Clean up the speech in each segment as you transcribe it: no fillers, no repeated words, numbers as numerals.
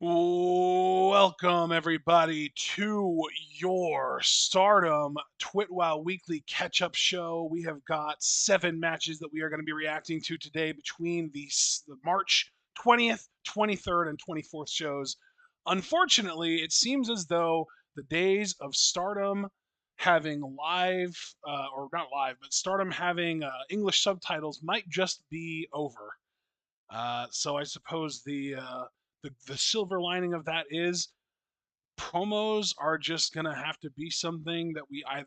Welcome, everybody, to your Stardom Twitwow Weekly Catch Up Show. We have got 7 matches that we are going to be reacting to today between the March 20th, 23rd, and 24th shows. Unfortunately, it seems as though the days of Stardom having live, or not live, but Stardom having English subtitles might just be over. So I suppose the silver lining of that is promos are just gonna have to be something that we either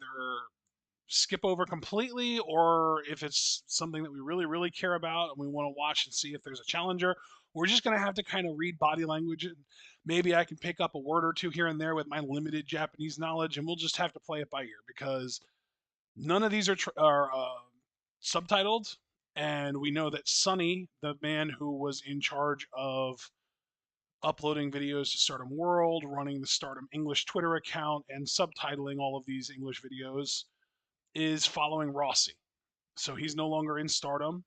skip over completely, or if it's something that we really care about and we want to watch and see if there's a challenger, we're just gonna have to kind of read body language, and maybe I can pick up a word or two here and there with my limited Japanese knowledge, and we'll just have to play it by ear because none of these are subtitled, and we know that Sonny, the man who was in charge of uploading videos to Stardom World, running the Stardom English Twitter account, and subtitling all of these English videos, is following Rossi. So he's no longer in Stardom.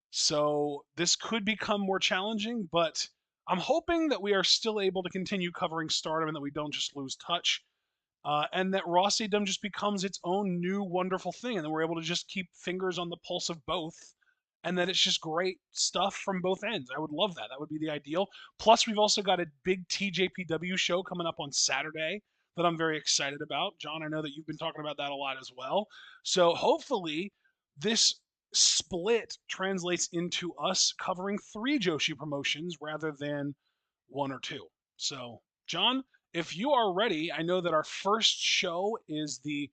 So this could become more challenging, but I'm hoping that we are still able to continue covering Stardom and that we don't just lose touch. And that Rossidom just becomes its own new wonderful thing, and then we're able to just keep fingers on the pulse of both, and that it's just great stuff from both ends. I would love that. That would be the ideal. Plus, we've also got a big TJPW show coming up on Saturday that I'm very excited about. John, I know that you've been talking about that a lot as well. So hopefully, this split translates into us covering 3 Joshi promotions rather than 1 or 2. So, John, if you are ready, I know that our first show is the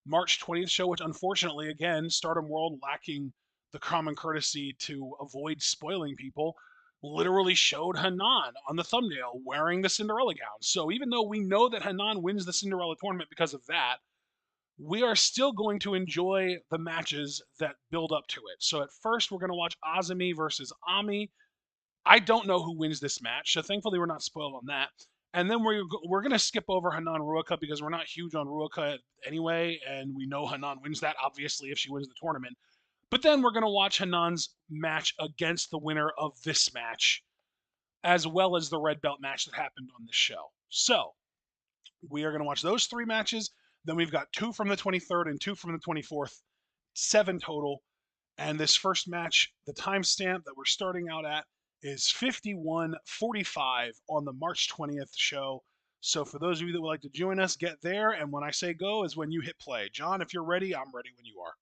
March 20th show, which unfortunately, again, Stardom World lacking the common courtesy to avoid spoiling people, literally showed Hanan on the thumbnail wearing the Cinderella gown. So even though we know that Hanan wins the Cinderella tournament because of that, we are still going to enjoy the matches that build up to it. So at first, we're going to watch Azumi versus Ami. I don't know who wins this match, so thankfully we're not spoiled on that. And then we're gonna skip over Hanan Ruaka because we're not huge on Ruaka anyway, and we know Hanan wins that obviously if she wins the tournament. But then we're gonna watch Hanan's match against the winner of this match, as well as the red belt match that happened on this show. So we are gonna watch those 3 matches. Then we've got 2 from the 23rd and 2 from the 24th, 7 total. And this first match, the timestamp that we're starting out at is 51:45 on the March 20th show. So for those of you that would like to join us, get there. And when I say go is when you hit play. John, if you're ready, I'm ready when you are.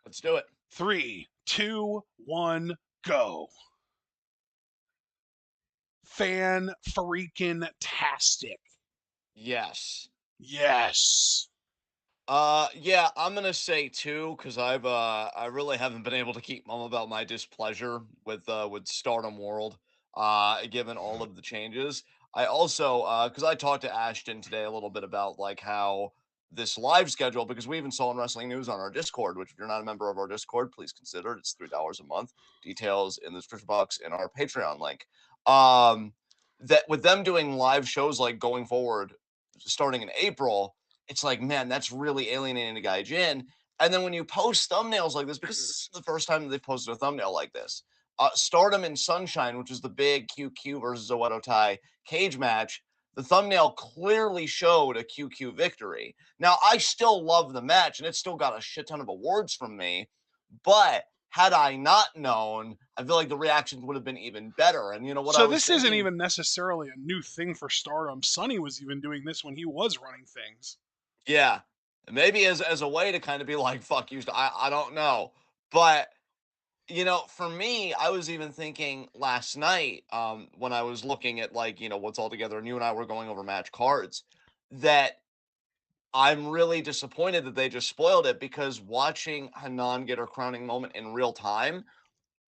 Let's do it. 3, 2, 1, go. Fan freaking tastic. Yes. Yes. Yeah, I'm gonna say two because I really haven't been able to keep mum about my displeasure with Stardom World, given all of the changes. I also because I talked to Ashton today a little bit about like how this live schedule, because we even saw in Wrestling News on our Discord, which if you're not a member of our Discord, please consider it. It's $3 a month. Details in the description box in our Patreon link. Um, that with them doing live shows like going forward, starting in April, it's like, man, that's really alienating to Gaijin. And then when you post thumbnails like this, because this is the first time that they've posted a thumbnail like this, Stardom and Sunshine, which is the big QQ versus Oedo Tai cage match, the thumbnail clearly showed a QQ victory. Now, I still love the match, and it still got a shit ton of awards from me, but had I not known, I feel like the reactions would have been even better. And you know what I So was this isn't thinking? even necessarily a new thing for Stardom. Sonny was even doing this when he was running things. Yeah, maybe as a way to kind of be like, "Fuck you." I don't know, but you know, for me, I was even thinking last night, when I was looking at like what's all together, and you and I were going over match cards, that I'm really disappointed that they just spoiled it because watching Hanan get her crowning moment in real time,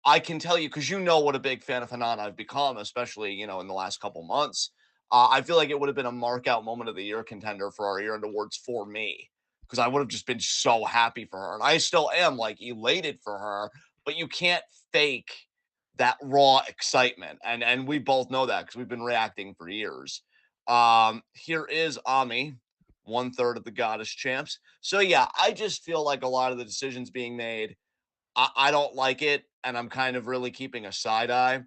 I can tell you because you know what a big fan of Hanan I've become, especially in the last couple months. I feel like it would have been a mark out moment of the year contender for our year end awards for me because I would have just been so happy for her, and I still am like elated for her. But you can't fake that raw excitement, and we both know that because we've been reacting for years. Here is Ami, 1/3 of the Goddess Champs. So yeah, I just feel like a lot of the decisions being made, I don't like it, and I'm kind of really keeping a side eye.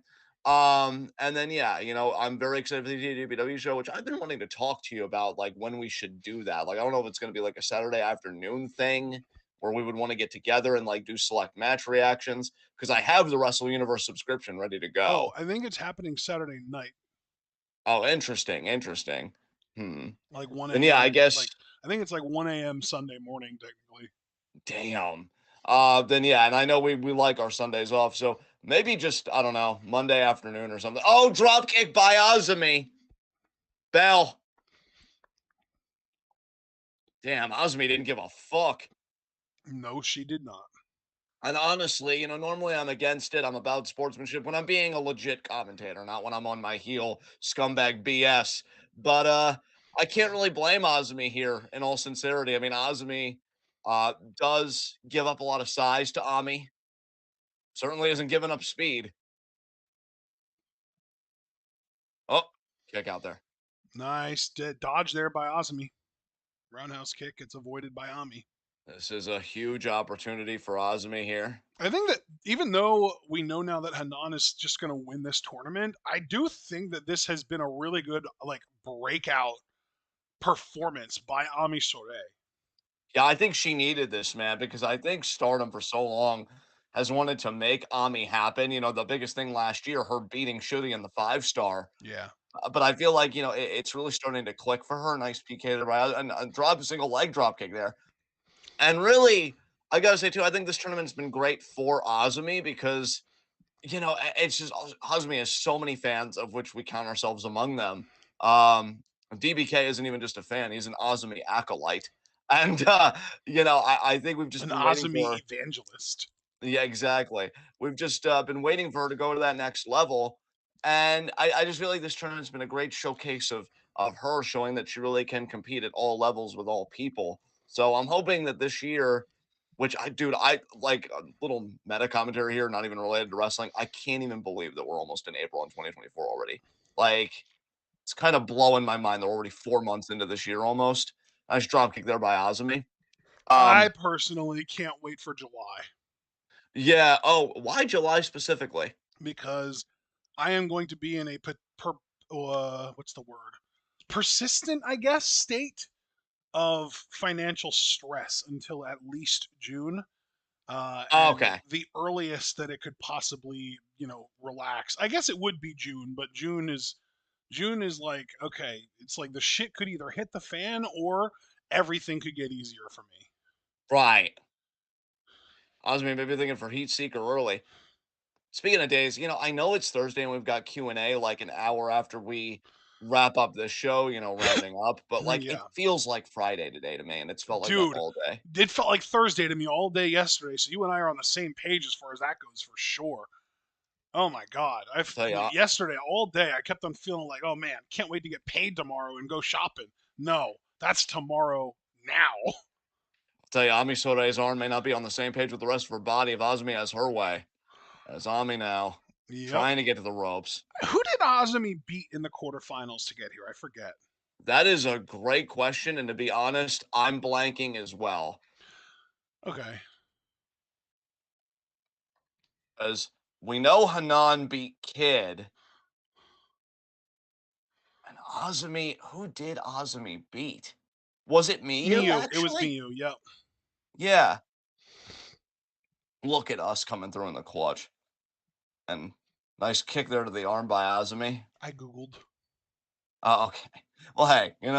And then yeah, I'm very excited for the DWW show, which I've been wanting to talk to you about, like when we should do that. Like, I don't know if it's gonna be like a Saturday afternoon thing where we would want to get together and like do select match reactions because I have the Wrestle Universe subscription ready to Oh, go. I think it's happening Saturday night, Oh, interesting, interesting. Hmm. like 1 Then yeah, I a.m. guess Like I think it's like 1 a.m. Sunday morning technically. damn. Then yeah, and I know we like our Sundays off, so maybe just I don't know Monday afternoon or something. Oh, dropkick by Azumi Bell. Damn, Azumi didn't give a fuck. No, she did not. And honestly, normally I'm against it. I'm about sportsmanship when I'm being a legit commentator, not when I'm on my heel scumbag BS. But I can't really blame Azumi here in all sincerity. I mean, Azumi does give up a lot of size to Ami. Certainly isn't giving up speed. Oh, kick out there. Nice dodge there by Azumi. Roundhouse kick. It's avoided by Ami. This is a huge opportunity for Azumi here. I think that even though we know now that Hanan is just going to win this tournament, I do think that this has been a really good like breakout performance by Ami Sourei. Yeah, I think she needed this, man, because I think Stardom for so long has wanted to make Ami happen. The biggest thing last year, her beating Shuri in the 5 star. Yeah. But I feel like, it's really starting to click for her. Nice PK to the right and drop a single leg drop kick there. And really, I gotta say too, I think this tournament's been great for Azumi because it's just Azumi has so many fans, of which we count ourselves among them. DBK isn't even just a fan; he's an Azumi acolyte, and I think we've just An been waiting Azumi for her. evangelist. Yeah, exactly. We've just been waiting for her to go to that next level, and I just feel like this tournament's been a great showcase of her showing that she really can compete at all levels with all people. So I'm hoping that this year, which I like a little meta commentary here, not even related to wrestling. I can't even believe that we're almost in April in 2024 already. Like it's kind of blowing my mind. They're already 4 months into this year almost. Nice dropkick there by Azumi. I Um, personally can't wait for July yeah. Oh, why July specifically? because I am going to be in a what's the word? Persistent, I guess, state of financial stress until at least June. And Okay. the earliest that it could possibly, relax. I guess it would be June, but June is like, okay, it's like the shit could either hit the fan or everything could get easier for me. Right. I was maybe thinking for Heat Seeker early. Speaking of days, I know it's Thursday and we've got Q&A like an hour after we wrap up this show, rounding up, but like it Yeah. feels like Friday today to me and it's felt like that Dude, all day. it felt like Thursday to me all day yesterday. So you and I are on the same page as far as that goes for sure. Oh my god. I'll tell you, Yesterday all day I kept on feeling like, "Oh man, can't wait to get paid tomorrow and go shopping." No, that's tomorrow now. Ami Sore's arm may not be on the same page with the rest of her body if Azumi has her way. As Ami now Yep. trying to get to the ropes. Who did Azumi beat in the quarterfinals to get here? I forget. That is a great question, and to be honest, I'm blanking as well. Okay. As we know Hanan beat Kid, and Azumi, who did Azumi beat? Was it Miyu, Miyu. It was actually? Miyu. Yep. Yeah. Look at us coming through in the clutch. And nice kick there to the arm by Azumi. I googled. Okay. Well, hey, you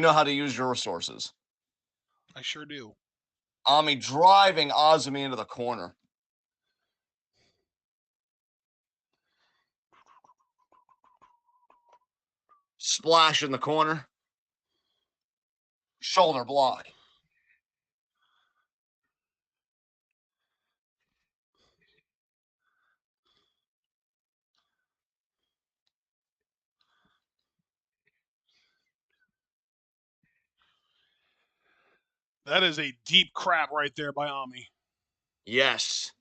know how to use your resources. I sure do. Ami driving Azumi into the corner. Splash in the corner. Shoulder block. That is a deep crap right there by Ami. Yes.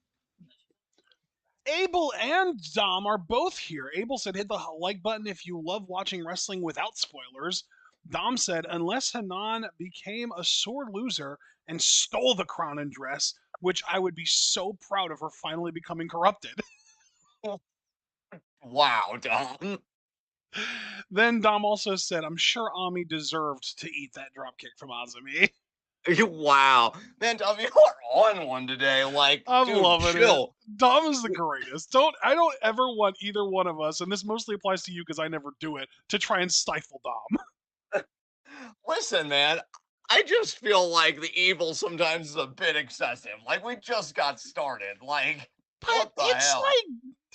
Abel and Dom are both here. Abel said, hit the like button if you love watching wrestling without spoilers. Dom said, unless Hanan became a sore loser and stole the crown and dress, which I would be so proud of her finally becoming corrupted. Wow, Dom. Then Dom also said, "I'm sure Ami deserved to eat that dropkick from Azumi." Wow. Man, Dom, you are on one today. Like, I'm dude, loving it. chill. Dom is the greatest. I don't ever want either one of us, and this mostly applies to you because I never do it, to try and stifle Dom. Listen, man, I just feel like the evil sometimes is a bit excessive. Like, we just got started. Like, But what the hell?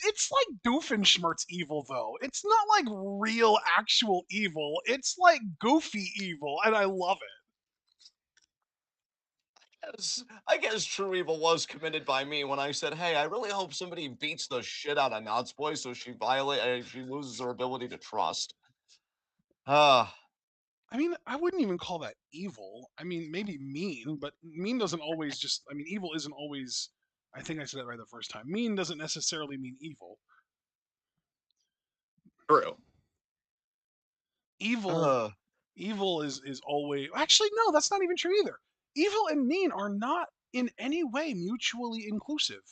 it's like Doofenshmirtz evil though. It's not like real actual evil. It's like goofy evil, and I love it. I guess true evil was committed by me when I said, "Hey, I really hope somebody beats the shit out of Knott's boy so she loses her ability to trust." Ah, I mean, I wouldn't even call that evil. I mean, maybe mean, but mean doesn't always just. I mean, evil isn't always. I think I said that right the first time. Mean doesn't necessarily mean evil. true. Evil, Uh, evil is always. Actually, no, that's not even true either. Evil and mean are not in any way mutually inclusive.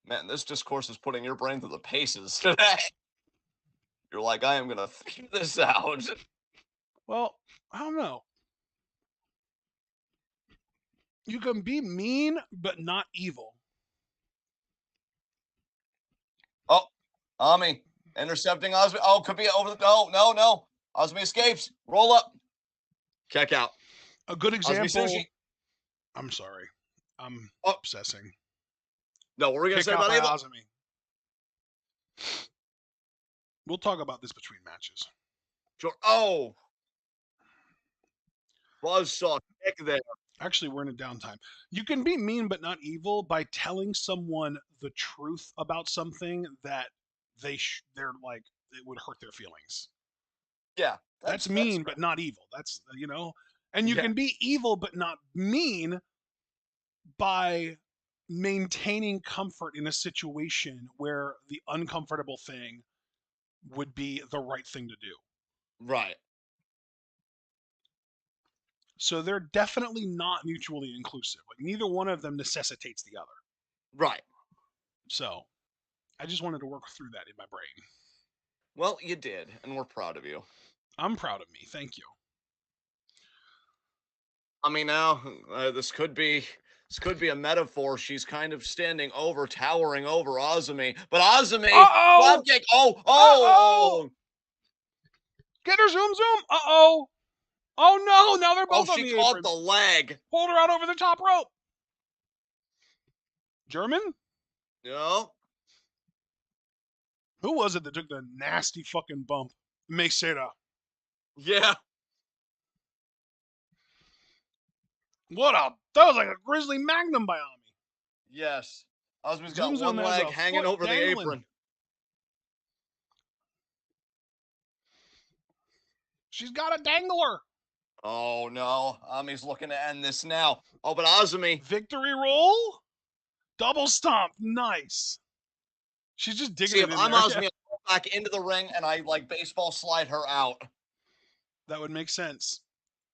Man, this discourse is putting your brain through the paces today. You're like, I am gonna figure this out. Well, I don't know. You can be mean but not evil. Oh, Ami intercepting Osmi. Oh, could be over the. No, no, no. Osmi escapes. Roll up. Check out. A good Osmi sushi. example. I'm sorry. I'm Oh, obsessing. no, what were we gonna Kick say out about by evil? Azumi. We'll talk about this between matches. Sure. Oh, buzzsaw kick there. Actually, we're in a downtime. You can be mean but not evil by telling someone the truth about something that they're like it would hurt their feelings. Yeah, That's that's mean fair. but not evil. That's. And you Yeah, can be evil but not mean by maintaining comfort in a situation where the uncomfortable thing would be the right thing to do. right, So they're definitely not mutually inclusive. Like neither one of them necessitates the other. right. So I just wanted to work through that in my brain. Well, you did, and we're proud of you. I'm proud of me. Thank you. I mean, now this could be a metaphor. She's kind of towering over Azumi, but Uh Azumi, oh! dropkick. Oh, Uh oh, oh! oh, Get her zoom zoom! Uh oh! Oh no! Now they're oh! both on She the caught the apron. leg. Hold her out over the top rope. German? No, Who was it that took the nasty fucking bump? Meseta. yeah, That was like a grizzly magnum by Ami. yes. Azumi's Zoom got Zoom one has leg a hanging foot over the dangling. apron. She's got a dangler. Oh no, Ami's looking to end this now. Oh, but Azumi, Victory roll? Double stomp. Nice. She's just digging see it if in I'm there. Yeah, Azumi, I'll go back into the ring and I like baseball slide her out. that would make sense.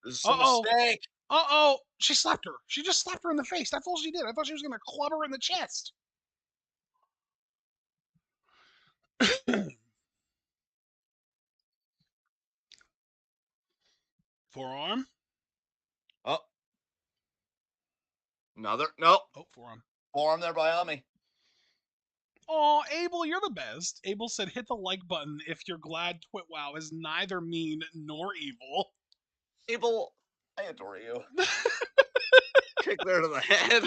This is a Uh oh. mistake. Uh oh. She slapped her. She just slapped her in the face. That's all she did. I thought she was going to club her in the chest. Forearm. Oh, another no Oh, forearm. forearm there by Ami. Oh, Abel, you're the best. Abel said, hit the like button if you're glad TwitWow is neither mean nor evil. Abel, I adore you. Kick there to the head.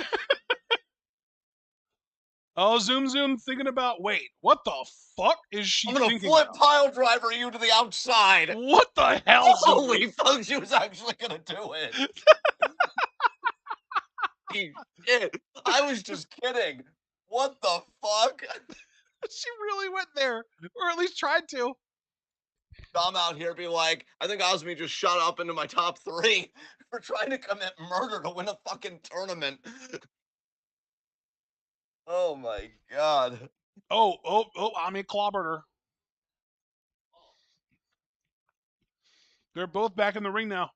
Oh, Zoom Zoom thinking about, wait, what the fuck is I'm she gonna thinking flip about? pile driver you to the outside. What the hell, Zoomy? Holy fuck, she was actually gonna do it. Shit. I was just kidding. What the fuck? She really went there, or at least tried to. I'm out here be like, I think Osmi just shot up into my top three for trying to commit murder to win a fucking tournament. Oh my god. Oh, Ami clobbered her. They're both back in the ring now.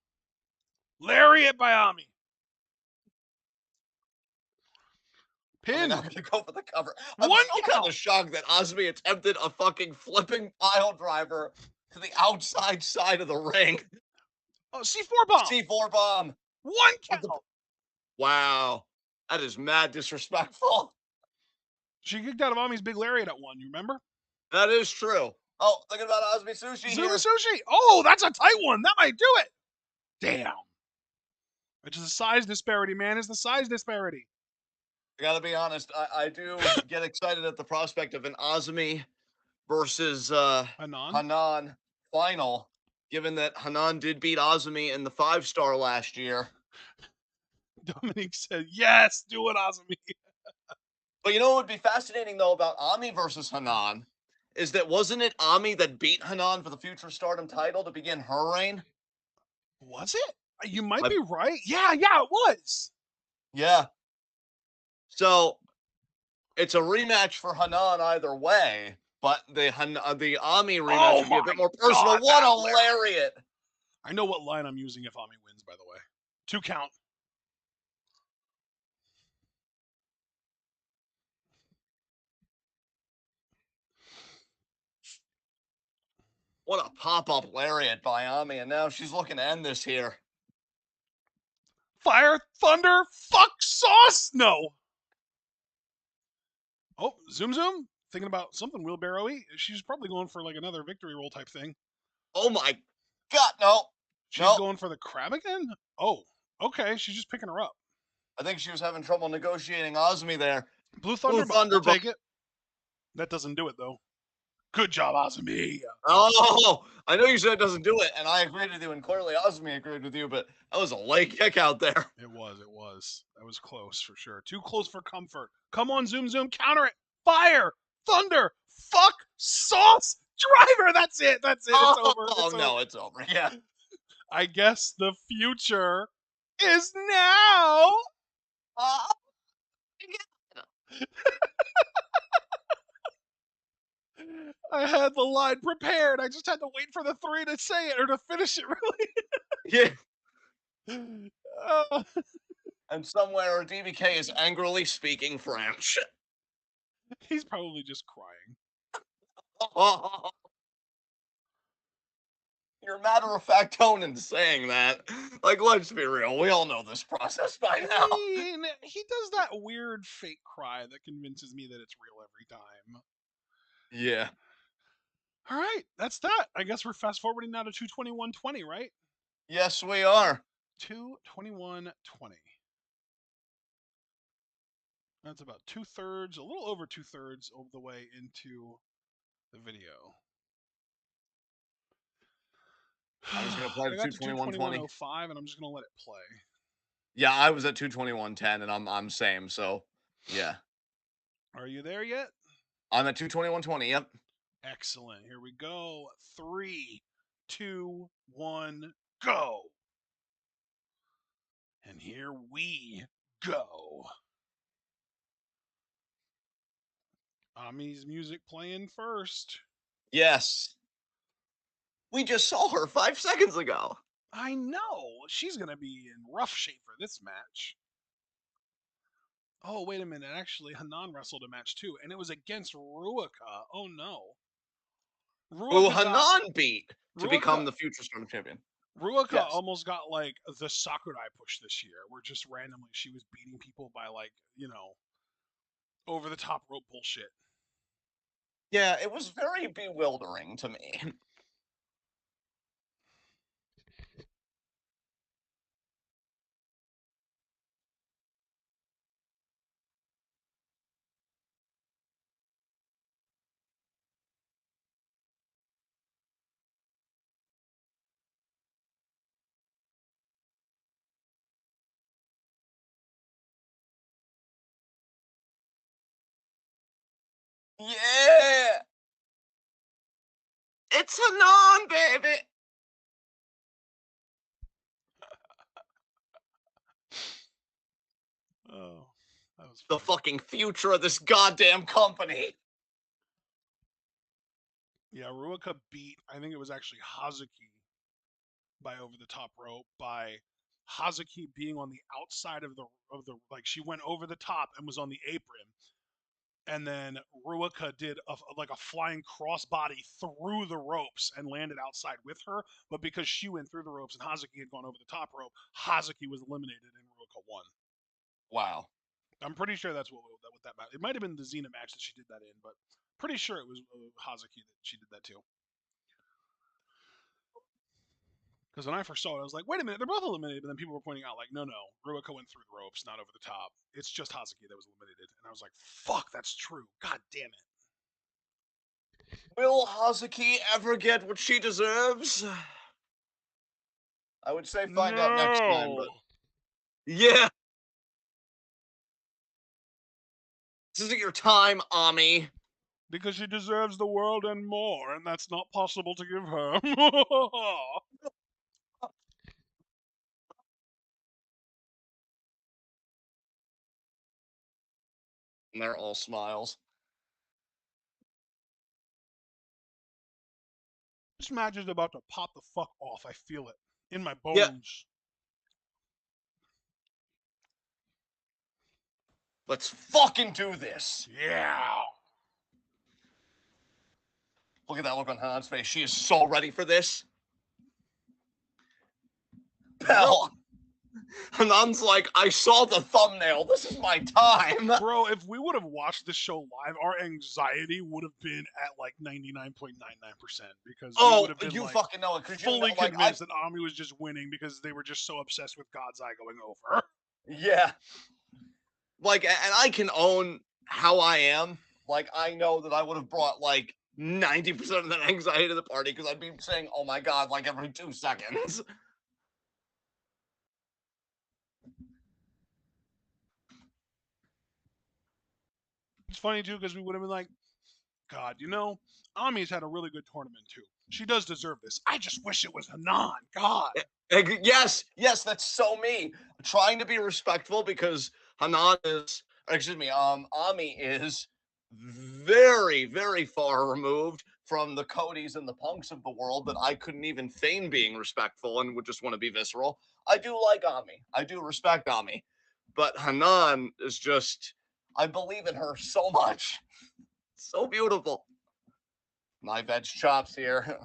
Lariat by Ami. I mean, Pin. I'm gonna go for the cover. I'm One still kind count. of shocked that Osmi attempted a fucking flipping pile driver to the outside side of the ring. Oh, C4 bomb. C4 bomb One with the count. wow. That is mad disrespectful. She kicked out of Ami's big lariat at one. You remember? That is true. Oh, thinking about Osmi Sushi Zumi here. Sushi. Oh, that's a tight one. That might do it. Damn. Which is a size disparity, man. It's the size disparity. I gotta be honest, I do get excited at the prospect of an Osmi versus Hanan. Hanan final, given that Hanan did beat Azumi in the 5-star last year. Dominique said, yes, do it, Azumi. But you know what would be fascinating though about Ami versus Hanan is that wasn't it Ami that beat Hanan for the future Stardom title to begin her reign? Was it? You might I, be right. Yeah, it was. yeah. So it's a rematch for Hanan either way, but the Ami rematch Oh would be a my bit more personal. God, What that a lariat. lariat! I know what line I'm using if Ami wins, by the way. 2 count. What a pop-up lariat by Ami, and now she's looking to end this here. Fire, thunder, fuck sauce. No. Oh, Zoom Zoom. Thinking about something wheelbarrowy. She's probably going for like another victory roll type thing. Oh my god, no. She's No. going for the crab again? Oh, okay. She's just picking her up. I think she was having trouble negotiating Osmi there. Blue Blue Thunderbolt. We'll Thunderbolt. take it. That doesn't do it, though. Good job, Azumi. Oh, I know you said it doesn't do it, and I agreed with you, and clearly Osmi agreed with you, but that was a leg kick out there. It was. It was. That was close for sure. Too close for comfort. Come on, Zoom Zoom. Counter it. Fire. Thunder. Fuck. Sauce. Driver. That's it. That's it. It's over. Oh It's no, over. it's over. Yeah. I guess the future is now. Uh, I had the line prepared. I just had to wait for the 3 to say it or to finish it, yeah. really. And somewhere DBK is angrily speaking French. He's probably just crying. Your matter of fact tone in saying that. Like, let's be real. We all know this process by I now. mean, he does that weird fake cry that convinces me that it's real every time. Yeah. All right, that's that. I guess we're fast forwarding now to 221.20, right? Yes, we are. 221.20. That's about 2/3, a little over 2/3 of the way into the video. I'm just gonna play I the got to 221.20. 221.05 and I'm just going to let it play. Yeah, I was at 221.10 and I'm same, so yeah. Are you there yet? I'm at 221.20, yep. Excellent. Here we go. 3, 2, 1, go. And here we go. Ami's music playing first. Yes. We just saw her 5 seconds ago. I know. She's going to be in rough shape for this match. Oh, wait a minute. Actually, Hanan wrestled a match too, and it was against Ruaka. Oh, no. Who Ruaka got. Hanan beat to Ruaka. become the future Storm champion. Ruaka Yes. almost got like the Sakurai push this year, where just randomly she was beating people by like, over the top rope bullshit. Yeah, it was very bewildering to me. Yeah! It's Hanan, baby! Oh, that was The funny. fucking future of this goddamn company. Yeah, Ruaka beat, I think it was actually Hazuki by over the top rope by Hazuki being on the outside of the like she went over the top and was on the apron, and then Ruaka did like a flying crossbody through the ropes and landed outside with her. But because she went through the ropes and Hazuki had gone over the top rope, Hazuki was eliminated and Ruaka won. Wow. I'm pretty sure that's what that match. It might have been the Xena match that she did that in, but pretty sure it was Hazuki that she did that too. Because when I first saw it, I was like, wait a minute, they're both eliminated. But then people were pointing out, like, no, Ruaka went through the ropes, not over the top. It's just Hazuki that was eliminated. And I was like, fuck, that's true. God damn it. Will Hazuki ever get what she deserves? I would say find out next time, No. but yeah, this isn't your time, Ami. Because she deserves the world and more, and that's not possible to give her. And they're all smiles. This match is about to pop the fuck off. I feel it in my Yeah, bones. let's fucking do this. Yeah. Look at that look on Han's face. She is so ready for this. Bell. Hanan's like, I saw the thumbnail. This is my time. Bro, if we would have watched this show live, our anxiety would have been at like 99.99% because we would have been you like fucking know it. fully convinced that Ami was just winning because they were just so obsessed with God's Eye going over. Yeah. Like, and I can own how I am. Like, I know that I would have brought like 90% of that anxiety to the party because I'd be saying, oh my God, like every 2 seconds. It's funny too because we would have been like, God, Ami's had a really good tournament too. She does deserve this. I just wish it was Hanan. God. Yes, that's so me. Trying to be respectful because Hanan is, Ami is very, very far removed from the Codys and the Punks of the world that I couldn't even feign being respectful and would just want to be visceral. I do like Ami. I do respect Ami. But Hanan is just, I believe in her so much. So beautiful. My veg chops here.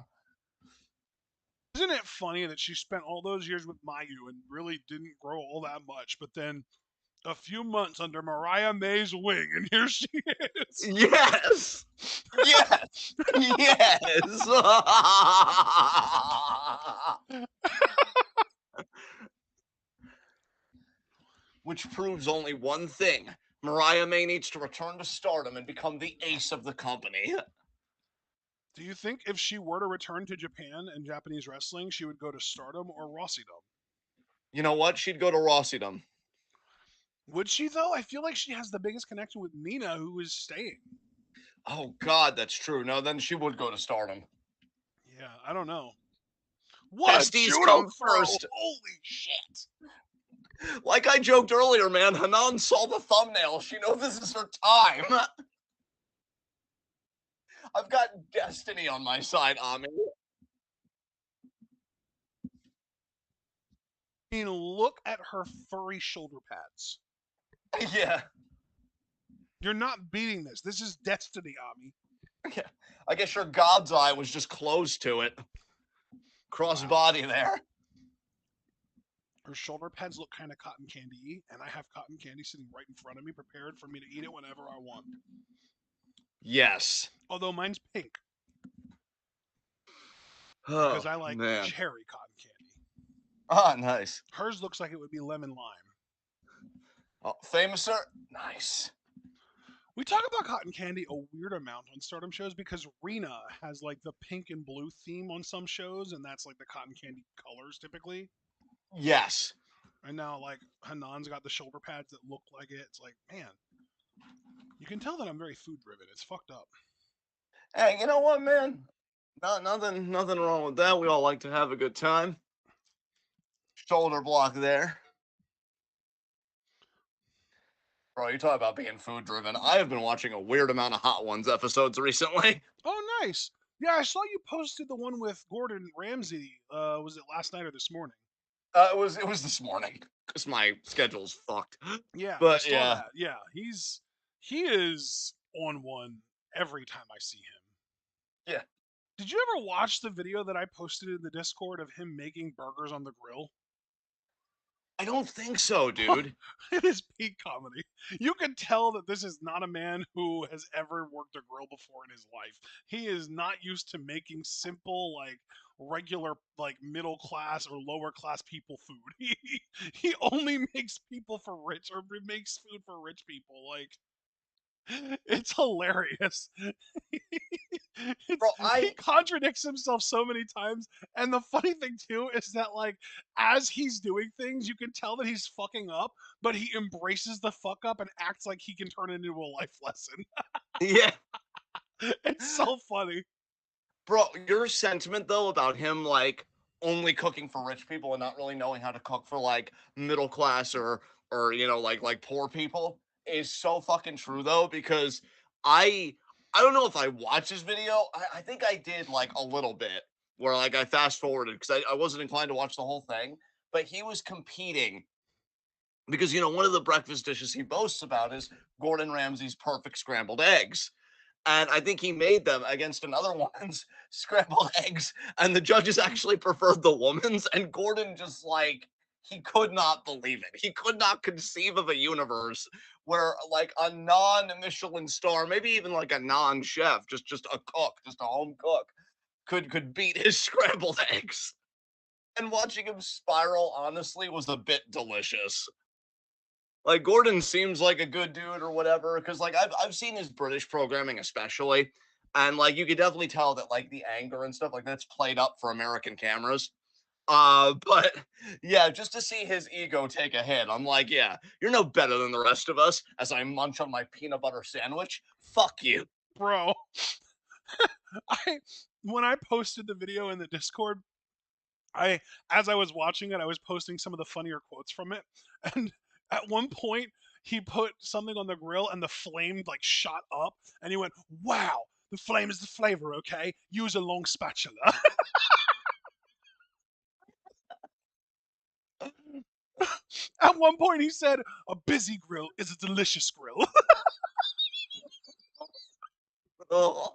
Isn't it funny that she spent all those years with Mayu and really didn't grow all that much, but then a few months under Mariah May's wing, and here she is. Yes. Yes. Yes. Which proves only one thing. Mariah May needs to return to Stardom and become the ace of the company. Do you think if she were to return to Japan and Japanese wrestling, she would go to Stardom or Rossidom? You know what? She'd go to Rossidom. Would she though? I feel like she has the biggest connection with Mina, who is staying. Oh God, that's true. No, then she would go to Stardom. Yeah, I don't know. What a Besties judo come throw! first. Holy shit! Like I joked earlier, man, Hanan saw the thumbnail. She knows this is her time. I've got destiny on my side, Ami. I mean, look at her furry shoulder pads. Yeah. You're not beating this. This is destiny, Ami. Yeah. I guess your God's eye was just closed to it. Cross body there. Her shoulder pads look kind of cotton candy, and I have cotton candy sitting right in front of me, prepared for me to eat it whenever I want. Yes. Although mine's pink. Oh, because I like man. cherry cotton candy. Ah, nice. Hers looks like it would be lemon lime. Oh, Famouser? Nice. We talk about cotton candy a weird amount on Stardom shows because Rena has like the pink and blue theme on some shows, and that's like the cotton candy colors typically. Yes. And now like Hanan's got the shoulder pads that look like it. It's like, man, you can tell that I'm very food driven. It's fucked up. Hey, you know what, man? Nothing wrong with that. We all like to have a good time. Shoulder block there. Bro, you talk about being food driven. I have been watching a weird amount of Hot Ones episodes recently. Oh, nice. Yeah, I saw you posted the one with Gordon Ramsay. Was it last night or this morning? It was this morning because my schedule's fucked. Yeah, I But saw yeah, that. Yeah, he is on one every time I see him. yeah. Did you ever watch the video that I posted in the Discord of him making burgers on the grill? I don't think so, dude. It is peak comedy. You can tell that this is not a man who has ever worked a grill before in his life. He is not used to making simple, like regular, like middle class or lower class people food. He only makes people for rich or makes food for rich people. Like it's hilarious. Bro, He contradicts himself so many times, and the funny thing too is that like as he's doing things, you can tell that he's fucking up, but he embraces the fuck up and acts like he can turn it into a life lesson. yeah. It's so funny. Bro, your sentiment though about him like only cooking for rich people and not really knowing how to cook for like middle class or like poor people is so fucking true though because I I don't know if I watched his video. I think I did like a little bit where like I fast forwarded because I wasn't inclined to watch the whole thing, but he was competing because one of the breakfast dishes he boasts about is Gordon Ramsay's perfect scrambled eggs. And I think he made them against another one's scrambled eggs, and the judges actually preferred the woman's. And Gordon just like he could not believe it. He could not conceive of a universe where like a non-Michelin star, maybe even like a non-chef, just a cook, just a home cook, could beat his scrambled eggs. And watching him spiral, honestly, was a bit delicious. Like Gordon seems like a good dude or whatever, because like I've seen his British programming especially, and like you could definitely tell that like the anger and stuff like that's played up for American cameras. But yeah, just to see his ego take a hit, I'm like, yeah, you're no better than the rest of us. As I munch on my peanut butter sandwich, fuck you. Bro, I when I posted the video in the Discord, I as I was watching it, I was posting some of the funnier quotes from it. And at one point, he put something on the grill and the flame like shot up and he went, "Wow, the flame is the flavor, okay? Use a long spatula." At one point he said, "A busy grill is a delicious grill." Oh,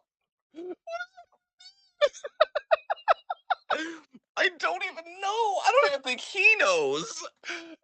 I don't even know. I don't even think he knows.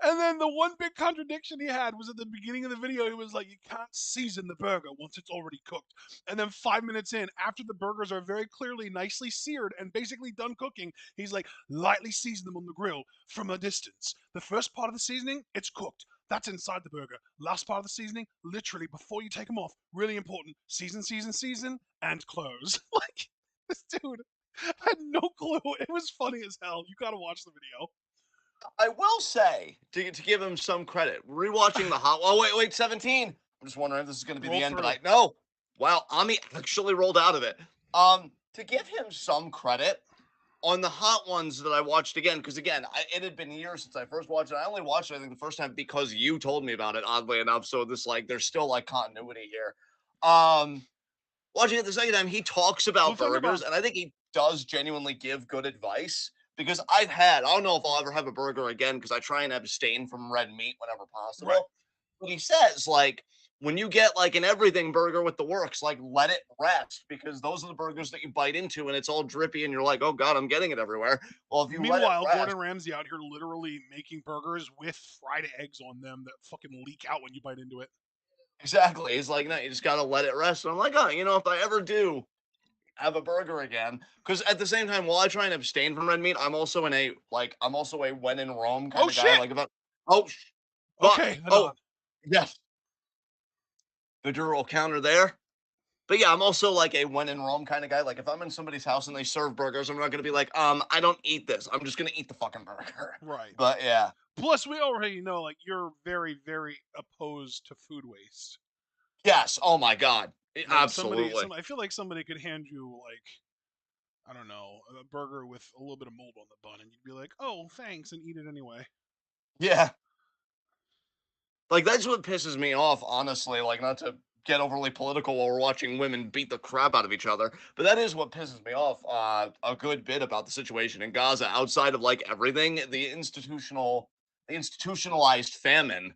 And then the one big contradiction he had was at the beginning of the video. He was like, "You can't season the burger once it's already cooked." And then 5 minutes in, after the burgers are very clearly nicely seared and basically done cooking, he's like, "Lightly season them on the grill from a distance. The first part of the seasoning, it's cooked. That's inside the burger. Last part of the seasoning, literally before you take them off, really important. Season, season, season, and close." Like, this dude had no clue. It was funny as hell. You gotta watch the video. I will say to give him some credit, rewatching the hot. Oh wait, 17. I'm just wondering if this is going to be Roll the end, but through. I no. Wow, Ami actually rolled out of it. To give him some credit on the hot ones that I watched again, because again, it had been years since I first watched it. I only watched it, I think, the first time because you told me about it. Oddly enough, so this like there's still like continuity here. Um, Watching it the second time, he talks Blue about Finger burgers, Bomb. and I think he does genuinely give good advice because I don't know if I'll ever have a burger again because I try and abstain from red meat whenever Right. possible. But he says, like, when you get like an everything burger with the works, like, let it rest because those are the burgers that you bite into and it's all drippy and you're like, oh God, I'm getting it everywhere. Well, if you let it Meanwhile, rest, Gordon Ramsay out here literally making burgers with fried eggs on them that fucking leak out when you bite into it. exactly. He's like, no, you just got to let it rest. And I'm like, oh, if I ever do have a burger again. Because at the same time, while I try and abstain from red meat, I'm also a when in Rome kind Oh of guy. shit! Like if I oh fuck Okay, hold oh on. yes, the Duro counter there. But yeah, I'm also like a when in Rome kind of guy. Like if I'm in somebody's house and they serve burgers, I'm not gonna be like, I don't eat this. I'm just gonna eat the fucking burger. Right. But yeah. Plus, we already know like you're very, very opposed to food waste. Yes. Oh my god. Like Absolutely. I feel like somebody could hand you like I don't know a burger with a little bit of mold on the bun, and you'd be like, "Oh, thanks," and eat it anyway. Yeah. Like that's what pisses me off, honestly. Like not to get overly political while we're watching women beat the crap out of each other. But that is what pisses me off a good bit about the situation in Gaza. Outside of like everything, the institutionalized famine,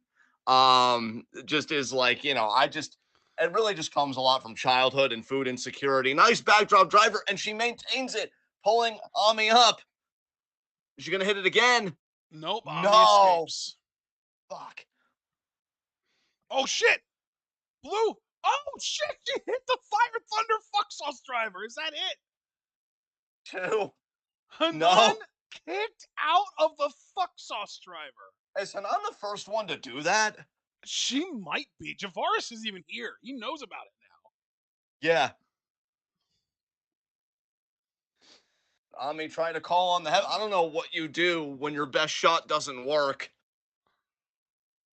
just is like it really just comes a lot from childhood and food insecurity. Nice backdrop driver, and she maintains it, pulling Ami up. Is she gonna hit it again? Nope, Ami No. escapes. Fuck. Oh shit! Blue! Oh shit! She hit the Fire Thunder fuck sauce driver. Is that it? Two. Hanan No. kicked out of the fuck sauce driver. Is Hanan the first one to do that? She might be. Javaris is even here. He knows about it now. Yeah. Ami trying to call on the head. I don't know what you do when your best shot doesn't work.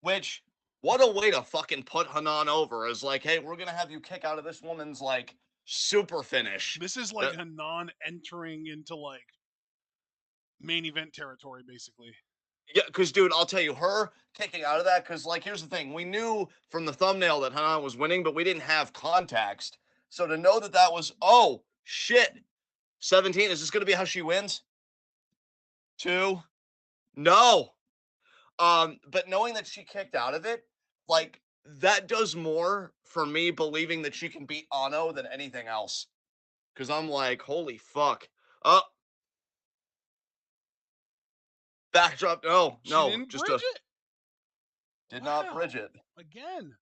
Which, what a way to fucking put Hanan over is like, hey, we're gonna have you kick out of this woman's like super finish. This is like That Hanan entering into like main event territory, basically. Yeah, because dude, I'll tell you, her kicking out of that, because like here's the thing, we knew from the thumbnail that Hanan was winning, but we didn't have context. So to know that that was, oh shit, 17, is this gonna be how she wins? Two, no. But knowing that she kicked out of it, like that does more for me believing that she can beat Ano than anything else. Because I'm like, holy fuck. Oh, backdrop. No, She no, didn't just bridge a it. did not bridge Wow. it. Again.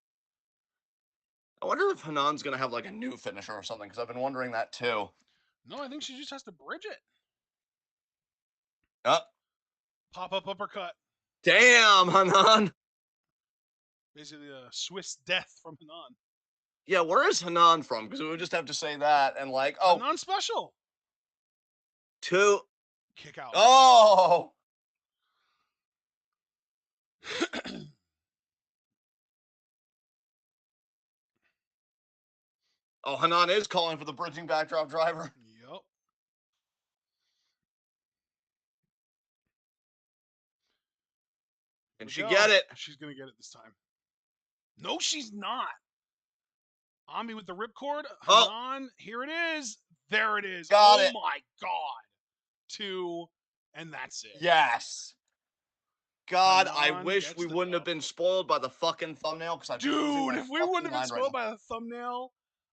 I wonder if Hanan's gonna have like a new finisher or something, because I've been wondering that too. No, I think she just has to bridge it. Oh, Pop up uppercut. damn, Hanan. Basically a Swiss death from Hanan. Yeah, where is Hanan from? Because we would just have to say that and like, oh, Hanan special. two. Kick out. Oh, oh, Hanan is calling for the bridging backdrop driver. Yup. Here Can we she go. get it? She's gonna get it this time. No, she's not. Ami with the ripcord. Oh, Hanan, here it is. There it is. got Oh it. my god. Two, and that's it. Yes. God, I Hanan wish gets we the wouldn't have dub. been spoiled by the fucking thumbnail because I'd be losing Dude, my if we wouldn't fucking have been mind right spoiled now. by the thumbnail,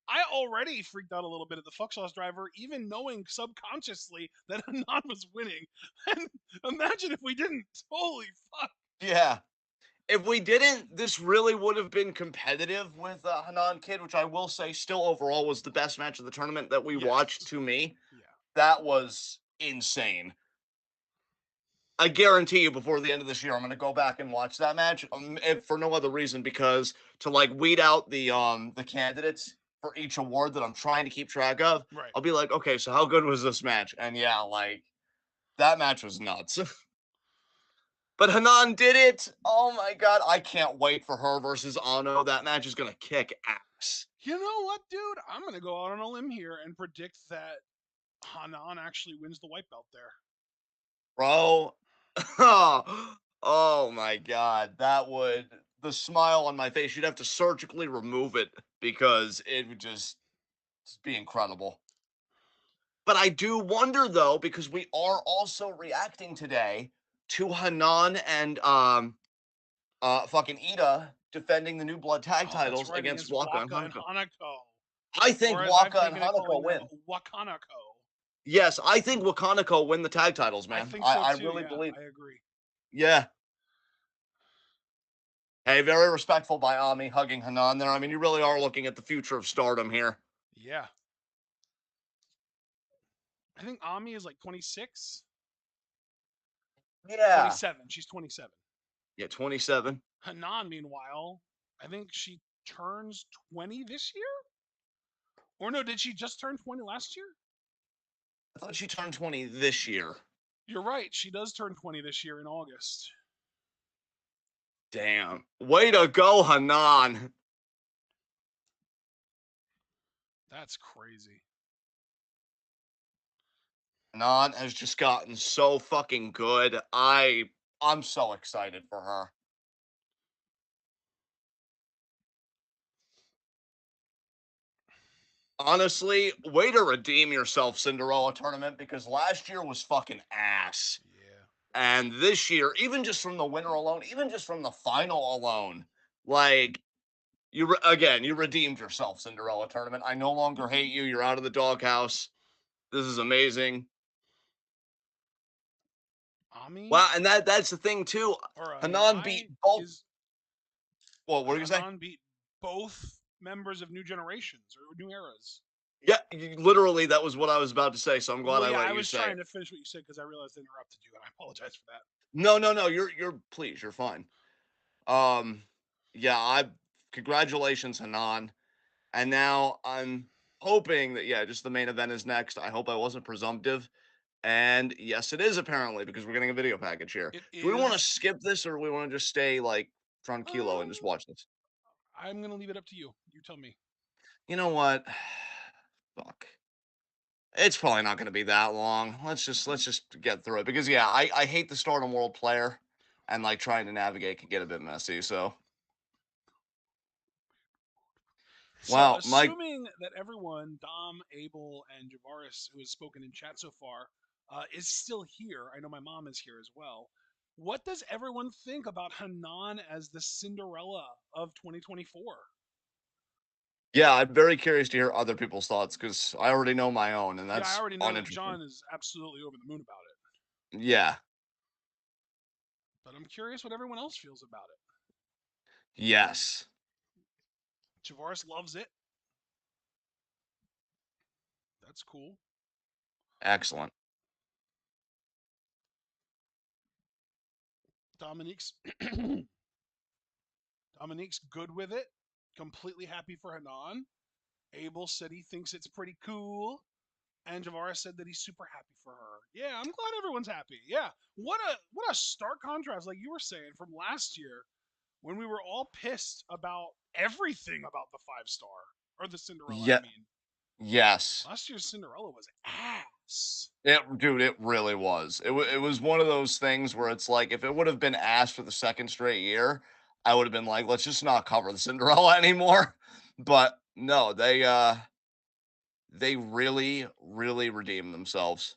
I already freaked out a little bit at the fuck sauce driver, even knowing subconsciously that Hanan was winning. And imagine if we didn't. Holy fuck. Yeah. If we didn't, this really would have been competitive with Hanan Kid, which I will say still overall was the best match of the tournament that we watched Yes. to me. Yeah. That was insane. I guarantee you before the end of this year, I'm going to go back and watch that match, if for no other reason, because to like weed out the candidates for each award that I'm trying to keep track of, Right. I'll be like, okay, so how good was this match? And yeah, like that match was nuts. But Hanan did it. Oh my god, I can't wait for her versus Ano. That match is gonna kick ass, You know what, dude? I'm gonna go out on a limb here and predict that Hanan actually wins the white belt there. bro. Oh my god, that would the smile on my face. You'd have to surgically remove it because it would just be incredible. But I do wonder though, because we are also reacting today to Hanan and fucking Ida defending the new blood tag Oh, that's titles right, against against Waka and Waka and Hanako. Hanako. I think Or as I've Waka and taken it Hanako calling them win. Wakanako. Yes, I think Wakanako win the tag titles, I man. think so I too, really yeah, believe. I agree. Yeah. Hey, very respectful by Ami hugging Hanan there. I mean, you really are looking at the future of Stardom here. Yeah. I think Ami is like 26, Yeah. 27. She's 27. Yeah, 27. Hanan, meanwhile, I think she turns 20 this year? Or no, did she just turn 20 last year? I thought she turned 20 this year. You're right. She does turn 20 this year in August. Damn. Way to go, Hanan. That's crazy. Hanan has just gotten so fucking good. I'm so excited for her. Honestly, way to redeem yourself, Cinderella tournament, because last year was fucking ass. Yeah. And this year, even just from the winner alone, even just from the final alone, like again, you redeemed yourself, Cinderella tournament. I no longer hate you. You're out of the doghouse. This is amazing. Ami Wow, and that's the thing too. or Hanan beat Anai both. is Well, what are you gonna say? Hanan beat both members of New Generations or New Eras. Yeah, literally, that was what I was about to say. So I'm glad Well, I yeah, let I you was say trying it. to finish what you said because I realized I interrupted you, and I apologize for that. No, no, no. You're please, you're fine. Um, yeah, I congratulations, Hanan. And now I'm hoping that yeah, just the main event is next. I hope I wasn't presumptive. And yes, it is apparently because we're getting a video package here. It Do we want to is. skip this or do we want to just stay like tranquilo and just Um, watch this? I'm gonna leave it up to you. You tell me. You know what? Fuck. It's probably not going to be that long. Let's just get through it because yeah, I hate the Stardom World player and like trying to navigate can get a bit messy. So So, wow, Mike. assuming that everyone, Dom, Abel, and Javaris, who has spoken in chat so far, is still here, I know my mom is here as well. What does everyone think about Hanan as the Cinderella of 2024? Yeah, I'm very curious to hear other people's thoughts because I already know my own, and Yeah, I that's already know that uninteresting. John is absolutely over the moon about it, Yeah. but I'm curious what everyone else feels about it. Yes. Javaris loves it. That's cool. Excellent. Dominique's Dominique's good with it. Completely happy for Hanan. Abel said he thinks it's pretty cool. And Javara said that he's super happy for her. Yeah, I'm glad everyone's happy. Yeah. What a stark contrast, like you were saying, from last year when we were all pissed about everything about the 5 star. Or the Cinderella, I Yeah. mean. Yes. Last year's Cinderella was ass. Dude, it really was. It was one of those things where it's like if it would have been asked for the second straight year, I would have been like, let's just not cover the Cinderella anymore. But no, they really, really redeemed themselves.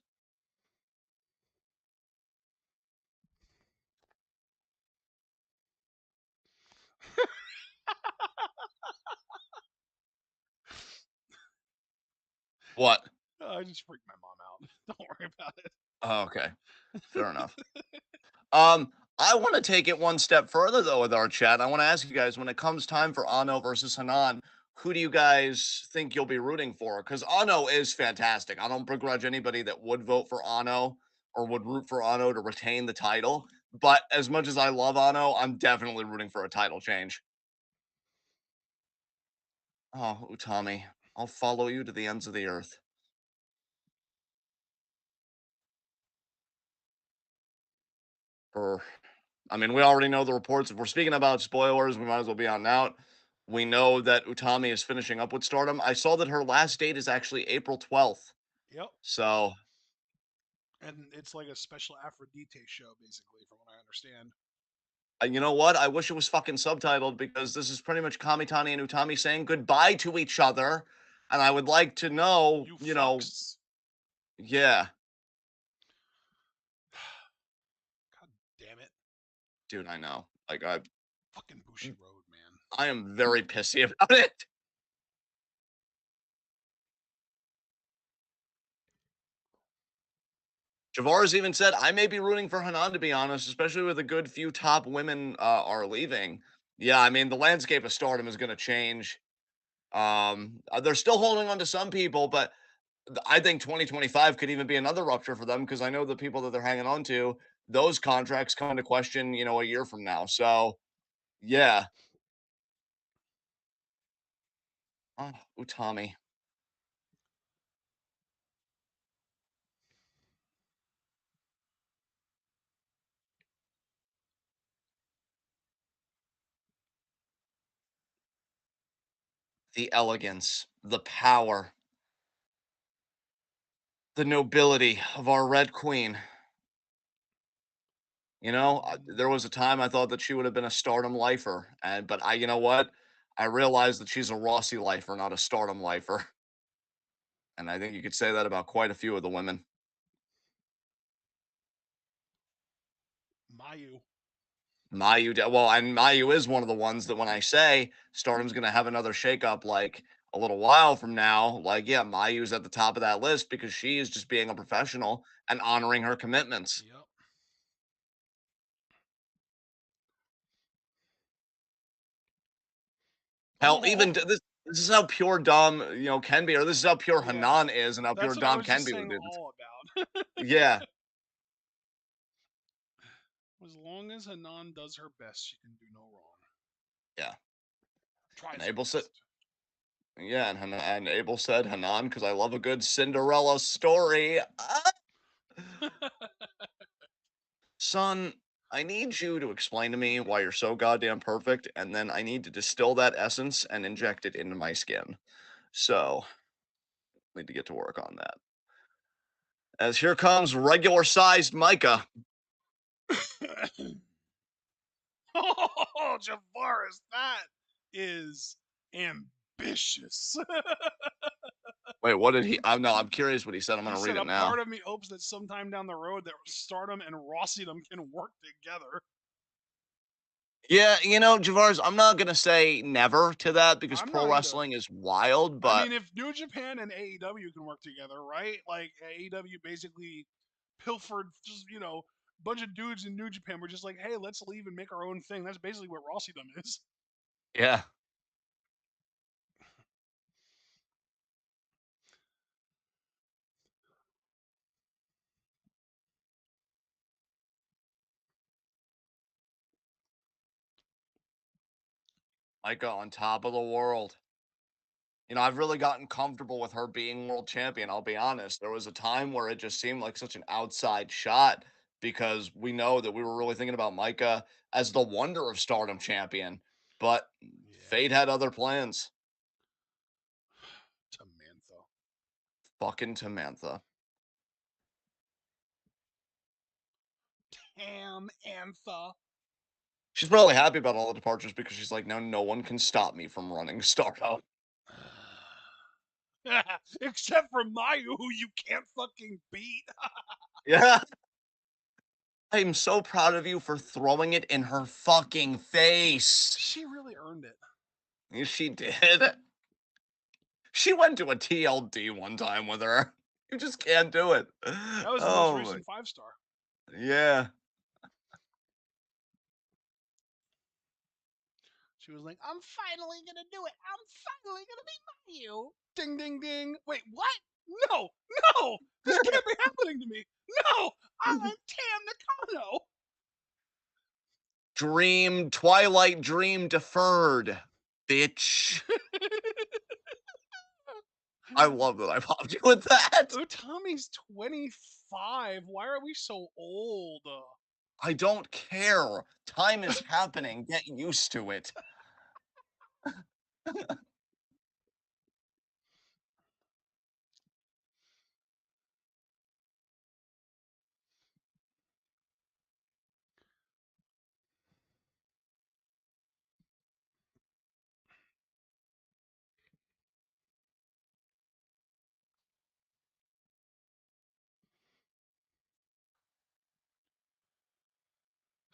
What? I just freaked my mom out. Don't worry about it. Oh, okay. Fair enough. I want to take it one step further though with our chat. I want to ask you guys when it comes time for Ano versus Hanan, who do you guys think you'll be rooting for? Because Ano is fantastic. I don't begrudge anybody that would vote for Ano or would root for Ano to retain the title. But as much as I love Ano, I'm definitely rooting for a title change. Oh, Utami, I'll follow you to the ends of the earth. For I mean, we already know the reports. If we're speaking about spoilers, we might as well be on out. We know that Utami is finishing up with Stardom. I saw that her last date is actually April 12th. Yep. So, And it's like a special Aphrodite show, basically, from what I understand. you know what? I wish it was fucking subtitled because this is pretty much Kamitani and Utami saying goodbye to each other. And I would like to know, You you know, fucks. yeah, God damn it. dude, I know. Fucking Bushi Road, man. I am very pissy about it. Javara's even said, I may be rooting for Hanan, to be honest, especially with a good few top women are leaving. Yeah, I mean, the landscape of stardom is going to change. They're still holding on to some people, but I think 2025 could even be another rupture for them because I know the people that they're hanging on to, those contracts come into question, a year from now. So, yeah. Oh, Utami, the elegance, the power, the nobility of our Red Queen. There was a time I thought that she would have been a Stardom lifer, but you know what? I realized that she's a Rossi lifer, not a Stardom lifer. And I think you could say that about quite a few of the women. Mayu. Well, and Mayu is one of the ones that when I say Stardom's going to have another shakeup like a little while from now, like, yeah, Mayu's at the top of that list because she is just being a professional and honoring her commitments. Yep. Hell, Oh, even this is how pure Dom, can be, or this is how pure yeah. Hanan is, and how pure That's what I Dom was can just be with saying dudes. all about. Yeah, As long as Hanan does her best, she can do no wrong. yeah. And Tries her Abel said, best. yeah, and Abel said Hanan because I love a good Cinderella story. Son, I need you to explain to me why you're so goddamn perfect, and then I need to distill that essence and inject it into my skin. So, need to get to work on that. As here comes regular sized Micah. Oh, Javaris, that is ambitious. Wait, what did he? I'm no, I'm curious what he said. I'm He gonna read said, it a now. part of me hopes that sometime down the road that Stardom and Rossydom can work together. Yeah, Javars, I'm not gonna say never to that because I'm pro not either. wrestling is wild, I but mean, if New Japan and AEW can work together, right? Like AEW basically pilfered just, a bunch of dudes in New Japan were just like, hey, let's leave and make our own thing. That's basically what Rossydom is. yeah, Micah on top of the world. I've really gotten comfortable with her being world champion. I'll be honest. There was a time where it just seemed like such an outside shot because we know that we were really thinking about Micah as the wonder of Stardom champion, but Yeah. fate had other plans. Samantha. Fucking Tamantha. Antha. She's probably happy about all the departures because she's like, now no one can stop me from running Stardom. Except for Mayu, who you can't fucking beat. Yeah. I'm so proud of you for throwing it in her fucking face. She really earned it. Yes, she did. She went to a TLD one time with her. You just can't do it. That was the most Oh my. recent 5-star. Yeah. She was like, I'm finally gonna do it. I'm finally gonna beat Mayu. Ding, ding, ding. Wait, what? No, no, this can't be happening to me. No, I like Tam Nakano. Twilight dream deferred. Bitch. I love that I popped you with that. Utami's 25. Why are we so old? I don't care. Time is happening. Get used to it.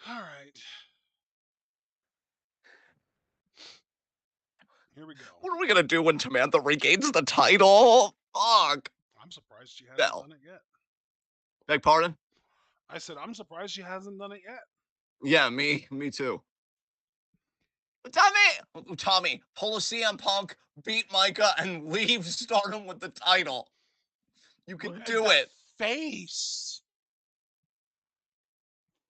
All right, here we go. What are we gonna do when Tamantha regains the title? Fuck. I'm surprised she hasn't Well, done it yet. beg pardon? I said, I'm surprised she hasn't done it yet. Yeah, me too. Tommy, pull a CM Punk, beat Micah, and leave Stardom with the title. You Look could at do that it. face.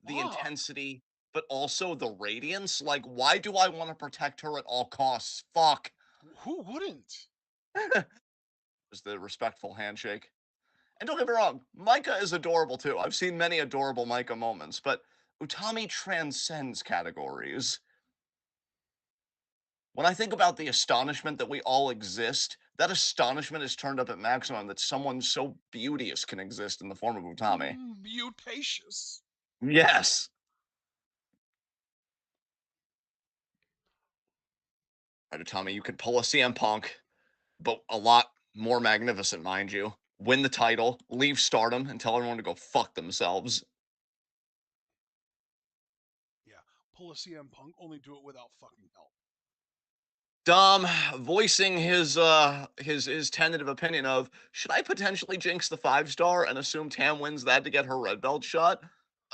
The Fuck. intensity, but also the radiance. Like, why do I want to protect her at all costs? Fuck. Who wouldn't? Was the respectful handshake. And don't get me wrong, Micah is adorable too. I've seen many adorable Micah moments, but Utami transcends categories. When I think about the astonishment that we all exist, that astonishment is turned up at maximum that someone so beauteous can exist in the form of Utami. Beautacious. Yes. Right, Utami, you could pull a CM Punk, but a lot More magnificent, mind you. Win the title, leave Stardom, and tell everyone to go fuck themselves. Yeah, pull a CM Punk, only do it without fucking help. Dom voicing his tentative opinion of, should I potentially jinx the 5 star and assume Tam wins that to get her red belt shot?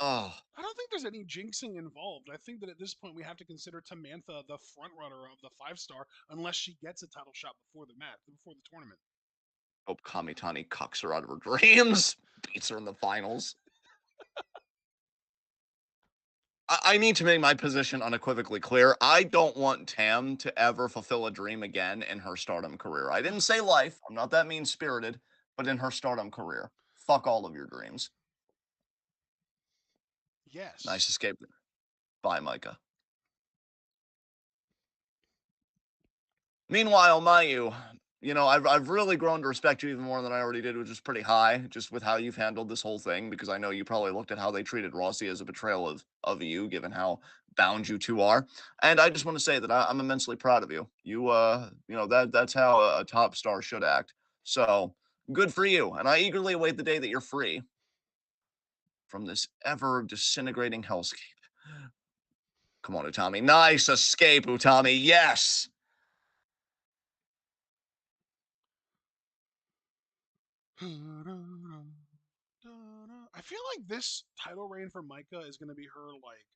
Oh, I don't think there's any jinxing involved. I think that at this point we have to consider Tamantha the front runner of the 5 star unless she gets a title shot before the match, before the tournament. hope Kamitani cucks her out of her dreams, beats her in the finals. I need to make my position unequivocally clear. I don't want Tam to ever fulfill a dream again in her Stardom career. I didn't say life. I'm not that mean spirited, but in her Stardom career, fuck all of your dreams. Nice Yes. escape. Bye, Micah. Meanwhile, Mayu, I've really grown to respect you even more than I already did, which is pretty high, just with how you've handled this whole thing. Because I know you probably looked at how they treated Rossi as a betrayal of you, given how bound you two are. And I just want to say that I'm immensely proud of you. That's how a top star should act. So good for you, and I eagerly await the day that you're free from this ever disintegrating hellscape. Come on, Utami. Nice escape, Utami. Yes. I feel like this title reign for Micah is going to be her like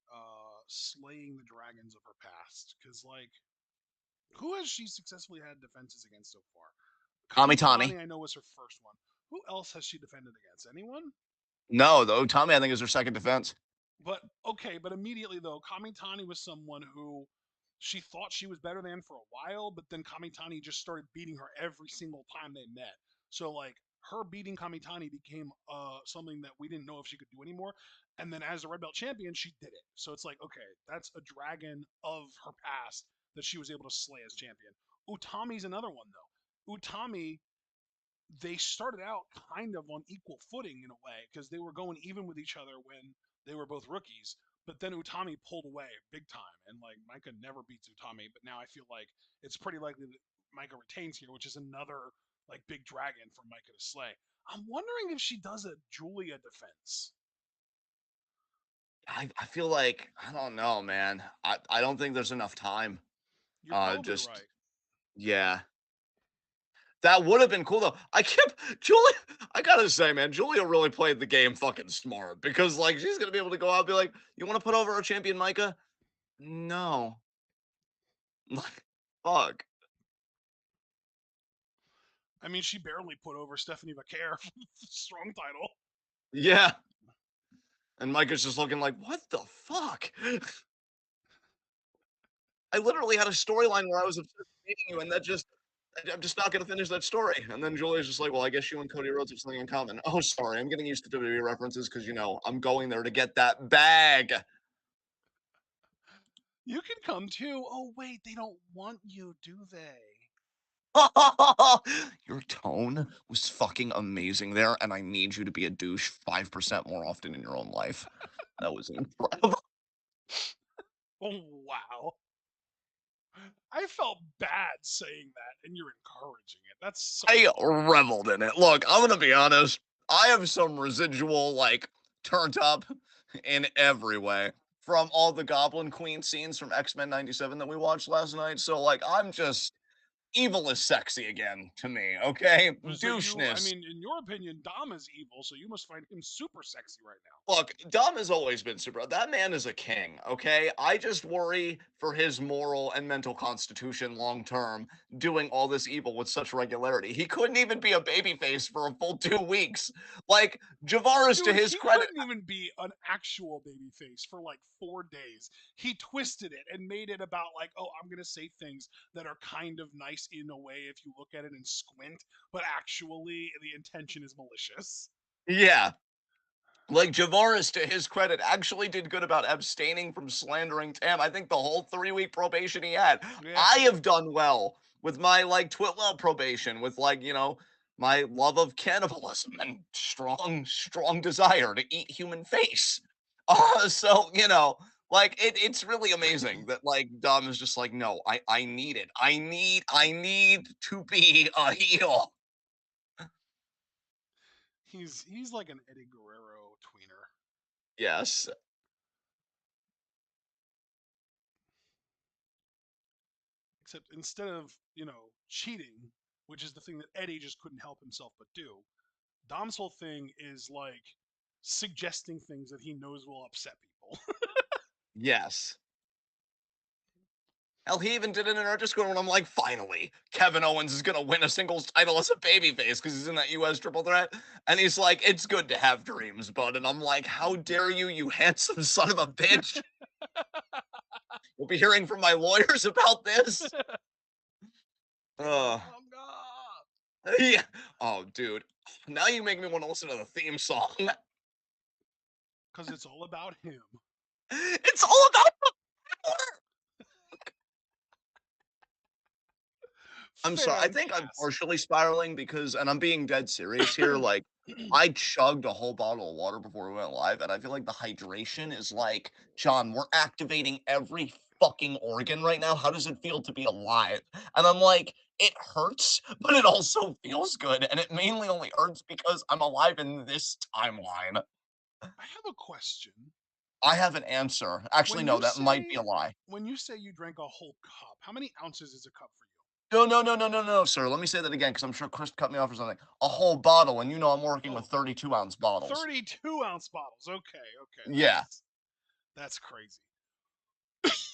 slaying the dragons of her past, cuz like who has she successfully had defenses against so far? Kamitani. Kamitani I know was her first one. Who else has she defended against? Anyone? No, though. Tommy, I think, is her second defense. But okay, but immediately though, Kamitani was someone who she thought she was better than for a while, but then Kamitani just started beating her every single time they met. So like her beating Kamitani became something that we didn't know if she could do anymore. And then as a red belt champion, she did it. So it's like, okay, that's a dragon of her past that she was able to slay as champion. Utami's another one though. Utami, they started out kind of on equal footing in a way because they were going even with each other when they were both rookies. But then Utami pulled away big time, and like Micah never beats Utami. But now I feel like it's pretty likely that Micah retains here, which is another like big dragon for Micah to slay. I'm wondering if she does a Julia defense. I feel like I don't know, man. I don't think there's enough time. You're probably Just right. yeah. That would have been cool though. I kept Julia. I gotta say, man, Julia really played the game fucking smart because like she's gonna be able to go out and be like, "You want to put over our champion, Micah?" No, like, fuck. I mean, she barely put over Stephanie Vaquer for the strong title. Yeah, and Micah's just looking like, "What the fuck?" I literally had a storyline where I was obsessed with meeting you, and I'm just not gonna finish that story. And then Julia's just like, "Well, I guess you and Cody Rhodes have something in common." Oh, sorry, I'm getting used to WWE references because I'm going there to get that bag. You can come too. Oh wait, they don't want you, do they? Your tone was fucking amazing there, and I need you to be a douche 5% more often in your own life. That was incredible. Oh wow. I felt bad saying that, and you're encouraging it. That's so I funny. reveled in it. Look, I'm gonna be honest. I have some residual, like, turned up in every way from all the Goblin Queen scenes from X-Men 97 that we watched last night. So, like, I'm just evil is sexy again to me, okay? So you, I Doucheness. mean, in your opinion, Dom is evil, so you must find him super sexy right now. Look, Dom has always been super. That man is a king, okay? I just worry for his moral and mental constitution long term doing all this evil with such regularity. He couldn't even be a babyface for a full 2 weeks. Like, Javaris, to Dude, his he credit, couldn't even be an actual baby face for like 4 days. He twisted it and made it about like, oh, I'm gonna say things that are kind of nice in a way if you look at it and squint, but actually the intention is malicious. yeah, like Javaris, to his credit, actually did good about abstaining from slandering Tam. I think the whole 3 week probation he had. Yeah. I have done well with my like Twitwell probation, with like, my love of cannibalism and strong desire to eat human face. So, like it's really amazing that like Dom is just like, no, I need it. I need to be a heel. He's like an Eddie Guerrero tweener, Yes. except instead of cheating, which is the thing that Eddie just couldn't help himself but do, Dom's whole thing is like suggesting things that he knows will upset people. Yes. Hell, he even did it in our Discord when I'm like, finally, Kevin Owens is gonna win a singles title as a babyface because he's in that US triple threat. And he's like, it's good to have dreams, bud. And I'm like, how dare you, you handsome son of a bitch? We'll be hearing from my lawyers about this. Uh, Oh God! yeah. Oh, dude. Now you make me want to listen to the theme song. Because it's all about him. It's all about the power. I'm sorry. I think I'm Fantastic. partially spiraling because, and I'm being dead serious here. Like, I chugged a whole bottle of water before we went live, and I feel like the hydration is like, John, we're activating every fucking organ right now. How does it feel to be alive? And I'm like, it hurts, but it also feels good. And it mainly only hurts because I'm alive in this timeline. I have a question. I have an answer. Actually, When no, you that might be say a lie. when you say you drank a whole cup, how many ounces is a cup for you? No, no, no, no, no, no, sir. Let me say that again because I'm sure Chris cut me off or something. A whole bottle, and you know I'm working with Oh, 32-ounce bottles. 32-ounce bottles. Okay, okay, Yeah, that's crazy.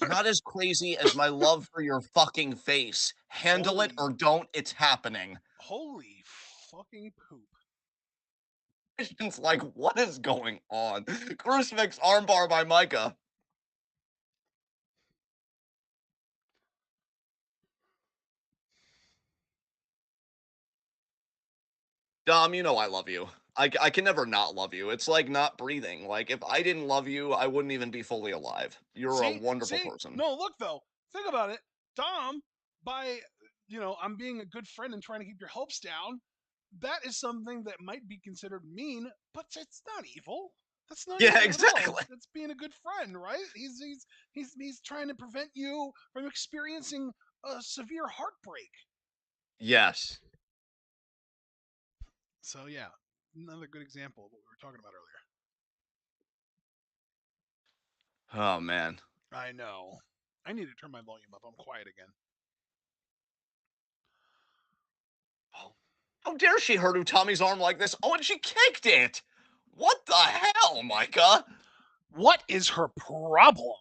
not as crazy as my love for your fucking face. Handle it Holy, or don't. It's happening. holy fucking poop. It's like, what is going on? Crucifix armbar by Micah. Dom, you know I love you. I can never not love you. It's like not breathing. Like, if I didn't love you, I wouldn't even be fully alive. You're a See, wonderful see, person. no, look though. Think about it. Dom, by I'm being a good friend and trying to keep your hopes down. That is something that might be considered mean, but it's not evil. That's not Yeah, evil at all. exactly. That's being a good friend, right? He's trying to prevent you from experiencing a severe heartbreak. Yes. So yeah, another good example of what we were talking about earlier. Oh, man. I know. I need to turn my volume up. I'm quiet again. How dare she hurt Utami's arm like this? Oh, and she kicked it! What the hell, Micah? What is her problem?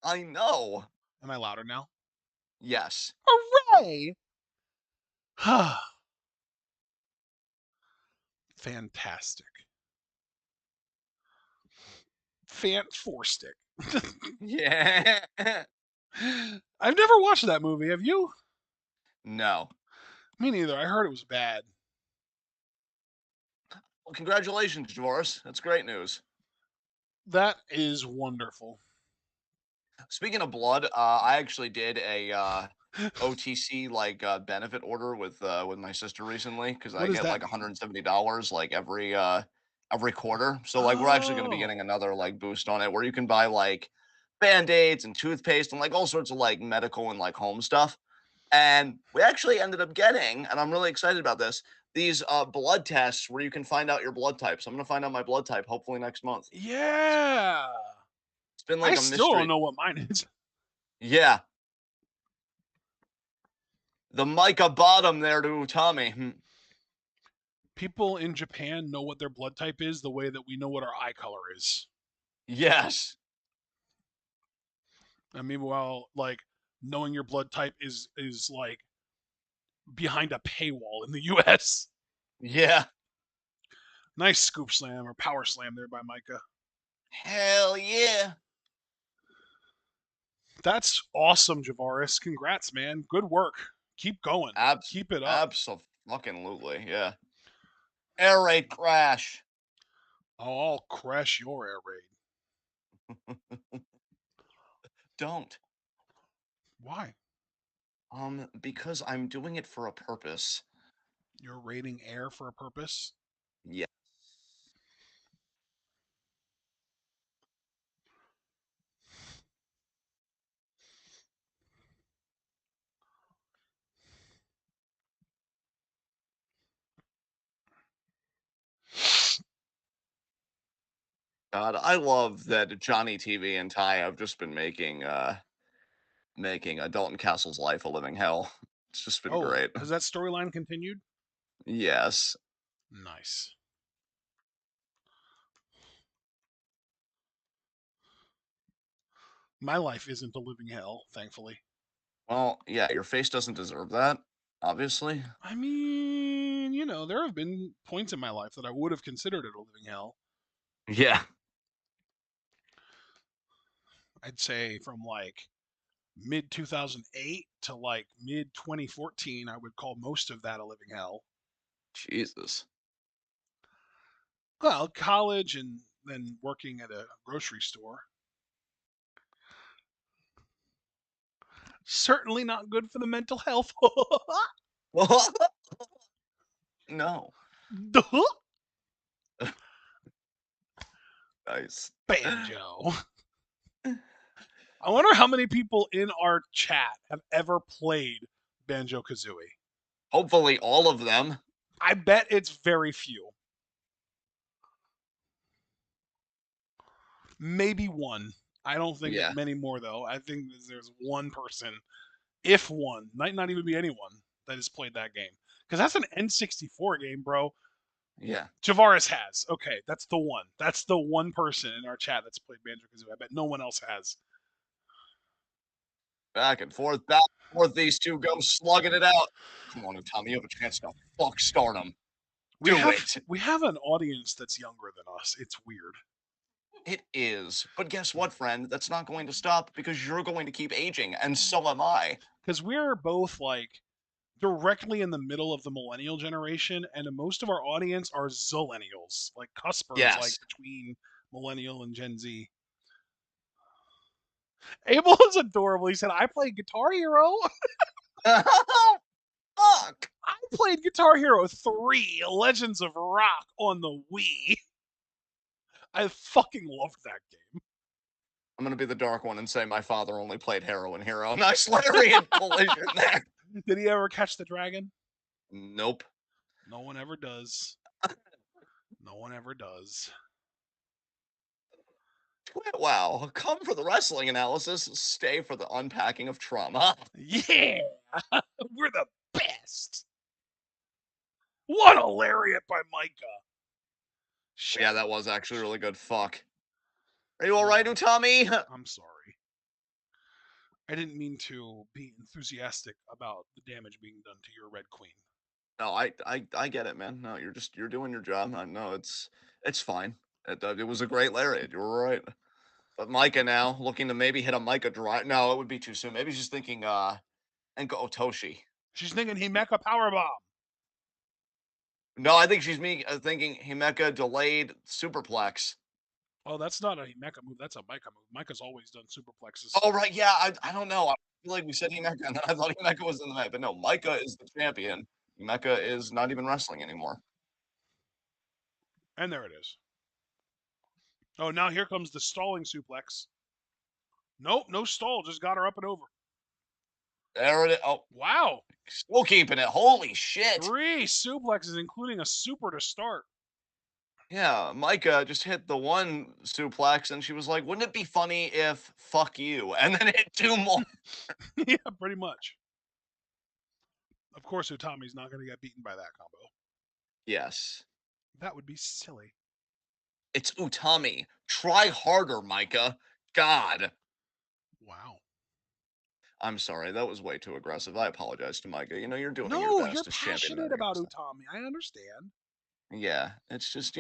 I know. Am I louder now? Yes. Hooray! Fantastic. Fantastic. Yeah. I've never watched that movie. Have you? No. Me neither. I heard it was bad. Well, congratulations, Joris. That's great news. That is wonderful. Speaking of blood, I actually did a OTC benefit order with my sister recently because What I does get that like mean? $170 like every quarter. So like we're actually going to be Oh, getting another like boost on it where you can buy like band-aids and toothpaste and like all sorts of like medical and like home stuff. And we actually ended up getting, and I'm really excited about this, these blood tests where you can find out your blood type. So I'm going to find out my blood type hopefully next month. yeah. It's been I like a still don't mystery. know what mine is. Yeah, the Micah bottom there to Tommy. People in Japan know what their blood type is the way that we know what our eye color is. Yes. And meanwhile, like knowing your blood type is like behind a paywall in the US. Yeah. Nice scoop slam or power slam there by Micah. Hell yeah. That's awesome, Javaris. Congrats, man. Good work. Keep going. Keep it up. Absolutely. Yeah. Air raid crash. I'll crash your air raid. Don't. Why? Because I'm doing it for a purpose. You're raiding air for a purpose? Yeah. God, I love that Johnny TV and Ty have just been making Dalton Castle's life a living hell. It's just been Oh, great. has that storyline continued? Yes. Nice. My life isn't a living hell, thankfully. Well, yeah, your face doesn't deserve that, obviously. I mean, there have been points in my life that I would have considered it a living hell. Yeah. I'd say from like mid 2008 to like mid 2014, I would call most of that a living hell. Jesus. Well, college and then working at a grocery store. Certainly not good for the mental health. No. Duh. Nice. Banjo. I wonder how many people in our chat have ever played Banjo Kazooie. Hopefully all of them. I bet it's very few. Maybe one. I don't think Yeah. many more though. I think there's one person, if one, might not even be anyone that has played that game. Because that's an N64 game, bro. Yeah. Javaris has. Okay, that's the one. That's the one person in our chat that's played Banjo Kazooie. I bet no one else has. Back and forth, these two go slugging it out. Come on, Tommy, you have a chance to fuck Stardom. We Do have it. we have an audience that's younger than us. It's weird. It is. But guess what, friend? That's not going to stop because you're going to keep aging, and so am I. Because we're both like directly in the middle of the millennial generation, and most of our audience are zillennials, like cuspers, like Yes. between millennial and Gen Z. Abel is adorable. He said, "I played Guitar Hero. Fuck. I played Guitar Hero 3: Legends of Rock on the Wii. I fucking loved that game." I'm gonna be the dark one and say my father only played Heroin Hero. Nice lariat collision there. Did he ever catch the dragon? Nope. No one ever does. No one ever does. Wow. Come for the wrestling analysis, stay for the unpacking of trauma. Yeah, we're the best. What a lariat by Micah. Yeah, Shattered that was actually image. really good. Fuck. Are you alright, Oh, Utami? I'm sorry. I didn't mean to be enthusiastic about the damage being done to your Red Queen. No, I get it, man. No, you're doing your job. No, it's fine. It was a great lariat. You were right. But Micah now looking to maybe hit a Micah drive. No, it would be too soon. Maybe she's thinking Enka Otoshi. She's thinking Himeka Powerbomb. No, I think she's thinking Himeka delayed superplex. Oh, that's not a Himeka move. That's a Micah move. Micah's always done superplexes. Oh right, yeah. I don't know. I feel like we said Himeka, and then I thought Himeka was in the match, but no, Micah is the champion. Himeka is not even wrestling anymore. And there it is. Oh, now here comes the stalling suplex. Nope, no stall. Just got her up and over. There it is. Oh, Wow. still keeping it. Holy shit. 3 suplexes, including a super to start. Yeah, Micah just hit the one suplex, and she was like, "Wouldn't it be funny if fuck you?" And then hit two more. Yeah, pretty much. Of course, Utami's not going to get beaten by that combo. Yes, That would be silly. it's Utami. Try harder, Micah. God, Wow. I'm sorry. That was way too aggressive. I apologize to Micah. You know, you're doing your No, you're best as champion and passionate everything about else. Utami. I understand. Yeah, it's just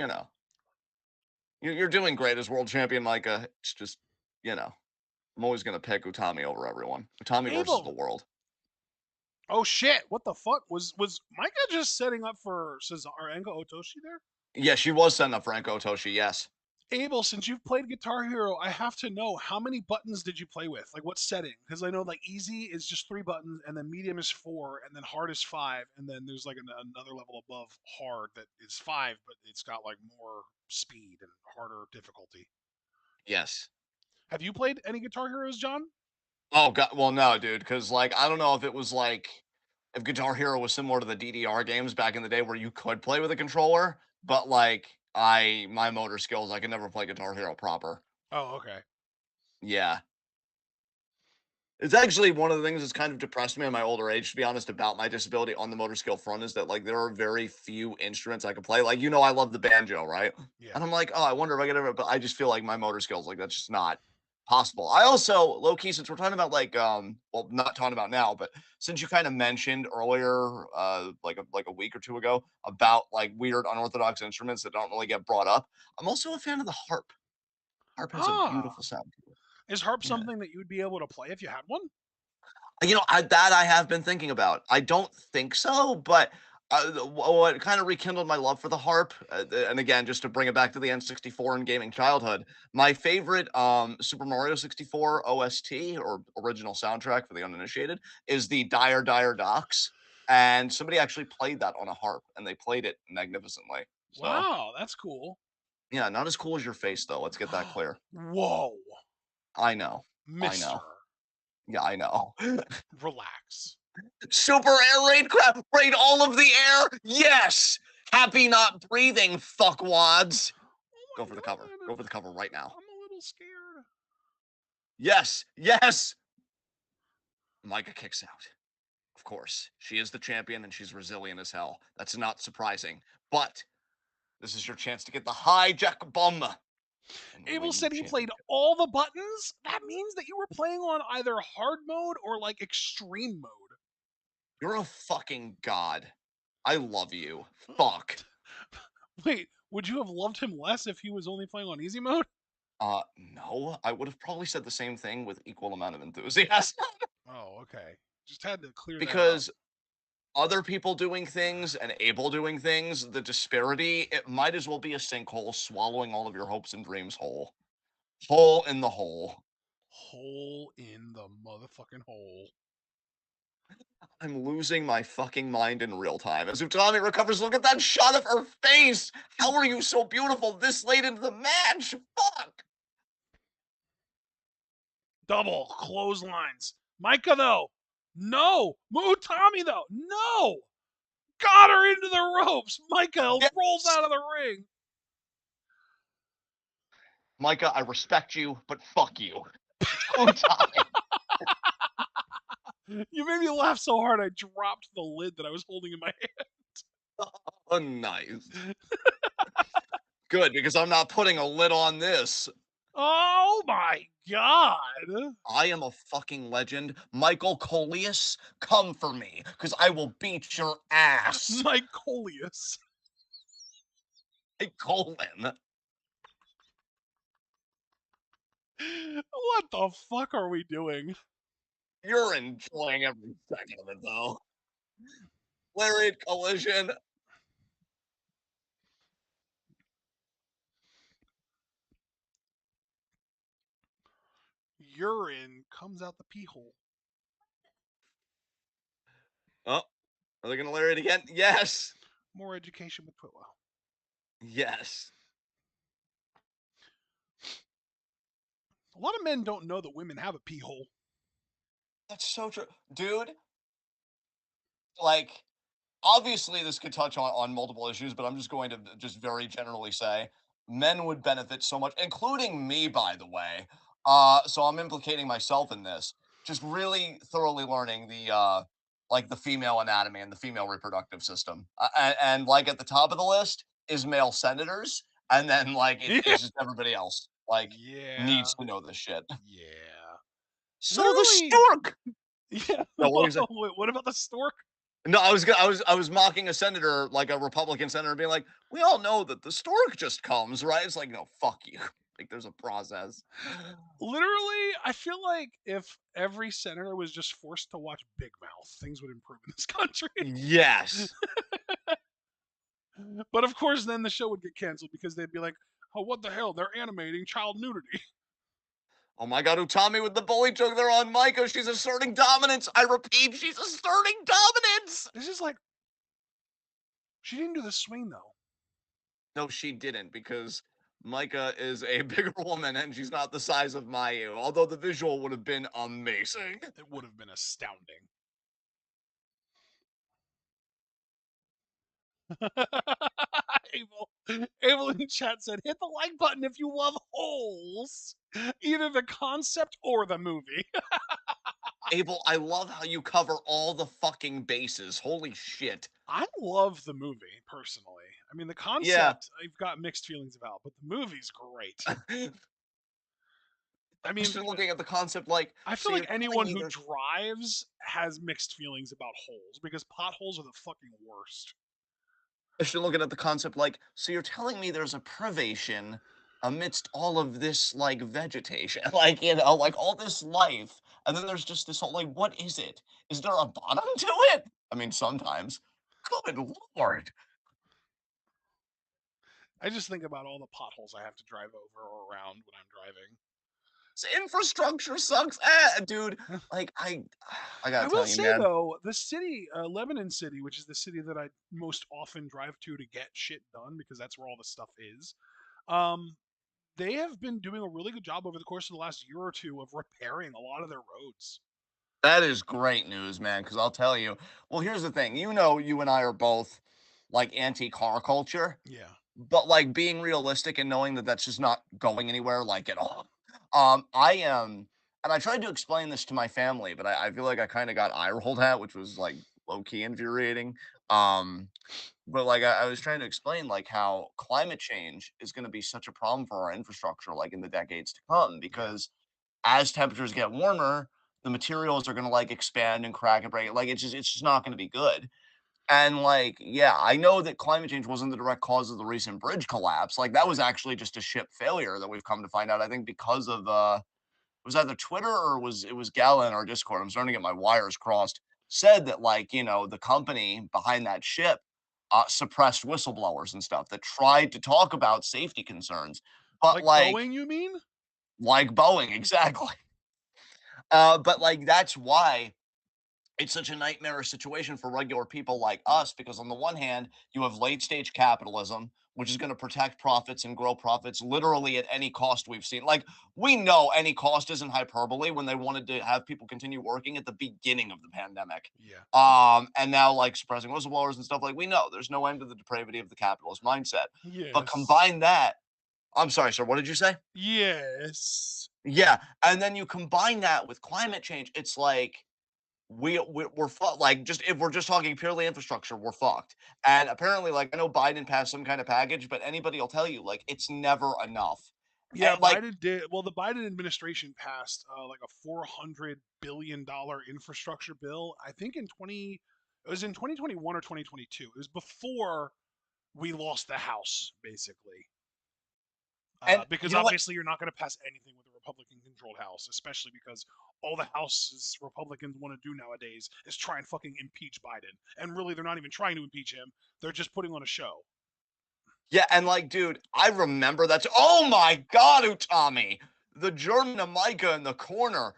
you're doing great as world champion, Micah. It's just you know, I'm always gonna pick Utami over everyone. Utami versus the Abel. world. Oh shit! What the fuck was Micah just setting up for Cesar Enga Otoshi there? Yeah, she was setting up Franco Otoshi. Yes. Abel, since you've played Guitar Hero, I have to know how many buttons did you play with? Like what setting? Because I know like easy is just 3 buttons, and then medium is 4, and then hard is 5, and then there's like another level above hard that is 5, but it's got like more speed and harder difficulty. Yes. Have you played any Guitar Heroes, John? Oh god, well no, dude, because like I don't know if it was like if Guitar Hero was similar to the DDR games back in the day where you could play with a controller, but like my motor skills, I can never play Guitar Hero proper. Oh, okay. Yeah. It's actually one of the things that's kind of depressed me in my older age, to be honest, about my disability on the motor skill front is that like there are very few instruments I can play. Like, I love the banjo, right? Yeah. And I'm like, oh, I wonder if I could ever, but I just feel like my motor skills, like that's just not possible. I also, low key, since we're talking about like well, not talking about now, but since you kind of mentioned earlier, like a week or two ago, about like weird unorthodox instruments that don't really get brought up, I'm also a fan of the harp. Harp has a Ah, beautiful sound to it. is harp Yeah. something that you would be able to play if you had one? I have been thinking about. I don't think so, but what kind of rekindled my love for the harp, and again, just to bring it back to the N64 and gaming childhood, my favorite Super Mario 64 OST or original soundtrack for the uninitiated is the Dire Dire Docks, and somebody actually played that on a harp, and they played it magnificently. So Wow, that's cool. yeah, not as cool as your face though. Let's get that clear. Whoa, I know, I mister. know, yeah, I know. Relax. Super air raid crap. Raid all of the air. Yes. Happy not breathing, fuckwads. Oh Go my for the cover. Go god. for the cover right now. I'm a little scared. Yes. Yes. Micah kicks out. Of course. She is the champion and she's resilient as hell. That's not surprising. But this is your chance to get the hijack bomb and Abel win the said he played championship. all the buttons. That means that you were playing on either hard mode or like extreme You're a fucking god. I love you. mode. Fuck. Wait, would you have loved him less if he was only playing on easy mode? No, I would have probably said the same thing with equal amount of enthusiasm Oh, okay. Just had to clear that up. because other people doing things and Abel doing things, the disparity, it might as well be a sinkhole swallowing all of your hopes and dreams whole. Hole in the hole. Hole in the motherfucking hole. I'm losing my fucking mind in real time. As Utami recovers, look at that shot of her face. How are you so beautiful this late into the match? Fuck. Double clotheslines. Micah though. No. Muutami though. No. Got her into the ropes. Micah rolls Yes. out of the ring. Micah, I respect you, but fuck you. Utami. You made me laugh so hard I dropped the lid that I was holding in my Oh, nice. Good, because I'm not putting a lid on this. Oh my god. I am a fucking legend. Michael Coleus, come for me, because I will beat your ass. Mike Coleus. Hey, Colin. What the fuck are we doing? You're enjoying every second of it, though. Lariat collision. Urine comes out the pee hole. Oh, are they going to lariat again? Yes. More education with Twitwell. Yes. A lot of men don't know that women have a pee hole. That's so true. Dude, like, obviously this could touch on multiple issues, but I'm just going to just very generally say men would benefit so much, including me, by the way. So I'm implicating myself in this. Just really thoroughly learning the like the female anatomy and the female reproductive system. And like at the top of the list is male senators, and then like Yeah. it's just everybody else like Yeah. needs to know this shit. Yeah. So the Literally. stork. Yeah. No, what were you saying? Wait, what about the stork? No, I was mocking a senator, like a Republican senator, being like, "We all know that the stork just comes, right?" It's like, no, fuck you. Like, there's a process. Literally, I feel like if every senator was just forced to watch Big Mouth, things would improve in this country. Yes. But of course, then the show would get canceled because they'd be like, "Oh, what the hell? They're animating child nudity." Oh my God, Utami with the bully joke there on Micah. She's asserting dominance. I repeat, she's asserting dominance. This is like she didn't do the swing though. No, she didn't because Micah is a bigger woman and she's not the size of Mayu. Although the visual would have been amazing. It would have been astounding. Abel in chat said, "Hit the like button if you love holes, either the concept or the movie." Abel, I love how you cover all the fucking bases. Holy shit. I love the movie personally. I mean, the Yeah. concept I've got mixed feelings about, but the movie's great. I mean, Just looking at the concept like, I feel so like you're telling anyone me who there's drives has mixed feelings about holes because potholes are the fucking worst. If you're looking at the concept like, so you're telling me there's a privation amidst all of this like vegetation, like like all this life, and then there's just this whole like, what is it? Is there a bottom to it? I mean, sometimes. Good lord. I just think about all the potholes I have to drive over or around when I'm driving. Infrastructure sucks. Dude. Like I I gotta will tell you, say man. though, the city, Lebanon City, which is the city that I most often drive to get shit done because that's where all the stuff is. Um, they have been doing a really good job over the course of the last year or two of repairing a lot of their roads. That is great news, man, because I'll tell you. Well, here's the thing. You know, you and I are both like anti-car culture. Yeah, But, like, being realistic and knowing that that's just not going anywhere, like, at all. I am and I tried to explain this to my family, but I feel like I kinda got eye rolled at, which was, like, low-key infuriating. Um, but, like, I was trying to explain, like, how climate change is gonna be such a problem for our infrastructure, like, in the decades to come, yeah, because as temperatures get warmer, the materials are gonna, like, expand and crack and break. Like, it's just not gonna be good. And, like, yeah, I know that climate change wasn't the direct cause of the recent bridge collapse. Like, that was right. actually just a ship failure that we've come to find out, I think, because of, it was either Twitter or it was Gala in our Discord. I'm starting to get my wires crossed. Said that, like, the company behind that ship, suppressed whistleblowers and stuff that tried to talk about safety concerns. But, Like Boeing, you mean? like Boeing, exactly. But, like, that's why it's such a nightmarish situation for regular people like us because on the one hand you have late stage capitalism which is going to protect profits and grow profits literally at any cost. We've seen, like, we know any cost isn't hyperbole when they wanted to have people continue working at the beginning of the pandemic, Yeah. and now like suppressing whistleblowers and stuff. Like, we know there's no end to the depravity of the capitalist mindset, but Yes. combine that. I'm sorry, sir, what did you say? Yes. Yeah, and then you combine that with climate change. It's like we're fucked. Like, just if we're just talking purely infrastructure, we're fucked. And apparently, like, I know Biden passed some kind of package, but anybody will tell you, like, it's never enough. Yeah, Like, Biden did. Well, the Biden administration passed like a $400 billion infrastructure bill. I think it was in 2021 or 2022. It was before we lost the House, basically. and Because you know what? obviously you're not going to pass anything with a Republican-controlled House, especially because all the House's Republicans want to do nowadays is try and fucking impeach Biden. And really, they're not even trying to impeach him; they're just putting on a show. Yeah, and like, dude, I remember that. Oh my God, Utami, the German Micah in the corner.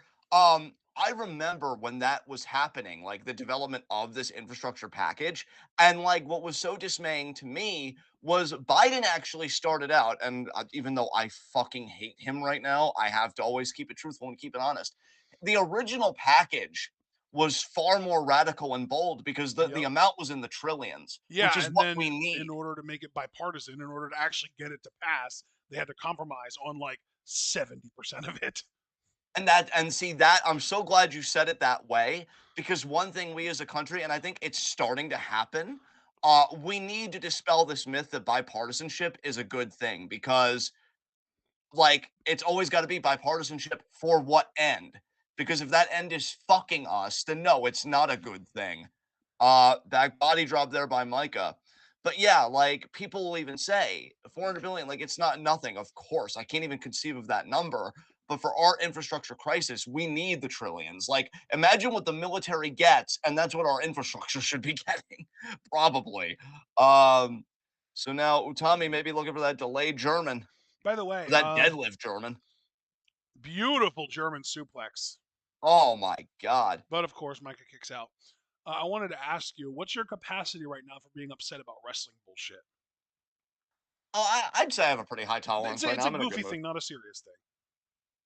I remember when that was happening, like the development of this infrastructure package, and like what was so dismaying to me was Biden actually started out, and even though I fucking hate him right now, I have to always keep it truthful and keep it honest. The original package was far more radical and bold because the Yep. amount was in the trillions, which Yeah, is and what then we in need. order to make it bipartisan, in order to actually get it to pass, they had to compromise on like 70% of it. And see that I'm so glad you said it that way because one thing we as a country, and I think it's starting to happen, we need to dispel this myth that bipartisanship is a good thing because, like, it's always got to be bipartisanship for what end? Because if that end is fucking us, then no, it's not a good thing. Back body drop there by Micah. But yeah, like, people will even say 400 billion, like, it's not nothing. Of course, I can't even conceive of that number. But for our infrastructure crisis, we need the trillions. Like, imagine what the military gets, and that's what our infrastructure should be getting, probably. Um, so now Utami may be looking for that delayed German, By the way, that deadlift German. beautiful German suplex. Oh my god. But of course, Micah kicks out. I wanted to ask you, what's your capacity right now for being upset about wrestling bullshit? Oh, I'd say I have a pretty high It's tolerance a, right it's now. a I'm in a good goofy mood. thing, not a serious thing.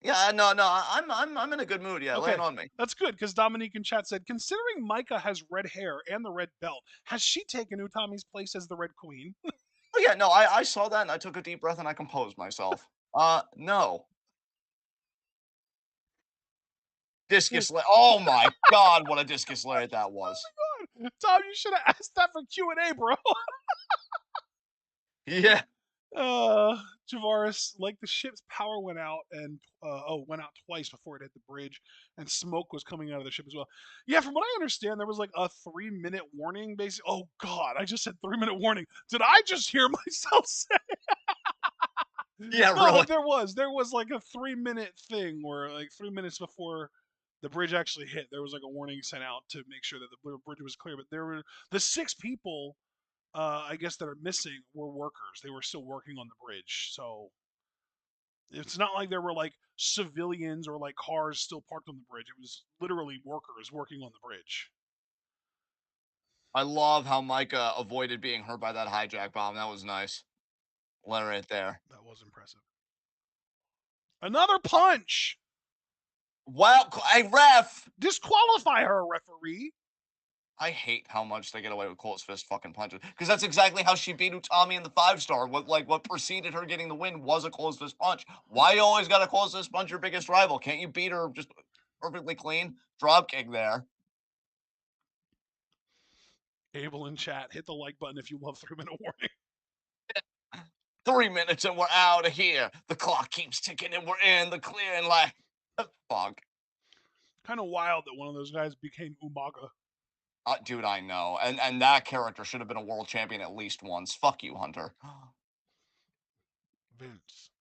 Yeah, no, no, I'm in a good mood. Yeah, lay it Okay, on me. that's good because Dominique in chat said, considering Micah has red hair and the red belt, has she taken Utami's place as the Red Queen? Oh, yeah, no, I saw that and I took a deep breath and I composed myself. No. Oh Discus la oh my god, what a discus lariat that was. my god, Tom, you should have asked that for Q&A, bro. Yeah. Javaris, like the ship's power went out and went out twice before it hit the bridge, and smoke was coming out of the ship as well. Yeah, from what I understand, there was like a 3-minute warning. Basically, oh god, I just said 3-minute warning. Did I just hear myself say? Yeah, No, really. but there was like a 3-minute thing where like 3 minutes before the bridge actually hit, there was like a warning sent out to make sure that the bridge was clear. But there were the 6 people, I guess, that are missing were workers. They were still working on the bridge, so it's not like there were like civilians or like cars still parked on the bridge. It was literally workers working on the bridge. I love how Micah avoided being hurt by that hijack bomb, that was nice. Lariat there. That was impressive. Another punch. Well, hey, ref! Disqualify her, referee. I hate how much they get away with close fist fucking punches because that's exactly how she beat Utami in the 5-star. What preceded her getting the win was a close fist punch. Why you always got to close fist punch your biggest rival? Can't you beat her just perfectly clean? Drop kick there. Abel in chat, hit the like button if you love 3-minute warning. 3 minutes and we're out of here. The clock keeps ticking and we're in the clear and like fuck. Kind of wild that one of those guys became Umaga. Dude, I know. And that character should have been a world champion at least once. Fuck you, Hunter. Vince.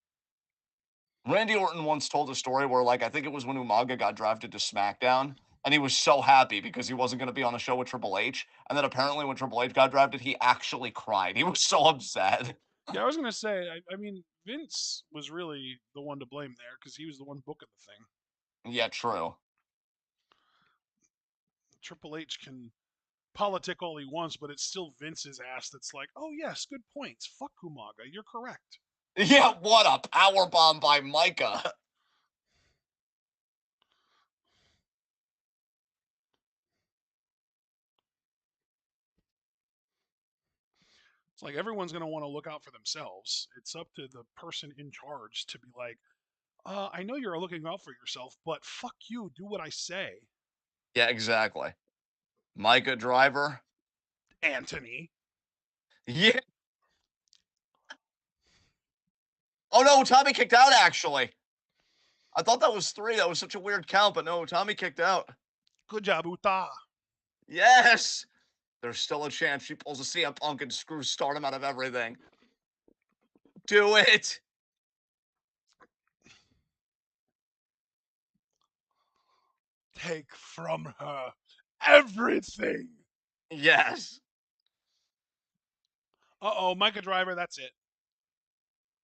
Randy Orton once told a story where, like, I think it was when Umaga got drafted to SmackDown, and he was so happy because he wasn't going to be on a show with Triple H. And then apparently, when Triple H got drafted, he actually cried. He was so upset. Yeah, I was gonna say. I mean, Vince was really the one to blame there because he was the one booking the thing. Yeah, true. Triple H can politic all he wants, but it's still Vince's ass that's like, oh yes, good points. Fuck Umaga, you're correct. Yeah, what a power bomb by Micah. It's like everyone's gonna want to look out for themselves. It's up to the person in charge to be like, I know you're looking out for yourself, but fuck you, do what I say. Yeah, exactly. Micah Driver. Anthony. Yeah. Oh no, Tommy kicked out actually. I thought that was 3. That was such a weird count, but no, Tommy kicked out. Good job, Uta. Yes. There's still a chance she pulls a CM Punk and screws Stardom out of everything. Do it. Take from her everything. Yes. Uh-oh, Micah Driver, that's it.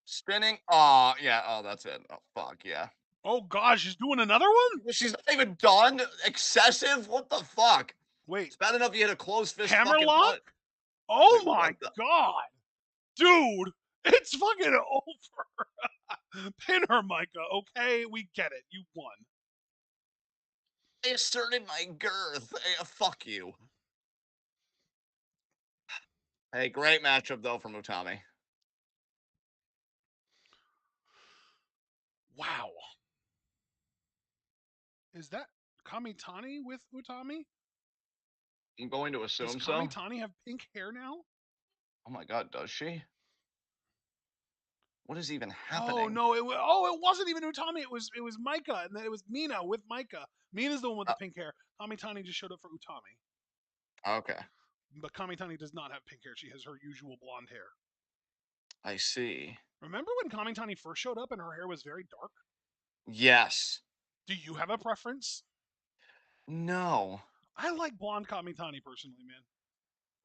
Spinning. Oh, yeah. Oh, that's it. Oh, fuck. Yeah. Oh gosh, she's doing another one? She's not even done. Excessive. What the fuck? Wait, It's bad enough you hit a closed fist fucking hammerlock? punch. Oh Wait, my what the? god. Dude, it's fucking over. Pin her, Micah, okay? We get it. You won. I asserted my girth. Fuck you. Hey, great matchup though from Utami. Wow. Is that Kamitani with Utami? I'm going to Does assume so. Kamitani have pink hair now? Oh my god, does she? What is even Oh happening? no! It wasn't even Utami. It was Micah, and then it was Mina with Micah. Mina's the one with the Uh, pink hair. Kamitani just showed up for Utami, okay, but Kamitani does not have pink hair. She has her usual blonde hair. I see. Remember when Kamitani first showed up and her hair was very dark? Yes. Do you have a preference? No. I like blonde Kamitani personally, man.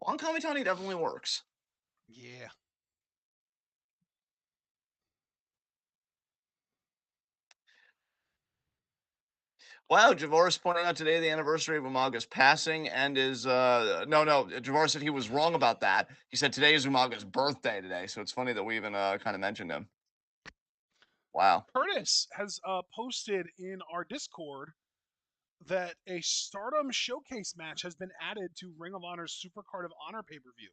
Long Kamitani definitely works. Yeah. Wow, Javaris pointing out today the anniversary of Umaga's passing and is no, Javaris said he was wrong about that. He said today is Umaga's birthday today, so it's funny that we even kind of mentioned him. Wow. Curtis has posted in our Discord that a Stardom showcase match has been added to Ring of Honor's Supercard of Honor pay per view.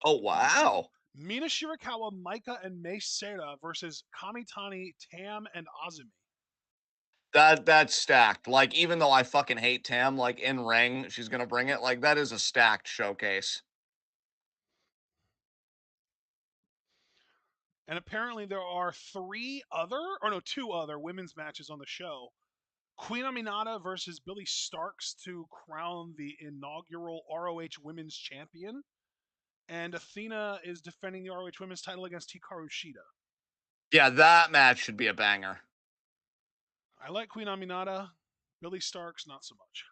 Oh wow. Mina Shirakawa, Maika, and Mei Seira versus Kamitani, Tam, and Azumi. That's stacked. Like, even though I fucking hate Tam, like in ring, she's gonna bring it. Like, that is a stacked showcase. And apparently there are two other women's matches on the show. Queen Aminata versus Billy Starks to crown the inaugural ROH Women's Champion. And Athena is defending the ROH Women's title against Hikaru Shida. Yeah, that match should be a banger. I like Queen Aminata. Billy Starks, not so much.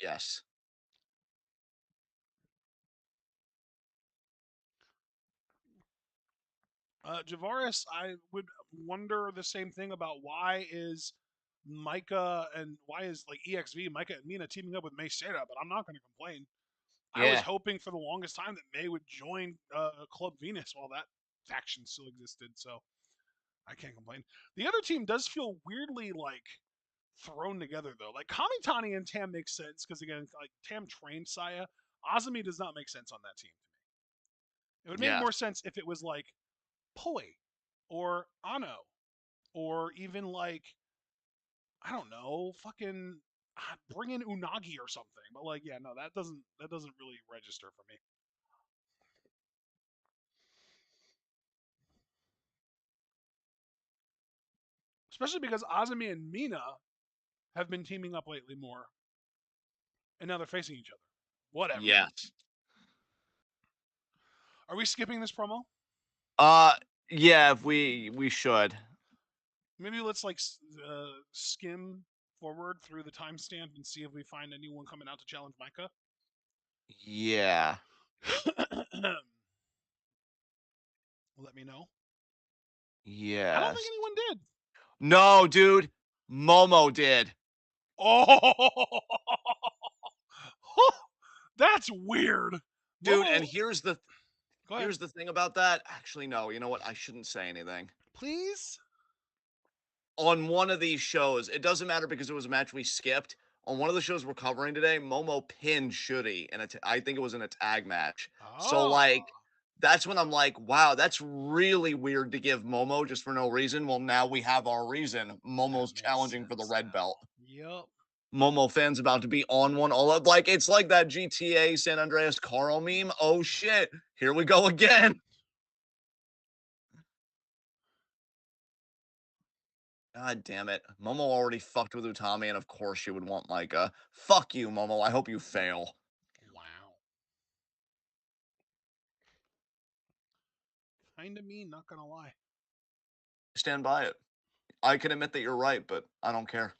Yes. Javaris, I would wonder the same thing about why is Micah and why is like EXV, Micah and Mina teaming up with May Sera, but I'm not going to complain. I was Yeah. hoping for the longest time that May would join Club Venus while that faction still existed, so I can't complain. The other team does feel weirdly like thrown together though. Like Kamitani and Tam makes sense because again, like Tam trained Saya. Azumi does not make sense on that team to me. It would make Yes. more sense if it was like Poi or Ano or even like I don't know, fucking bring in Unagi or something. But like, yeah, no, that doesn't really register for me. Especially because Azumi and Mina have been teaming up lately more, and now they're facing each other. Whatever. Yes. Are we skipping this promo? Uh, yeah, if we should. Maybe let's like skim forward through the timestamp and see if we find anyone coming out to challenge Micah. Yeah. Let me know. I don't think Yes. anyone did. No, dude. Momo did. Oh, that's weird. Dude, and Momo, go ahead, here's the thing about that. Actually, no, you know what? I shouldn't say anything. please. On one of these shows, it doesn't matter because it was a match we skipped. On one of the shows we're covering today, Momo pinned Shuri, and I think it was in a tag match. So Ah, like, that's when I'm like, wow, that's really weird to give Momo just for no reason. Well, now we have our reason. that Momo's makes challenging for the sense red belt. now. Yep. Momo fans about to be on one all up. Like it's like that GTA San Andreas Carl meme. Oh shit, here we go again. God damn it. Momo already fucked with Utami, and of course she would want Micah. Fuck you, Momo. I hope you fail. Wow. Kinda mean, not gonna lie. Stand by it. I can admit that you're right, but I don't care.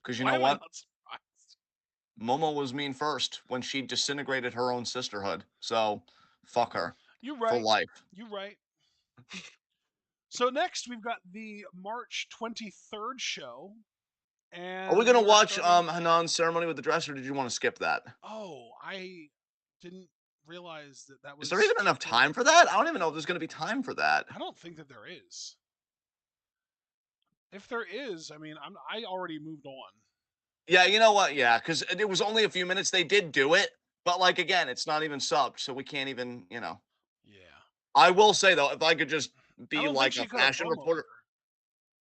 Because you Why know am I what? not surprised? Momo was mean first when she disintegrated her own sisterhood. So, fuck her. You're For right. life. You're right. So next we've got the March 23rd show, Are we and gonna we are watch starting. Hanan's ceremony with the dress, or did you want to skip that? Oh, I didn't realize that that Is there was even enough the. time for that? I don't even know if there's gonna be time for that. I don't think that there is. If there is, I mean, I already moved on. Yeah, you know what? Yeah, because it was only a few minutes. They did do it, but like again, it's not even subbed, so we can't even. Yeah. I will say though, if I could just I be don't think like a she cut a fashion promo reporter,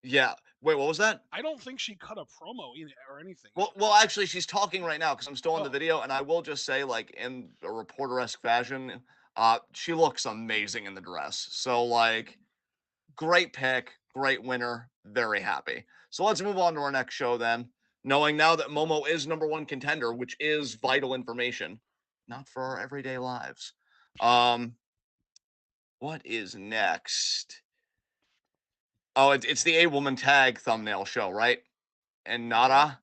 either. yeah. Wait, what was that? I don't think she cut a promo either, or anything Well, either. well, actually, she's talking right now because I'm still on the Oh, video, and I will just say, like in a reporter-esque fashion, she looks amazing in the dress. So, like, great pick, great winner, very happy. So let's move on to our next show then. Knowing now that Momo is number one contender, which is vital information, not for our everyday lives. Um, what is next? Oh, it's the A Woman Tag thumbnail show, right? And yep. Nara.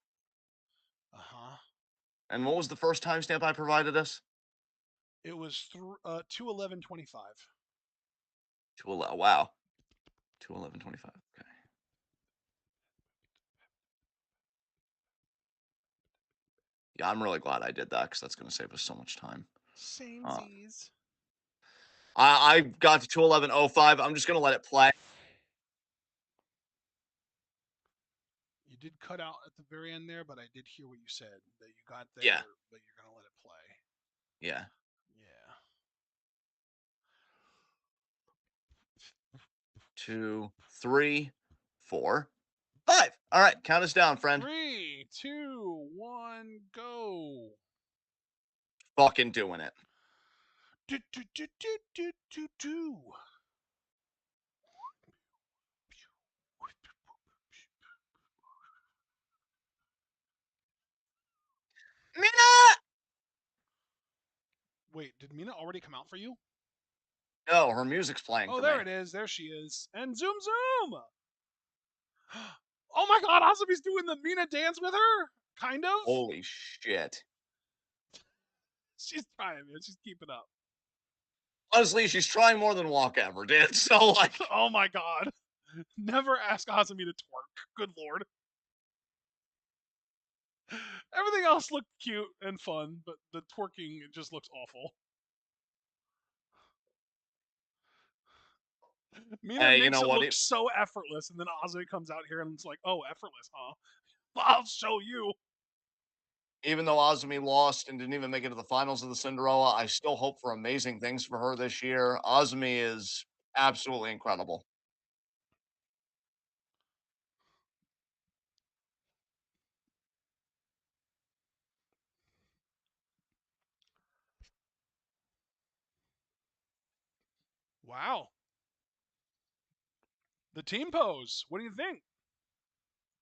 Uh huh. And what was the first timestamp I provided us? It was 2/11/25. 211. Wow. 211:25. Okay. Yeah, I'm really glad I did that because that's going to save us so much time. Same Uh, Z's. I got to 211:05. I'm just going to let it play. You did cut out at the very end there, but I did hear what you said that you got Yeah. there, but you're gonna let it play. Yeah. 2, 3, 4, 5. All right, count us down, friend. Three, two, one, go. Fucking doing it. Do, do, do, do, do, do, do. Mina! Wait, did Mina already come out for you? No, her music's playing Oh, for there me. it is. There she is. And zoom, zoom. Oh my God, Azumi's doing the Mina dance with her. Kind of. Holy shit. She's trying, man. She's keeping up. Honestly, she's trying more than Walk ever did. So, like, Oh my God. Never ask Azumi to twerk. Good Lord. Everything else looked cute and fun, but the twerking it just looks awful. Mina hey, you makes know it what? look so effortless, and then Azumi comes out here and it's like, oh, effortless, huh? Well, I'll show you. Even though Azumi lost and didn't even make it to the finals of the Cinderella, I still hope for amazing things for her this year. Azumi is absolutely incredible. Wow. The team pose. What do you think?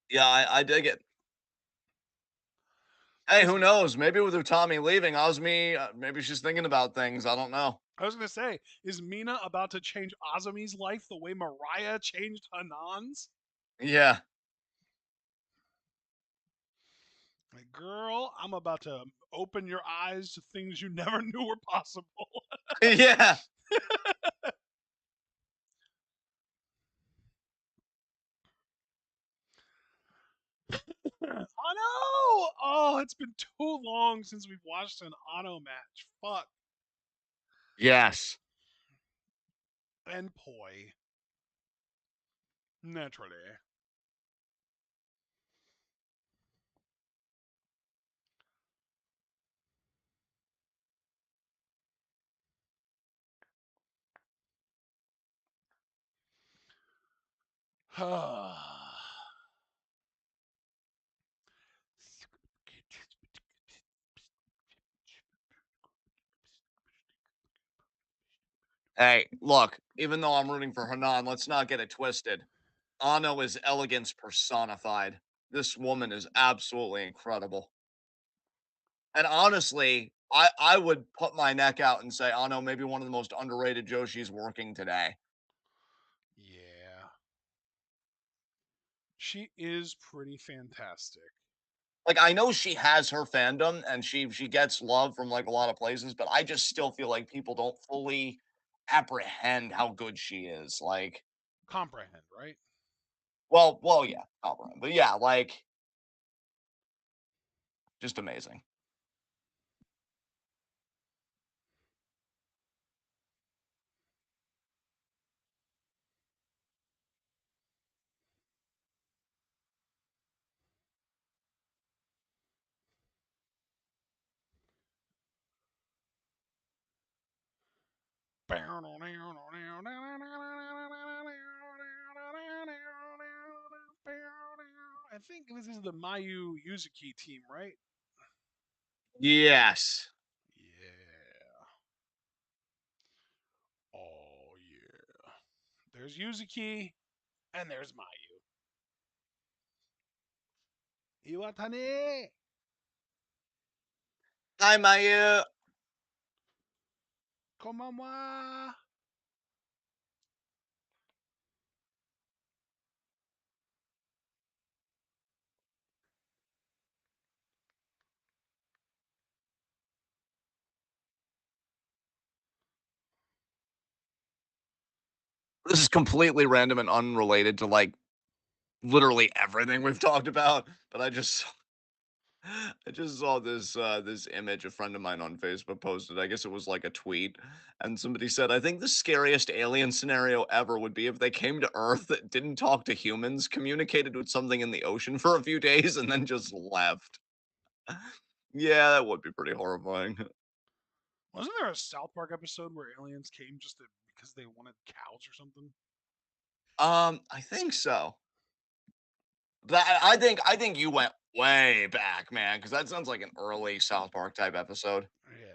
Yeah, I dig it. Hey, Is who knows? Maybe with Utami leaving, Azumi, maybe she's thinking about things. I don't know. I was gonna say, is Mina about to change Azumi's life the way Mariah changed Hanan's? Yeah. Like, girl, I'm about to open your eyes to things you never knew were possible. Yeah. Ano! Oh, it's been too long since we've watched an Ano match. Fuck. Yes. And Poi. Naturally. Hey, look, even though I'm rooting for Hanan, let's not get it twisted. Ano is elegance personified. This woman is absolutely incredible. And honestly, I would put my neck out and say Ano may be one of the most underrated Joshi's working today. Yeah. She is pretty fantastic. Like I know she has her fandom and she gets love from like a lot of places, but I just still feel like people don't fully apprehend how good she is. Like, Comprehend, right? well, yeah, compliment. But yeah, like just amazing. I think this is the Mayu Yuzuki team, right? Yes. Yeah. Oh, yeah. There's Yuzuki, and there's Mayu. Iwatani! Hi, Mayu. Konbanwa! This is completely random and unrelated to like literally everything we've talked about, but I just saw this image a friend of mine on Facebook posted. I guess it was like a tweet, and somebody said, "I think the scariest alien scenario ever would be if they came to Earth, didn't talk to humans, communicated with something in the ocean for a few days, and then just left." Yeah, that would be pretty horrifying. Wasn't there a South Park episode where aliens came just because they wanted cows or something? I think so. I think you went way back, man, because that sounds like an early South Park type episode. Yeah.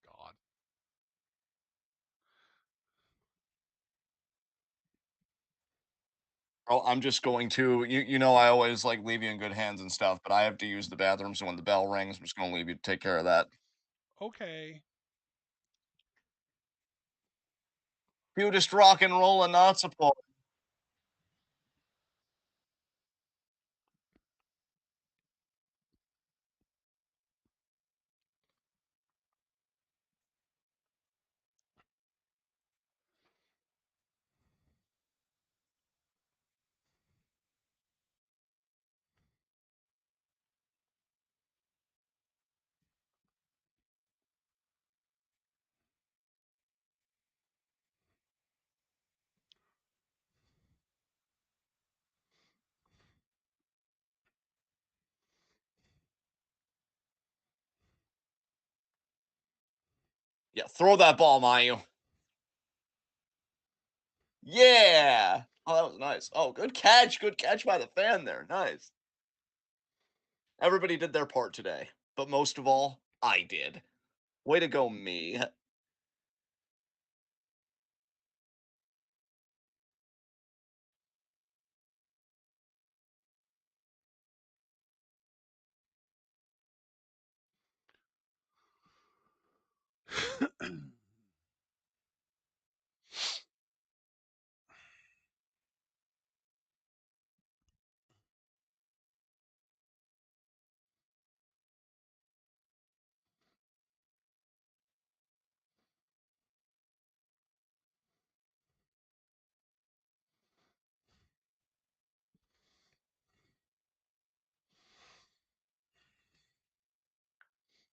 God. Oh, I'm just going to you know I always like leave you in good hands and stuff, but I have to use the bathroom, so when the bell rings, I'm just gonna leave you to take care of that. Okay. You just rock and roll and not support. Yeah, throw that ball, Mayu. Yeah. Oh, that was nice. Oh, good catch. Good catch by the fan there. Nice. Everybody did their part today, but most of all, I did. Way to go, me.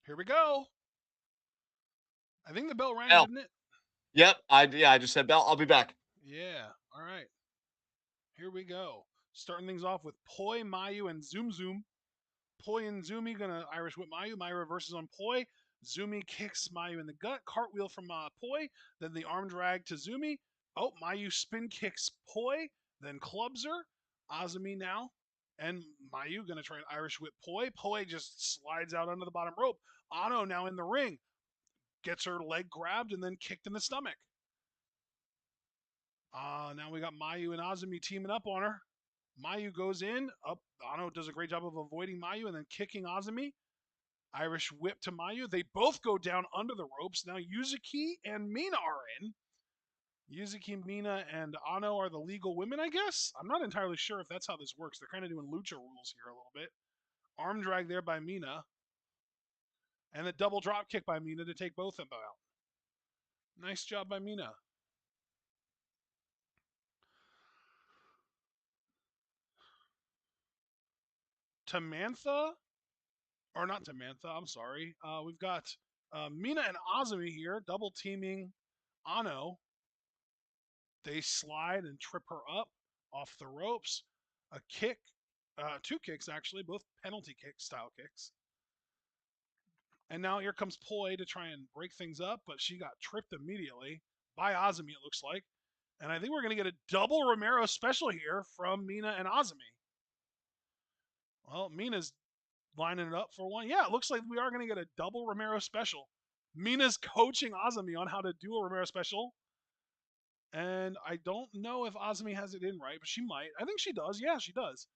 Here we go. I think the bell rang, Bell. didn't it? Yep. I just said Bell. I'll be back. Yeah. All right. Here we go. Starting things off with Poi, Mayu, and Zoom Zoom. Poi and Zumi gonna Irish whip Mayu. Mayu reverses on Poi. Zumi kicks Mayu in the gut. Cartwheel from Poi. Then the arm drag to Zumi. Oh, Mayu spin kicks Poi. Then clubs her. Azumi now. And Mayu gonna try an Irish whip Poi. Poi just slides out under the bottom rope. Ano now in the ring. Gets her leg grabbed and then kicked in the stomach. Now we got Mayu and Azumi teaming up on her. Mayu goes in. Up. Ano does a great job of avoiding Mayu and then kicking Azumi. Irish whip to Mayu. They both go down under the ropes. Now Yuzuki and Mina are in. Yuzuki, Mina, and Ano are the legal women, I guess. I'm not entirely sure if that's how this works. They're kind of doing lucha rules here a little bit. Arm drag there by Mina. And a double drop kick by Mina to take both of them out. Nice job by Mina. Tamantha, or not Tamantha, I'm sorry. We've got Mina and Azumi here, double teaming Ano. They slide and trip her up off the ropes. A kick, two kicks actually, both penalty kick style kicks. And now here comes Poi to try and break things up, but she got tripped immediately by Azumi, it looks like. And I think we're going to get a double Romero special here from Mina and Azumi. Well, Mina's lining it up for one. Yeah, it looks like we are going to get a double Romero special. Mina's coaching Azumi on how to do a Romero special. And I don't know if Azumi has it in right, but she might. I think she does. Yeah, she does.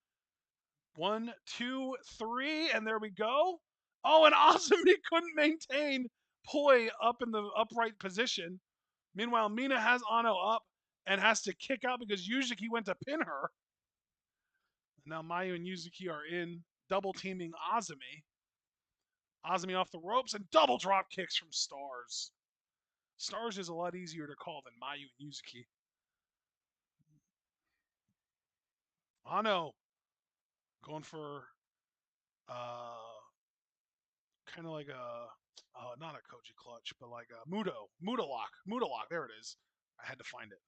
One, two, three, and there we go. Oh, and Azumi couldn't maintain Poi up in the upright position. Meanwhile, Mina has Ano up and has to kick out because Yuzuki went to pin her. Now Mayu and Yuzuki are in, double teaming Azumi. Azumi off the ropes and double drop kicks from Stars. Stars is a lot easier to call than Mayu and Yuzuki. Ano going for uh kind of like a not a Koji clutch, but like a Muda lock. There it is. I had to find it.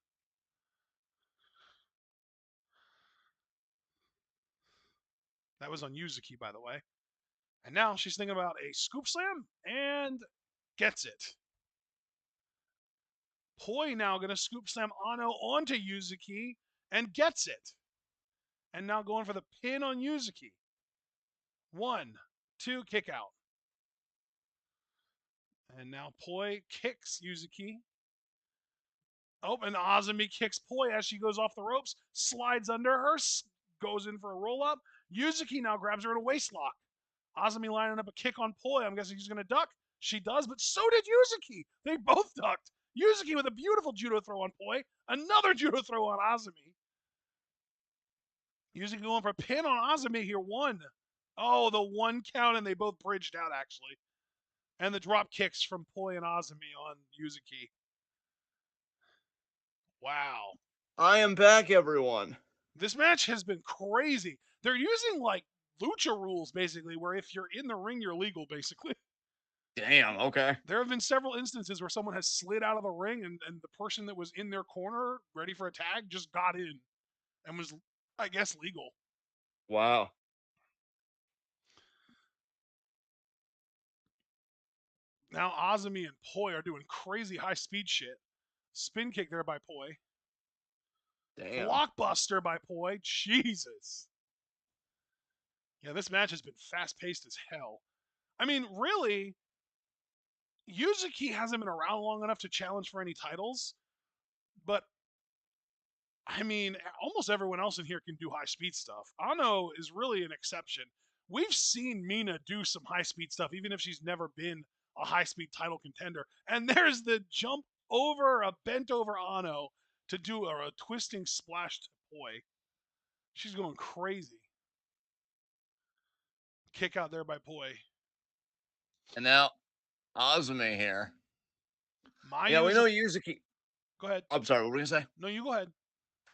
That was on Yuzuki, by the way. And now she's thinking about a scoop slam and gets it. Poi now going to scoop slam Ano onto Yuzuki and gets it. And now going for the pin on Yuzuki. 1, 2, kick out. And now Poi kicks Yuzuki. Oh, and Azumi kicks Poi as she goes off the ropes, slides under her, goes in for a roll up. Yuzuki now grabs her in a waist lock. Azumi lining up a kick on Poi. I'm guessing she's going to duck. She does, but so did Yuzuki. They both ducked. Yuzuki with a beautiful judo throw on Poi. Another judo throw on Azumi. Yuzuki going for a pin on Azumi here. 1. Oh, the 1 count, and they both bridged out, actually. And the drop kicks from Poi and Azumi on Yuzuki. Wow. I am back, everyone. This match has been crazy. They're using like lucha rules basically, where if you're in the ring, you're legal basically. Damn. Okay. There have been several instances where someone has slid out of the ring and the person that was in their corner ready for a tag just got in and was, I guess, legal. Wow. Now Azumi and Poi are doing crazy high speed shit. Spin kick there by Poi. Damn. Blockbuster by Poi. Jesus. Yeah, this match has been fast paced as hell. I mean, really, Yuzuki hasn't been around long enough to challenge for any titles, but I mean, almost everyone else in here can do high speed stuff. Ano is really an exception. We've seen Mina do some high speed stuff, even if she's never been a high speed title contender. And there's the jump over a bent over Ano to do a twisting splash to Poi. She's going crazy. Kick out there by Poi. And now Azumi here. Yeah, Mayu we is a. know Yuzuki. Go ahead. I'm sorry. What were you gonna say? No, you go ahead.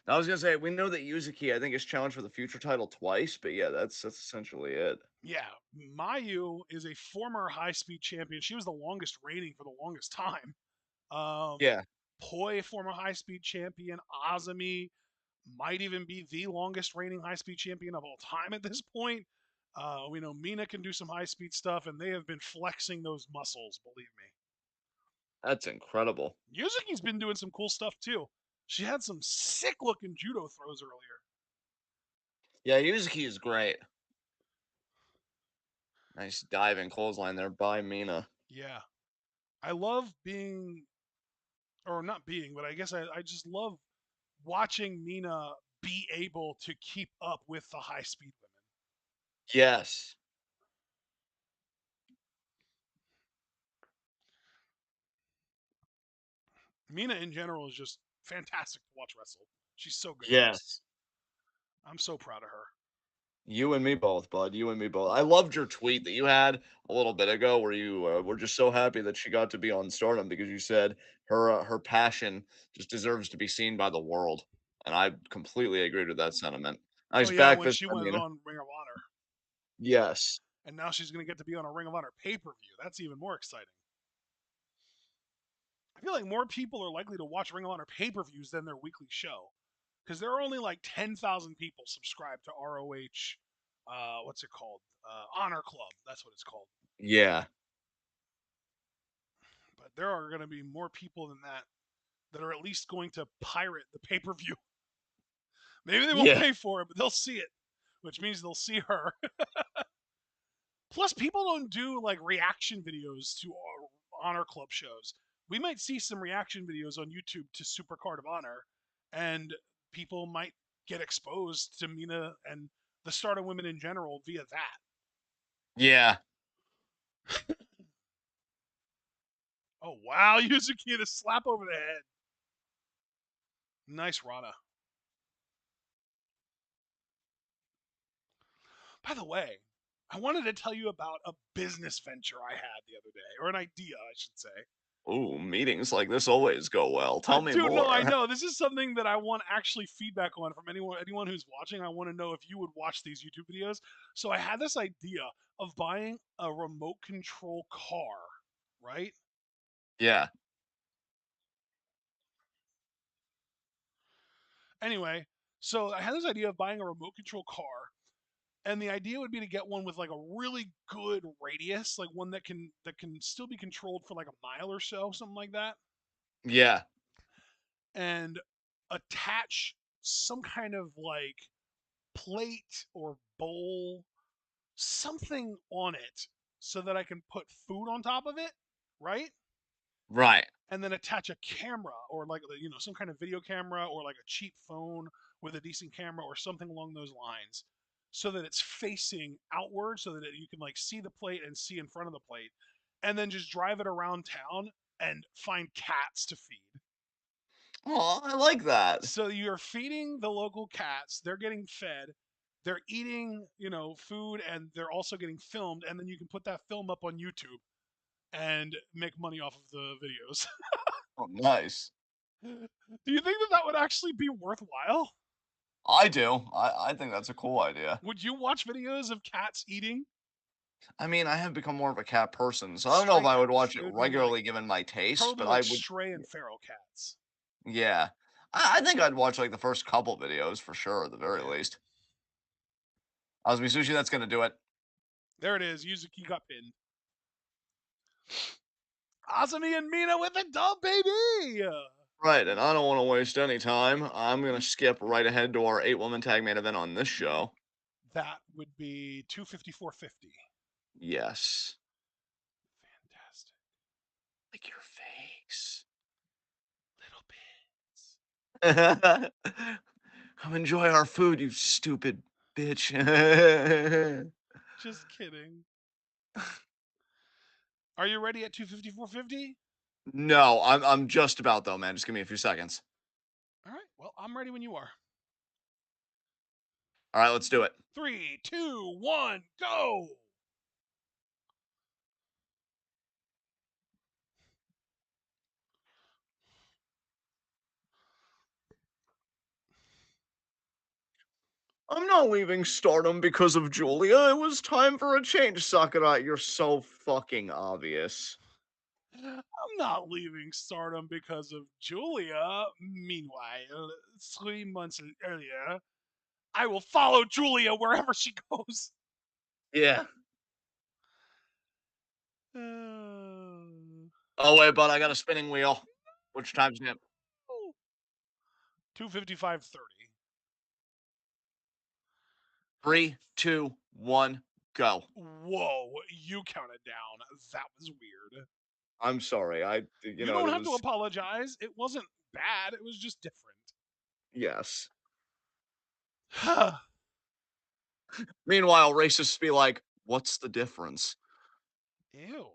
I was gonna say we know that Yuzuki, I think, is challenged for the future title twice, but yeah, that's essentially it. Yeah, Mayu is a former high speed champion. She was the longest reigning for the longest time. Yeah. Poi, former high speed champion. Azumi might even be the longest reigning high speed champion of all time at this point. We know Mina can do some high speed stuff, and they have been flexing those muscles, believe me. That's incredible. Yuzuki's been doing some cool stuff too. She had some sick looking judo throws earlier. Yeah, Yuzuki is great. Nice diving clothesline there by Mina. Yeah. I love being, or not being, but I guess I just love watching Mina be able to keep up with the high speed women. Yes. Mina in general is just fantastic to watch wrestle. She's so good. Yes. I'm so proud of her. You and me both, bud. You and me both. I loved your tweet that you had a little bit ago, where you were just so happy that she got to be on Stardom because you said her passion just deserves to be seen by the world, and I completely agreed with that sentiment. Oh Nice yeah, back when this she time, went Mina. on Ring of Honor, Yes. and now she's going to get to be on a Ring of Honor pay per view. That's even more exciting. I feel like more people are likely to watch Ring of Honor pay per views than their weekly show, because there are only like 10,000 people subscribed to ROH. What's it called? Honor Club. That's what it's called. Yeah. But there are going to be more people than that that are at least going to pirate the pay per view. Maybe they won't Yeah. pay for it, but they'll see it, which means they'll see her. Plus, people don't do like reaction videos to Honor Club shows. We might see some reaction videos on YouTube to Super Card of Honor, and people might get exposed to Mina and the Stardom women in general via that. Yeah. Oh wow, Yuzuki, the slap over the head. Nice Rana. By the way, I wanted to tell you about a business venture I had the other day, or an idea, I should say. Ooh, meetings like this always go well. Tell me Dude, no, I more. know. This is something that I want actually feedback on from anyone who's watching. I want to know if you would watch these YouTube videos. So I had this idea of buying a remote control car, right? Yeah, Anyway, so I had this idea of buying a remote control car, and the idea would be to get one with like a really good radius, like one that can still be controlled for like a mile or so, something like that, yeah, and attach some kind of like plate or bowl, something on it so that I can put food on top of it, right? right, And then attach a camera or like some kind of video camera or like a cheap phone with a decent camera or something along those lines so that it's facing outward so that you can like see the plate and see in front of the plate and then just drive it around town and find cats to feed. oh, I like that. So you're feeding the local cats, they're getting fed, they're eating, food, and they're also getting filmed, and then you can put that film up on YouTube and make money off of the videos. Oh, nice. Do you think that that would actually be worthwhile? I do. I think that's a cool idea. Would you watch videos of cats eating? I mean, I have become more of a cat person, so I don't know if Stray I would cats. watch it It would be like regularly given my taste, probably but like I would, stray and feral cats. yeah. I think I'd watch like the first couple videos for sure, at the very Okay. least. Osby Sushi, that's gonna do it. There it is. Yuzuki got pinned. Azumi and Mina with a dub, baby! Right, and I don't want to waste any time. I'm gonna skip right ahead to our 8-woman tag main event on this show. That would be 254.50. Yes. Fantastic. Like your face. Little bits. Come enjoy our food, you stupid bitch. Just kidding. Are you ready at 254.50? No, I'm just about though, man. Just give me a few seconds. All right. Well, I'm ready when you are. All right, let's do it. Three, two, one, go! I'm not leaving Stardom because of Julia. It was time for a change, Sakurai. You're so fucking obvious. I'm not leaving Stardom because of Julia. Meanwhile, 3 months earlier, I will follow Julia wherever she goes. Yeah. Uh, Oh wait, but I got a spinning wheel. Which time's it? 255.30. 3, 2, 1, go. Whoa, you counted down. That was weird. I'm sorry. You don't It have to was apologize. It wasn't bad, it was just different. yes. Meanwhile, racists be like, "What's the difference?" Ew.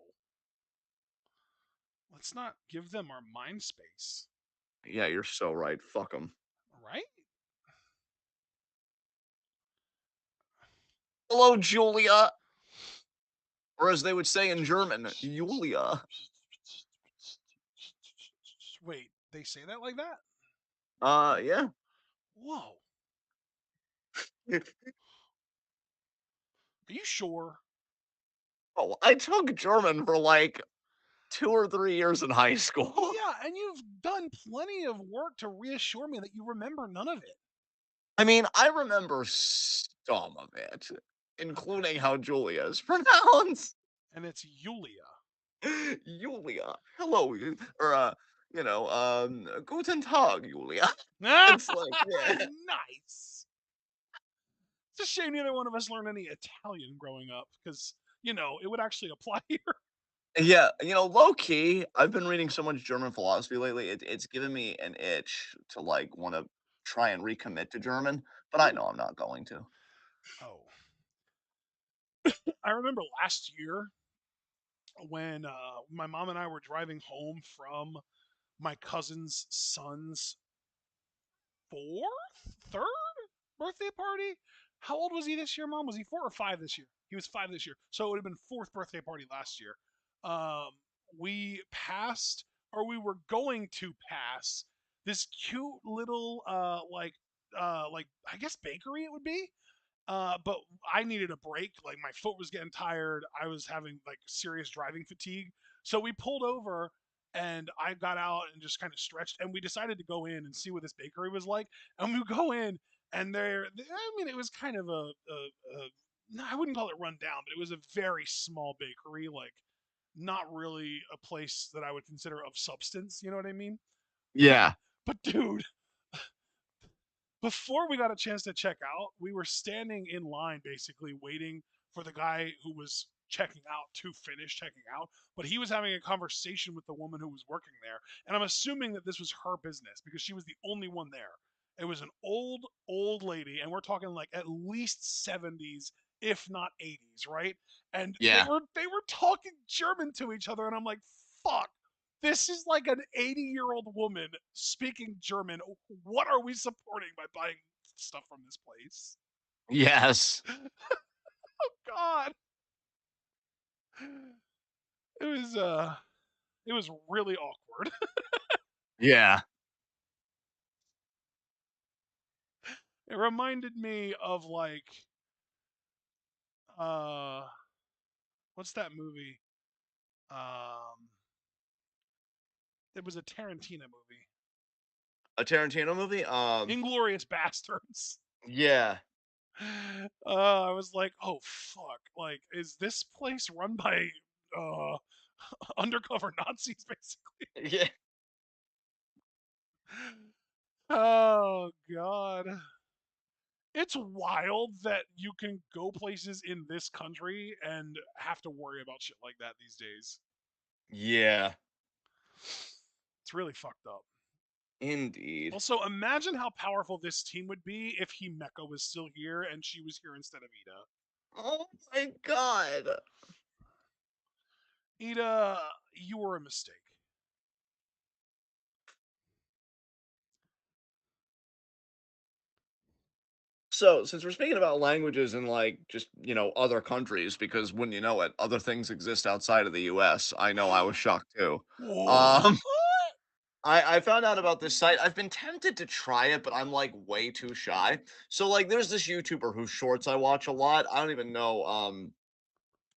Let's not give them our mind space. Yeah, you're so right. Fuck them. Right? Hello, Julia, or as they would say in German, Julia. Wait, they say that like that? Yeah. Whoa. Are you sure? Oh, I took German for like 2 or 3 years in high school. Yeah, and you've done plenty of work to reassure me that you remember none of it. I mean, I remember some of it, Okay. including how Julia is pronounced. And it's Yulia. Julia. Hello, or guten Tag, Julia. Ah, It's like, yeah. nice. It's a shame neither one of us learned any Italian growing up because, it would actually apply here. Yeah, low key, I've been reading so much German philosophy lately. It's given me an itch to like want to try and recommit to German, but I Ooh. know I'm not going to. Oh. I remember last year when my mom and I were driving home from my cousin's son's third birthday party. How old was he this year, Mom? Was he 4 or 5 this year? He was 5 this year, so it would have been fourth birthday party last year. Um, we passed, or we were going to pass, this cute little like I guess bakery it would be. But I needed a break. Like my foot was getting tired. I was having like serious driving fatigue. So we pulled over and I got out and just kind of stretched. And we decided to go in and see what this bakery was like. And we go in and I mean, it was kind of no, I wouldn't call it run down, but it was a very small bakery. Like not really a place that I would consider of substance. You know what I mean? But, Yeah. but dude, before we got a chance to check out, we were standing in line basically waiting for the guy who was checking out to finish checking out, but he was having a conversation with the woman who was working there. And I'm assuming that this was her business because she was the only one there. It was an old lady, and we're talking like at least 70s, if not 80s, right? And they Yeah. were talking German to each other, and I'm like, fuck, this is like an 80-year-old woman speaking German. What are we supporting by buying stuff from this place? Yes. God, it was it was really awkward. Yeah. It reminded me of like uh what's that movie? Um it was a Tarantino movie. A Tarantino movie? Inglorious Bastards. Yeah. I was like, "Oh fuck. Like is this place run by uh undercover Nazis basically?" Yeah. Oh god. It's wild that you can go places in this country and have to worry about shit like that these days. Yeah. It's really fucked up. Indeed. Also, imagine how powerful this team would be if Himeka was still here and she was here instead of Ida. Oh my god. Ida, you were a mistake. So, since we're speaking about languages in like just, other countries, because when you know it, other things exist outside of the US. I know I was shocked too. Whoa. Um, I found out about this site. I've been tempted to try it, but I'm like way too shy. So like there's this YouTuber whose shorts I watch a lot. I don't even know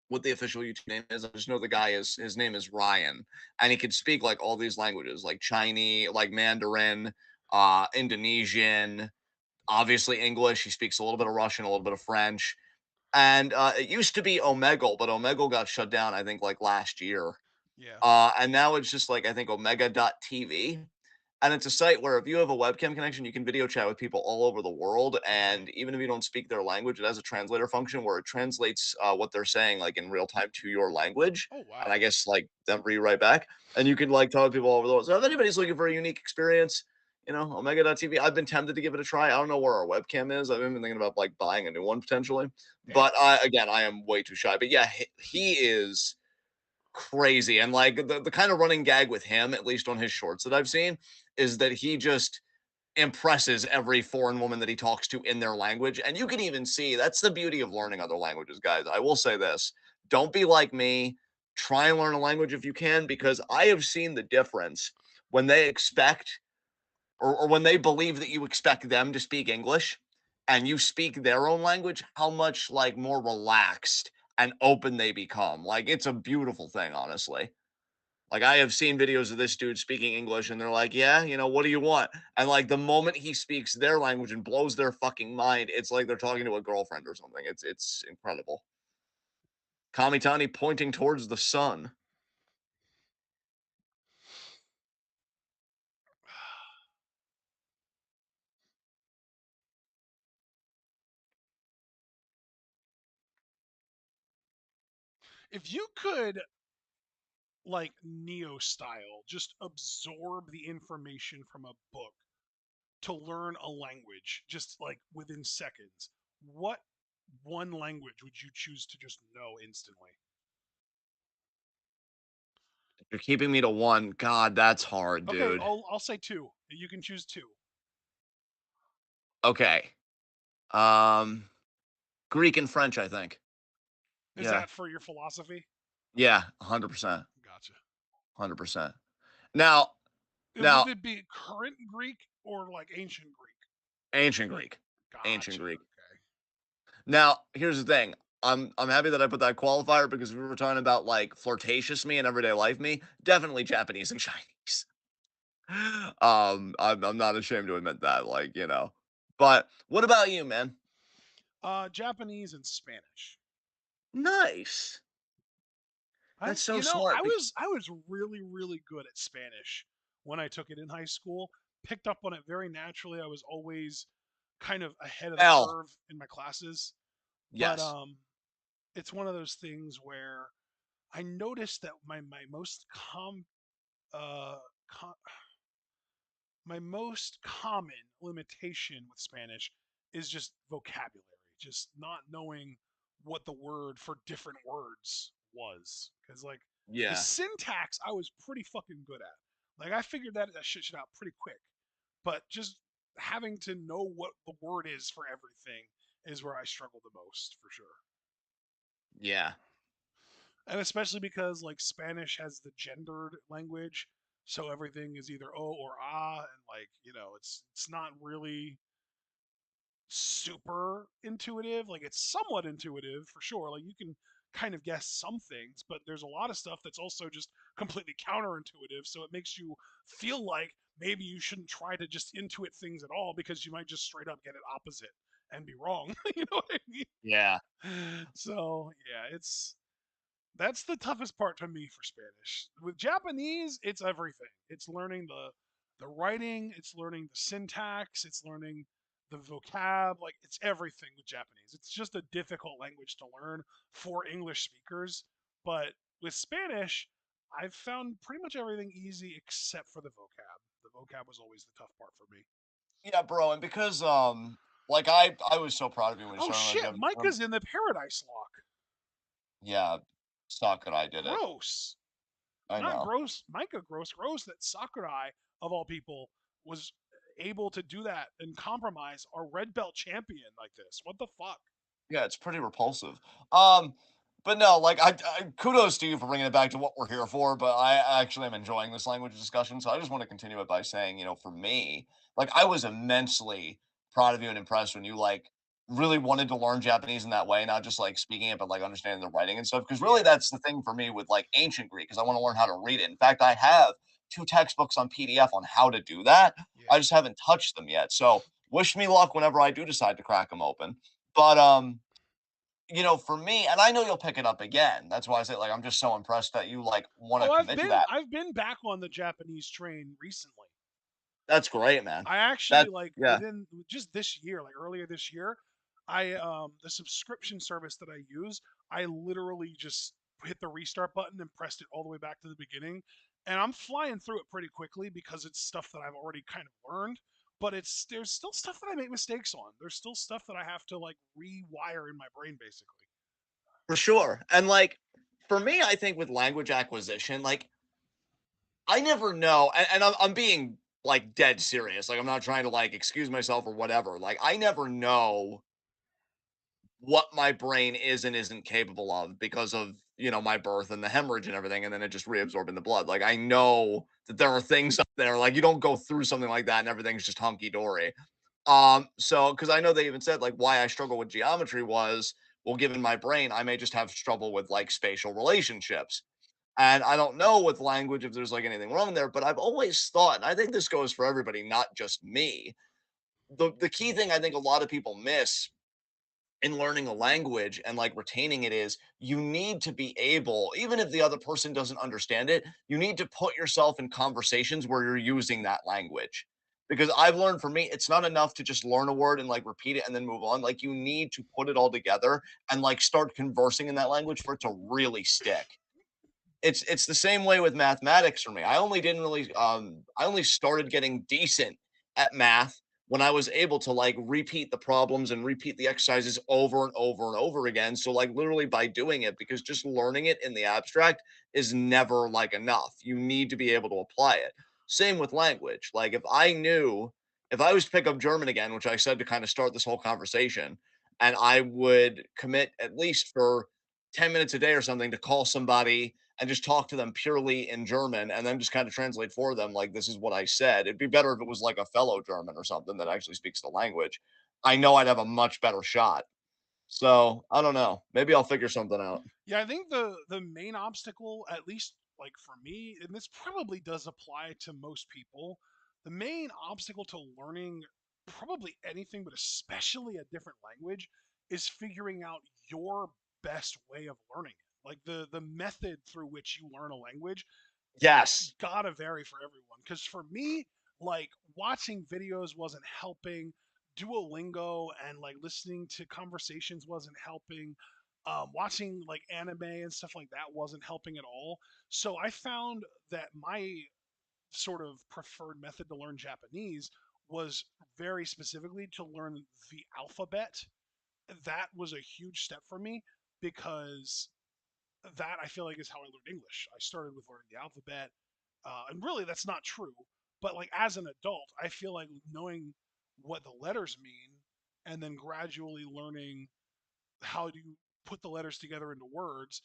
what the official YouTube name is. I just know the guy is his name is Ryan, and he could speak like all these languages, like Chinese, like Mandarin, Indonesian, obviously English. He speaks a little bit of Russian, a little bit of French. And it used to be Omegle, but Omegle got shut down, I think, like last year. Yeah. And now it's just like I think Omega.tv. And it's a site where if you have a webcam connection, you can video chat with people all over the world. Okay. And even if you don't speak their language, it has a translator function where it translates what they're saying like in real time to your language. Oh And I wow. guess like them rewrite back. And you can like talk to people all over the world. So if anybody's looking for a unique experience, Omega.tv, I've been tempted to give it a try. I don't know where our webcam is. I've been thinking about like buying a new one potentially. Damn. But again, I am way too shy. But yeah, he is crazy. And like the kind of running gag with him, at least on his shorts that I've seen, is that he just impresses every foreign woman that he talks to in their language. And you can even see that's the beauty of learning other languages, guys. I will say this, don't be like me. Try and learn a language if you can, because I have seen the difference when they expect or when they believe that you expect them to speak English and you speak their own language, how much like more relaxed and open they become. Like it's a beautiful thing, honestly. Like I have seen videos of this dude speaking English and they're like, "Yeah, what do you want?" And like the moment he speaks their language and blows their fucking mind, it's like they're talking to a girlfriend or something. It's incredible. Kamitani pointing towards the sun. If you could like Neo style, just absorb the information from a book to learn a language just like within seconds, what one language would you choose to just know instantly? You're keeping me to one. God, that's hard, Okay, dude. I'll say two. You can choose two. Okay. Um Greek and French, I think. Is Yeah. that for your philosophy? Yeah, 100%. Gotcha. 100%. Now, Would now, it be current Greek or like ancient Greek? ancient Greek, ancient Gotcha. Greek. Okay. Now, here's the thing. I'm happy that I put that qualifier because if we were talking about like flirtatious me and everyday life me, definitely Japanese and Chinese. I'm not ashamed to admit that, like, you know. But what about you, man? Japanese and Spanish. Nice. That's so smart. I was really really good at Spanish when I took it in high school. Picked up on it very naturally. I was always kind of ahead of the L. curve in my classes, but Yes. it's one of those things where I noticed that my most uh, com- my most common limitation with Spanish is just vocabulary, just not knowing what the word for different words was. Because like the Yeah. syntax, I was pretty fucking good at. Like I figured that shit out pretty quick, but just having to know what the word is for everything is where I struggle the most for sure. Yeah. And especially because like Spanish has the gendered language, so everything is either o or ah, and like it's not really super intuitive. Like it's somewhat intuitive for sure. Like you can kind of guess some things, but there's a lot of stuff that's also just completely counterintuitive. So it makes you feel like maybe you shouldn't try to just intuit things at all because you might just straight up get it opposite and be wrong. You know what I Yeah. mean? So yeah, that's the toughest part to me for Spanish. With Japanese, it's everything. It's learning the writing, it's learning the syntax, it's learning the vocab, like it's everything with Japanese. It's just a difficult language to learn for English speakers, but with Spanish, I've found pretty much everything easy except for the vocab. The vocab was always the tough part for me. Yeah, bro. And because like I was so proud of you when you Oh started shit, like Micah's in the Paradise Lock. yeah, suck that I did it. Gross. I Not know. gross, Micah gross, gross that Sakurai, of all people, was able to do that and compromise our red belt champion like this. What the fuck? Yeah, it's pretty repulsive. Um, but no, like I kudos to you for bringing it back to what we're here for. But I actually am enjoying this language discussion, so I just want to continue it by saying, you know, for me, like I was immensely proud of you and impressed when you like really wanted to learn Japanese in that way, not just like speaking it, but like understanding the writing and stuff. Because really, Yeah, that's the thing for me with like ancient Greek, because I want to learn how to read it. In fact, I have two textbooks on PDF on how to do that. I yeah. just haven't touched them yet. So wish me luck whenever I do decide to crack them open. But you know, for me, and I know you'll pick it up again. That's why I say like I'm just so impressed that you like want Oh, to commit to that. I've been back on the Japanese train recently. That's great, man. I actually That like yeah. within just this year, like earlier this year, I the subscription service that I use, I literally just hit the restart button and pressed it all the way back to the beginning, and I'm flying through it pretty quickly because it's stuff that I've already kind of learned, but it's there's still stuff that I make mistakes on. There's still stuff that I have to like rewire in my brain basically. For sure. And like for me, I think with language acquisition, like I never know, and I'm being like dead serious. Like I'm not trying to like excuse myself or whatever. Like I never know what my brain is and isn't capable of because of you know my birth and the hemorrhage and everything and then it just reabsorbed in the blood. Like I know that there are things up there like you don't go through something like that and everything's just hunky-dory. So because I know they even said like why I struggle with geometry was well given my brain I may just have trouble with like spatial relationships. And I don't know with language if there's like anything wrong there, but I've always thought, and I think this goes for everybody, not just me. The key thing I think a lot of people miss in learning a language and like retaining it is you need to be able, even if the other person doesn't understand it, you need to put yourself in conversations where you're using that language. Because I've learned for me, it's not enough to just learn a word and like repeat it and then move on. Like you need to put it all together and like start conversing in that language for it to really stick. It's the same way with mathematics for me. I only started getting decent at math when I was able to like repeat the problems and repeat the exercises over and over and over again. So like literally by doing it because just learning it in the abstract is never like enough. You need to be able to apply it. Same with language. Like if I was to pick up German again, which I said to kind of start this whole conversation, and I would commit at least for 10 minutes a day or something to call somebody and just talk to them purely in German and then just kind of translate for them like this is what I said. It'd be better if it was like a fellow German or something that actually speaks the language. I know I'd have a much better shot. So I don't know. Maybe I'll figure something out. Yeah, I think the main obstacle, at least like for me, and this probably does apply to most people, the main obstacle to learning probably anything, but especially a different language, is figuring out your best way of learning it. Like the method through which you learn a language Yes. gotta vary for everyone. Because for me, like watching videos wasn't helping. Duolingo and like listening to conversations wasn't helping. Watching like anime and stuff like that wasn't helping at all. So I found that my sort of preferred method to learn Japanese was very specifically to learn the alphabet. That was a huge step for me because that I feel like is how I learned English. I started with learning the alphabet, and really that's not true. But like as an adult, I feel like knowing what the letters mean and then gradually learning how to put the letters together into words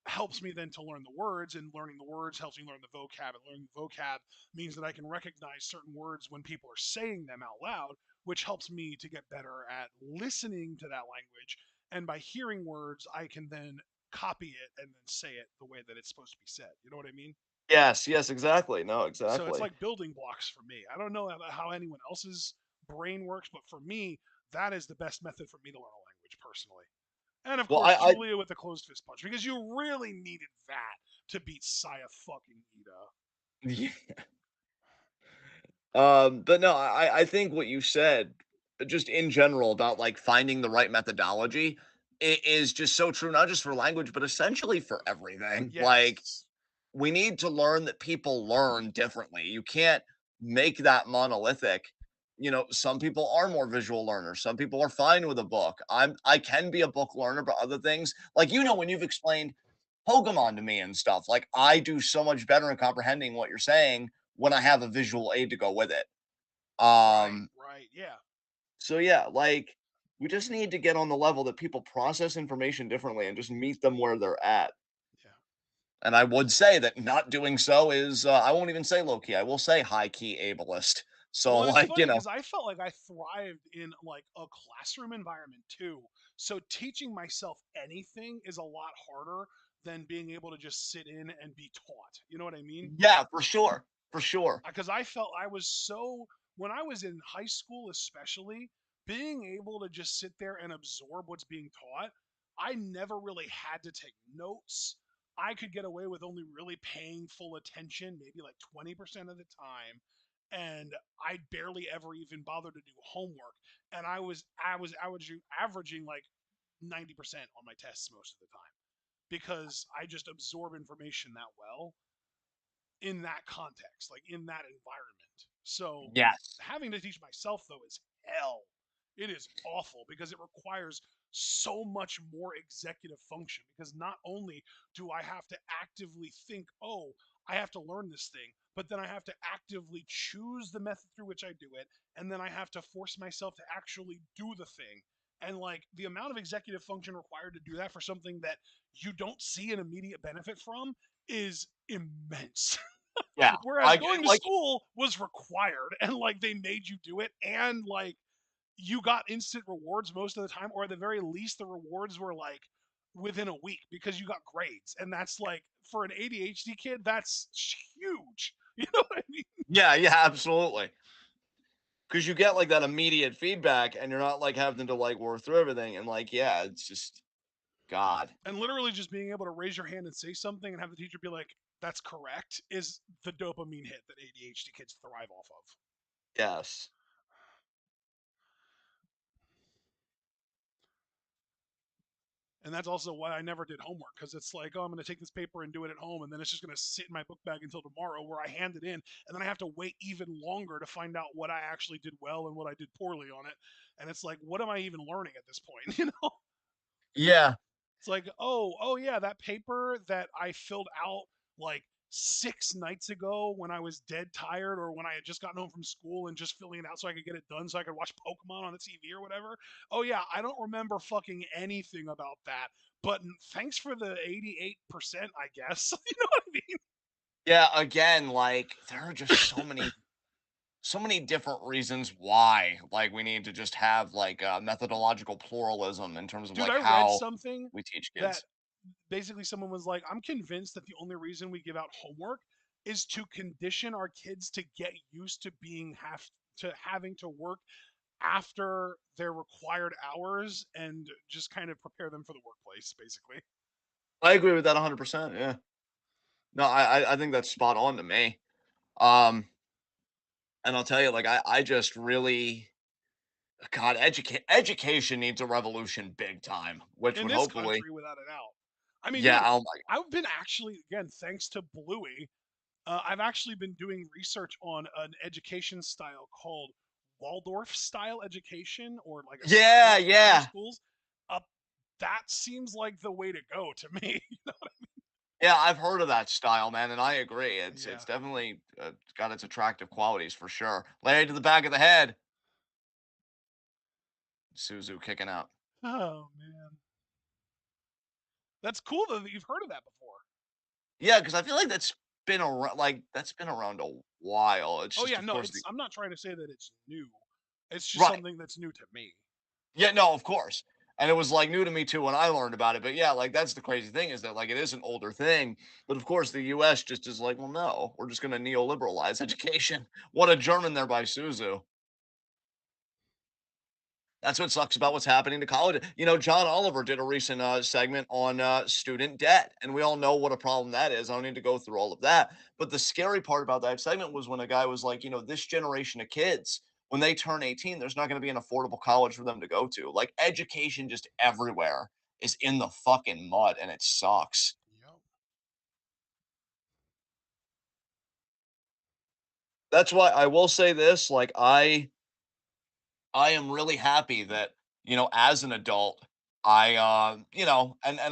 helps me then to learn the words, and learning the words helps me learn the vocab, and learning the vocab means that I can recognize certain words when people are saying them out loud, which helps me to get better at listening to that language, and by hearing words I can then copy it and then say it the way that it's supposed to be said. You know what I mean? Yes, yes, exactly. No, So it's exactly. like building blocks for me. I don't know about how anyone else's brain works, but for me that is the best method for me to learn a language personally. And of Well, course, I Julia with the closed fist punch, because you really needed that to beat Saya fucking Ida. But no, I think what you said, just in general about like finding the right methodology, is just so true, not just for language, but essentially for everything. Like Yes. we need to learn that people learn differently. You can't make that monolithic. Some people are more visual learners. Some people are fine with a book. I can be a book learner, but other things like when you've explained Pokemon to me and stuff, like I do so much better in comprehending what you're saying when I have a visual aid to go with it. Right, Um, right. Yeah. so yeah, like we just need to get on the level that people process information differently and just meet them where they're at. Yeah. And I would say that not doing so is, I won't even say low key. I will say high key ableist. So, Well, and it's like, funny because I felt like I thrived in like a classroom environment too. So teaching myself anything is a lot harder than being able to just sit in and be taught. You know what I mean? yeah, for sure. For sure. Because I felt I was so, when I was in high school especially, being able to just sit there and absorb what's being taught, I never really had to take notes. I could get away with only really paying full attention, maybe like 20% of the time, and I barely ever even bothered to do homework. And I was averaging like 90% on my tests most of the time because I just absorb information that well in that context, like in that environment. So Yes. having to teach myself though is hell. It is awful because it requires so much more executive function, because not only do I have to actively think, oh, I have to learn this thing, but then I have to actively choose the method through which I do it, and then I have to force myself to actually do the thing. And like the amount of executive function required to do that for something that you don't see an immediate benefit from is immense. Yeah. Whereas going to Like, school was required, and like they made you do it, and like you got instant rewards most of the time, or at the very least the rewards were like within a week because you got grades. And that's like, for an ADHD kid, that's huge. You know what I mean? yeah, yeah, absolutely. Because you get like that immediate feedback and you're not like having to like work through everything. And like, yeah, it's just God. And literally just being able to raise your hand and say something and have the teacher be like, that's correct, is the dopamine hit that ADHD kids thrive off of. Yes. And that's also why I never did homework, because it's like, oh, I'm going to take this paper and do it at home, and then it's just going to sit in my book bag until tomorrow, where I hand it in, and then I have to wait even longer to find out what I actually did well and what I did poorly on it. And it's like, what am I even learning at this point? You know, Yeah. it's like, oh yeah, that paper that I filled out like 6 nights ago when I was dead tired or when I had just gotten home from school and just filling it out so I could get it done so I could watch Pokemon on the TV or whatever. Oh yeah, I don't remember fucking anything about that. But thanks for the 88%, I guess. You know what I mean? Yeah, again, like there are just so many different reasons why like we need to just have like methodological pluralism in terms of Dude, like I read how something we teach that kids. basically someone was like, I'm convinced that the only reason we give out homework is to condition our kids to get used to having to work after their required hours and just kind of prepare them for the workplace, basically. I agree with that 100%. Yeah. No, I think that's spot on to me. Um, and I'll tell you, like I just really God, education needs a revolution big time, which In would this hopefully, country, without a doubt. I mean, yeah. dude, Oh my, I've been actually, again, thanks to Bluey, I've actually been doing research on an education style called Waldorf style education or like a yeah, style of grammar yeah, schools. Uh, that seems like the way to go to me. yeah. I've heard of that style, man, and I agree. It's Yeah. definitely got its attractive qualities for sure. Lay to the back of the head, Suzu kicking out. Oh man, that's cool though that you've heard of that before. Yeah, because I feel like that's been around a while. It's Oh just, yeah, of no, course, it's. I'm not trying to say that it's new. It's just right. something that's new to me. Yeah, no, of course. And it was like new to me too when I learned about it. But yeah, like that's the crazy thing is that like it is an older thing. But of course, the US just is like, well, no, we're just going to neoliberalize education. What a German there by Suzu. That's what sucks about what's happening to college. You know, John Oliver did a recent segment on student debt, and we all know what a problem that is. I don't need to go through all of that. But the scary part about that segment was when a guy was like, this generation of kids, when they turn 18, there's not going to be an affordable college for them to go to. Like education just everywhere is in the fucking mud, and it sucks. Yep. That's why I will say this: like I am really happy that, as an adult, and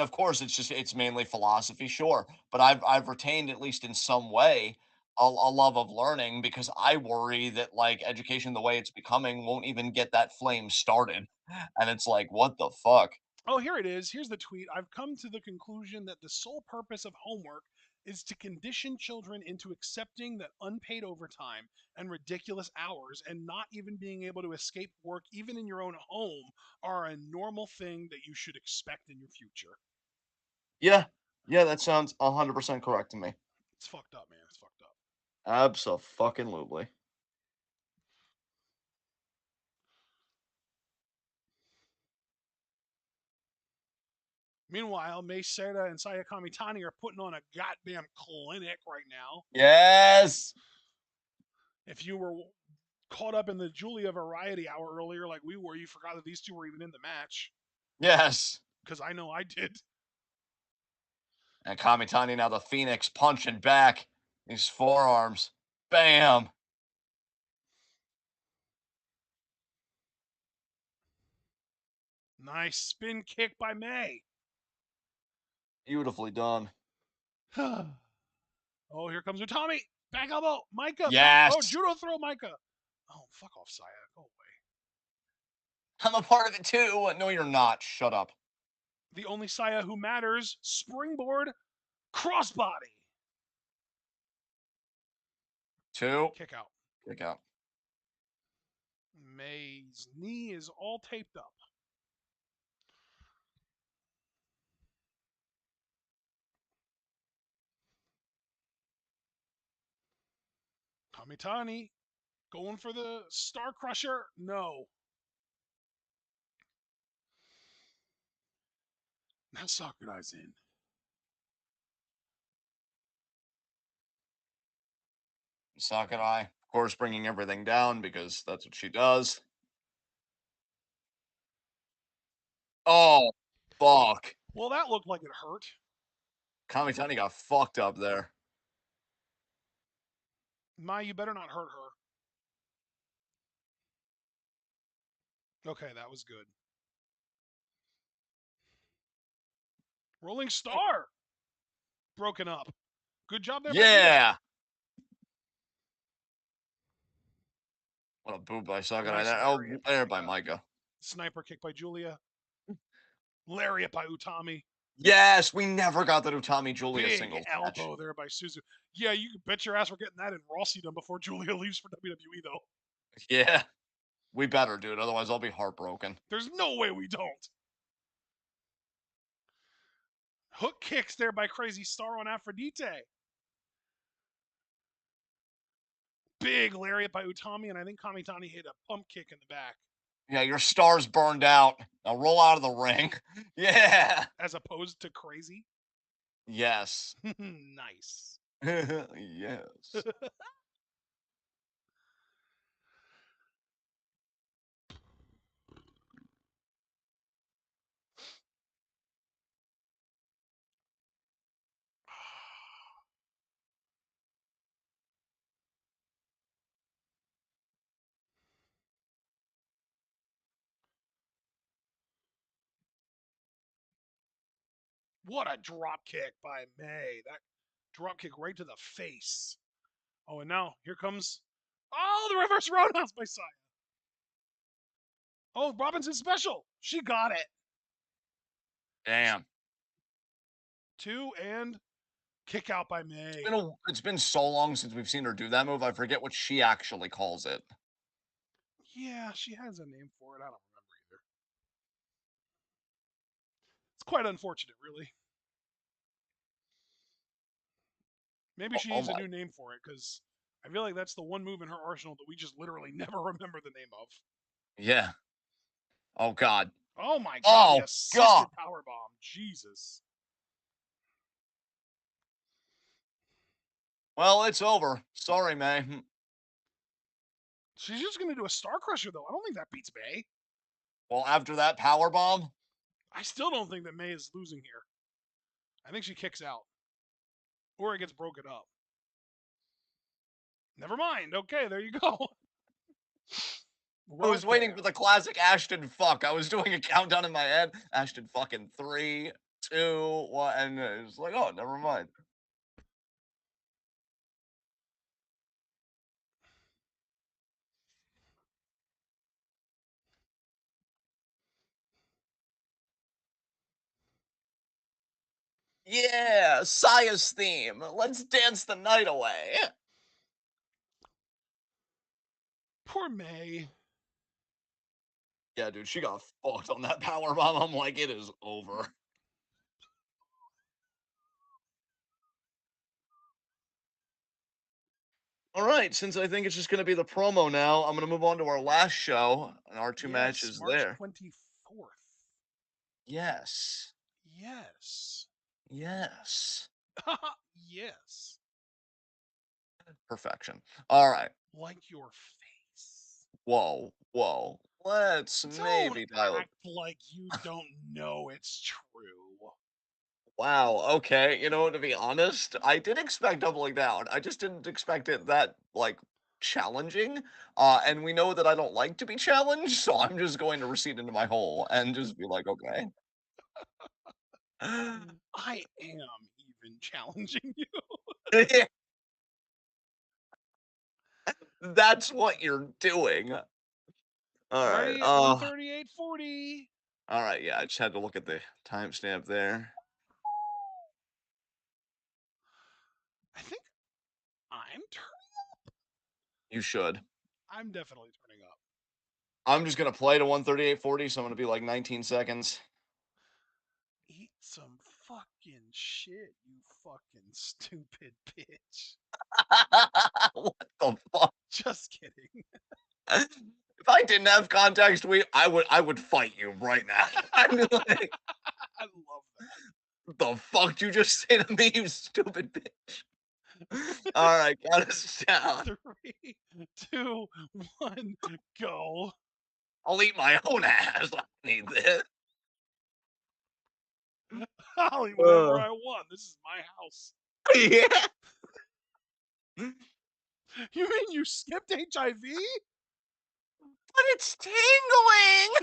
of course it's mainly philosophy, sure, but I've retained at least in some way a love of learning because I worry that like education the way it's becoming won't even get that flame started. And it's like, what the fuck? Oh, here it is. Here's the tweet. I've come to the conclusion that the sole purpose of homework is to condition children into accepting that unpaid overtime and ridiculous hours and not even being able to escape work, even in your own home, are a normal thing that you should expect in your future. Yeah, yeah, that sounds 100% correct to me. It's fucked up, man. It's fucked up. Absolutely. Meanwhile, Mei Seira and Saya Kamitani are putting on a goddamn clinic right now. Yes. If you were caught up in the Julia Variety Hour earlier, like we were, you forgot that these two were even in the match. Yes. Because I know I did. And Kamitani now the Phoenix punching back. These forearms. Bam. Nice spin kick by May. Beautifully done. Oh, here comes Utami. Back elbow. Micah back. Oh, Yes. judo throw Micah. Oh, fuck off, Saya. Go away. I'm a part of it too. No, you're not. Shut up. The only Saya who matters. Springboard crossbody. Two. Kick out. Kick out. May's knee is all taped up. Kamitani going for the Star Crusher. No. Now Sakurai's in. Sakurai, of course, bringing everything down because that's what she does. Oh, fuck. Well, that looked like it hurt. Kamitani got fucked up there. Mai, you better not hurt her. Okay, that was good. Rolling Star. Broken up. Good job there by Vito. Yeah. What a boot by Sucker. Nice Oh, lariat by there by Micah. sniper kick by Julia. Lariat by Utami. Yes, we never got the Utami Julia Big singles match. elbow there by Suzu. Yeah, you can bet your ass we're getting that in Rossydom before Julia leaves for WWE, though. Yeah, we better, dude. Otherwise, I'll be heartbroken. There's no way we don't. Hook kicks there by Crazy Star on Aphrodite. Big lariat by Utami, and I think Kamitani hit a pump kick in the back. Yeah, your star's burned out. Now roll out of the ring. Yeah. As opposed to Crazy. Yes. Nice. Yes. What a drop kick by May. That drop kick right to the face. Oh, and now here comes. Oh, the reverse roundhouse by Saya. Oh, Robinson special. She got it. Damn. Two and kick out by May. It's been so long since we've seen her do that move. I forget what she actually calls it. Yeah, she has a name for it. I don't remember either. It's quite unfortunate, really. Maybe Oh, she oh needs a my. new name for it because I feel like that's the one move in her arsenal that we just literally never remember the name of. Yeah. Oh God. Oh my god, the Oh God. assisted power bomb. Jesus. Well, it's over. Sorry, May. She's just gonna do a Star Crusher though. I don't think that beats May. Well, after that power bomb. I still don't think that May is losing here. I think she kicks out. Or it gets broken up. Never mind. Okay, there you go. I was Rope waiting for there. the classic Ashton fuck. I was doing a countdown in my head. Ashton fucking 3, 2, 1, and it was like, oh, never mind. Yeah, Saya's theme. Let's dance the night away. Poor May. Yeah, dude, she got fucked on that power bomb. I'm like, it is over. All right, since I think it's just going to be the promo now, I'm going to move on to our last show and our two Yes, matches March there. 24th. Yes. Yes. Yes. Yes. Perfection. All right. Like your face. Whoa. Whoa. Let's Don't maybe dial it. act like you don't know it's true. Wow. Okay. You know, to be honest, I did expect doubling down. I just didn't expect it that like challenging. And we know that I don't like to be challenged, so I'm just going to recede into my hole and just be like, okay. I am even challenging you. That's what you're doing. All right. Ready at 138.40. All right. Yeah, I just had to look at the timestamp there. I think I'm You should. I'm definitely turning up. I'm just gonna play to 138.40, so I'm gonna be like 19 seconds. Eat some fucking shit, you fucking stupid bitch. What the fuck? Just kidding. If I didn't have context, I would fight you right now. I'd be like, I love that. the fuck did you just say to me, you stupid bitch? All right, count us down. Three, two, one, go. I'll eat my own ass. I don't need this. I'll eat whatever Uh, I want. This is my house. yeah. You mean you skipped HIV? But it's tingling.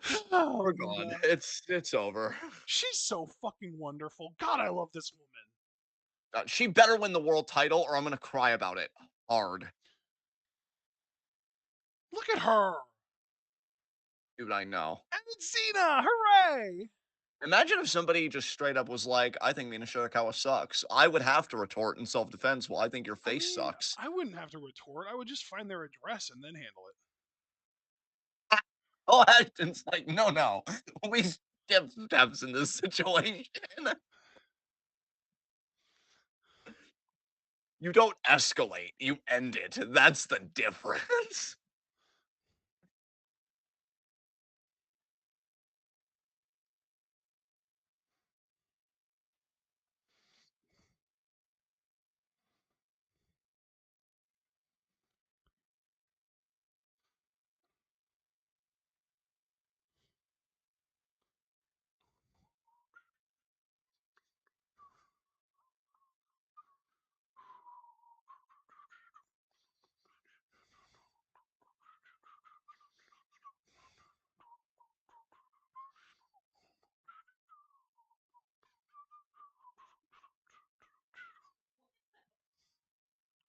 We're Oh my gone. god. It's over. She's so fucking wonderful. God, I love this woman. She better win the world title, or I'm gonna cry about it hard, Look at her. dude. I know. And it's Cena. Hooray. Imagine if somebody just straight up was like, "I think Mina Shirakawa sucks." I would have to retort in self defense. Well, I think your I face mean, sucks. I wouldn't have to retort. I would just find their address and then handle it. Oh, Ashton's like, no, no, we skip steps in this situation. You don't escalate, you end it. That's the difference.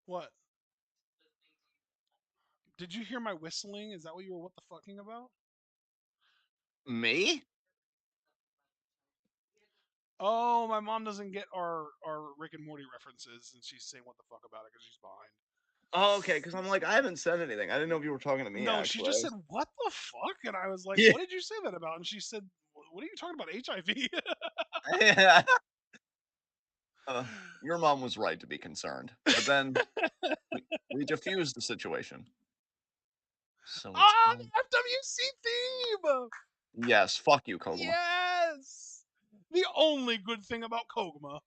What? Did you hear my whistling? Is that what you were what the fucking about? Me? Oh, my mom doesn't get our Rick and Morty references, and she's saying what the fuck about it because she's behind. Oh, okay, because I'm like, I haven't said anything. I didn't know if you were talking to me, No, she actually. I just said was, what the fuck, and I was like, yeah. what did you say that about? And she said, what are you talking about? HIV? Yeah. Your mom was right to be concerned. But then we diffused the situation. So it's Ah, all the FWC theme. yes, fuck you, Koguma. Yes, the only good thing about Koguma.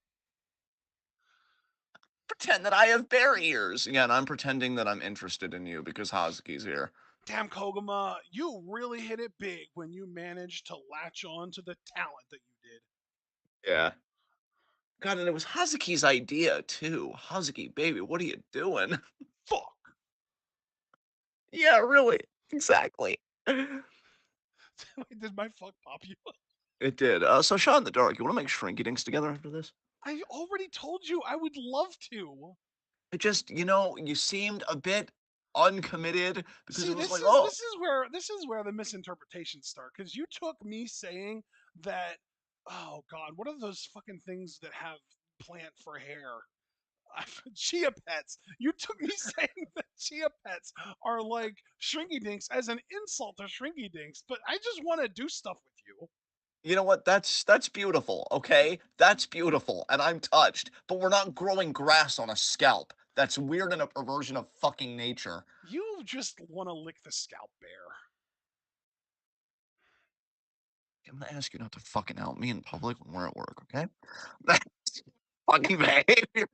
Pretend that I have bear ears. Yeah, and I'm pretending that I'm interested in you because Hazuki's here. Damn, Koguma, you really hit it big when you managed to latch on to the talent that you did. Yeah. God, and it was Hazuki's idea too. Hazuki, baby, what are you doing? Fuck. Yeah, really. Exactly. It Wait, did my fuck pop you? did. So shot in the dark. You want to make Shrinky Dinks together after this? I already told you I would love to. It just, you seemed a bit uncommitted because See, it was this like, is oh, this is where the misinterpretations start. Because you took me saying that, oh god, what are those fucking things that have plant for hair? Chia pets. You took me saying that chia pets are like shrinky dinks as an insult to shrinky dinks, but I just want to do stuff with you. you know what? That's beautiful. Okay, that's beautiful, and I'm touched. But we're not growing grass on a scalp. That's weird and a perversion of fucking nature. You just want to lick the scalp bear. I'm gonna ask you not to fucking out me in public when we're at work, okay? That's fucking behavior.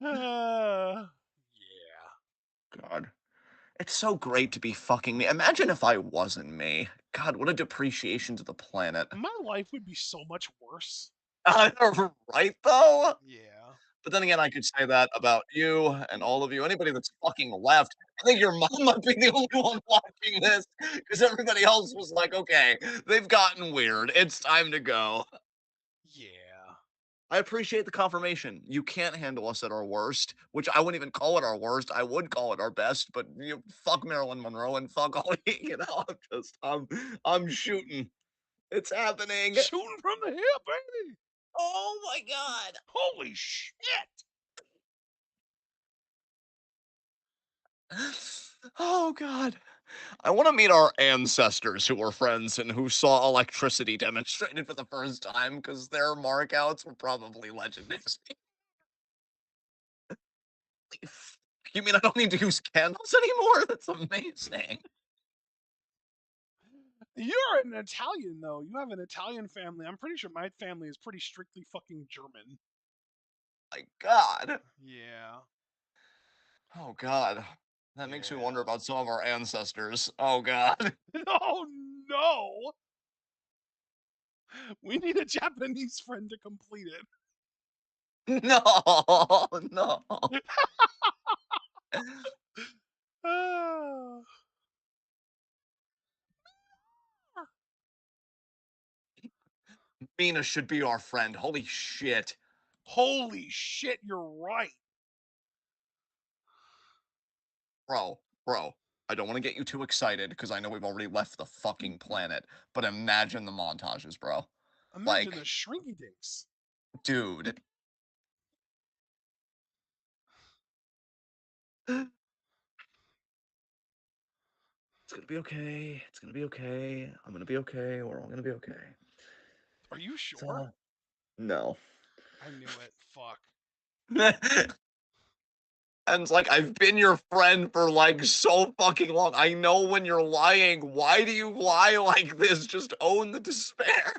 Yeah. God. It's so great to be fucking me. Imagine if I wasn't me. God, what a depreciation to the planet. My life would be so much worse. Right, though? Yeah. But then again, I could say that about you and all of you, anybody that's fucking left. I think your mom might be the only one watching this because everybody else was like, okay, they've gotten weird. It's time to go. Yeah. I appreciate the confirmation. You can't handle us at our worst, which I wouldn't even call it our worst. I would call it our best, but fuck Marilyn Monroe and fuck all I'm shooting. It's happening. Shooting from the hip, baby. Oh my god. Holy shit. Oh god. I want to meet our ancestors who were friends and who saw electricity demonstrated for the first time because their markouts were probably legendary. You mean I don't need to use candles anymore? That's amazing. You're an Italian, though. You have an Italian family. I'm pretty sure my family is pretty strictly fucking German. My god. Yeah. Oh god. That makes me wonder Yeah. about some of our ancestors. Oh god. Oh no! We need a Japanese friend to complete it. No, no. Ah. Mina should be our friend. Holy shit. Holy shit, you're right. Bro, I don't want to get you too excited because I know we've already left the fucking planet, but imagine the montages, bro. Imagine the Like, shrinky dinks. dude. It's gonna be okay. It's gonna be okay. I'm gonna be okay. We're all gonna be okay. Are you It's, sure? no. I knew it. Fuck. And it's like, I've been your friend for like so fucking long. I know when you're lying. Why do you lie like this? Just own the despair.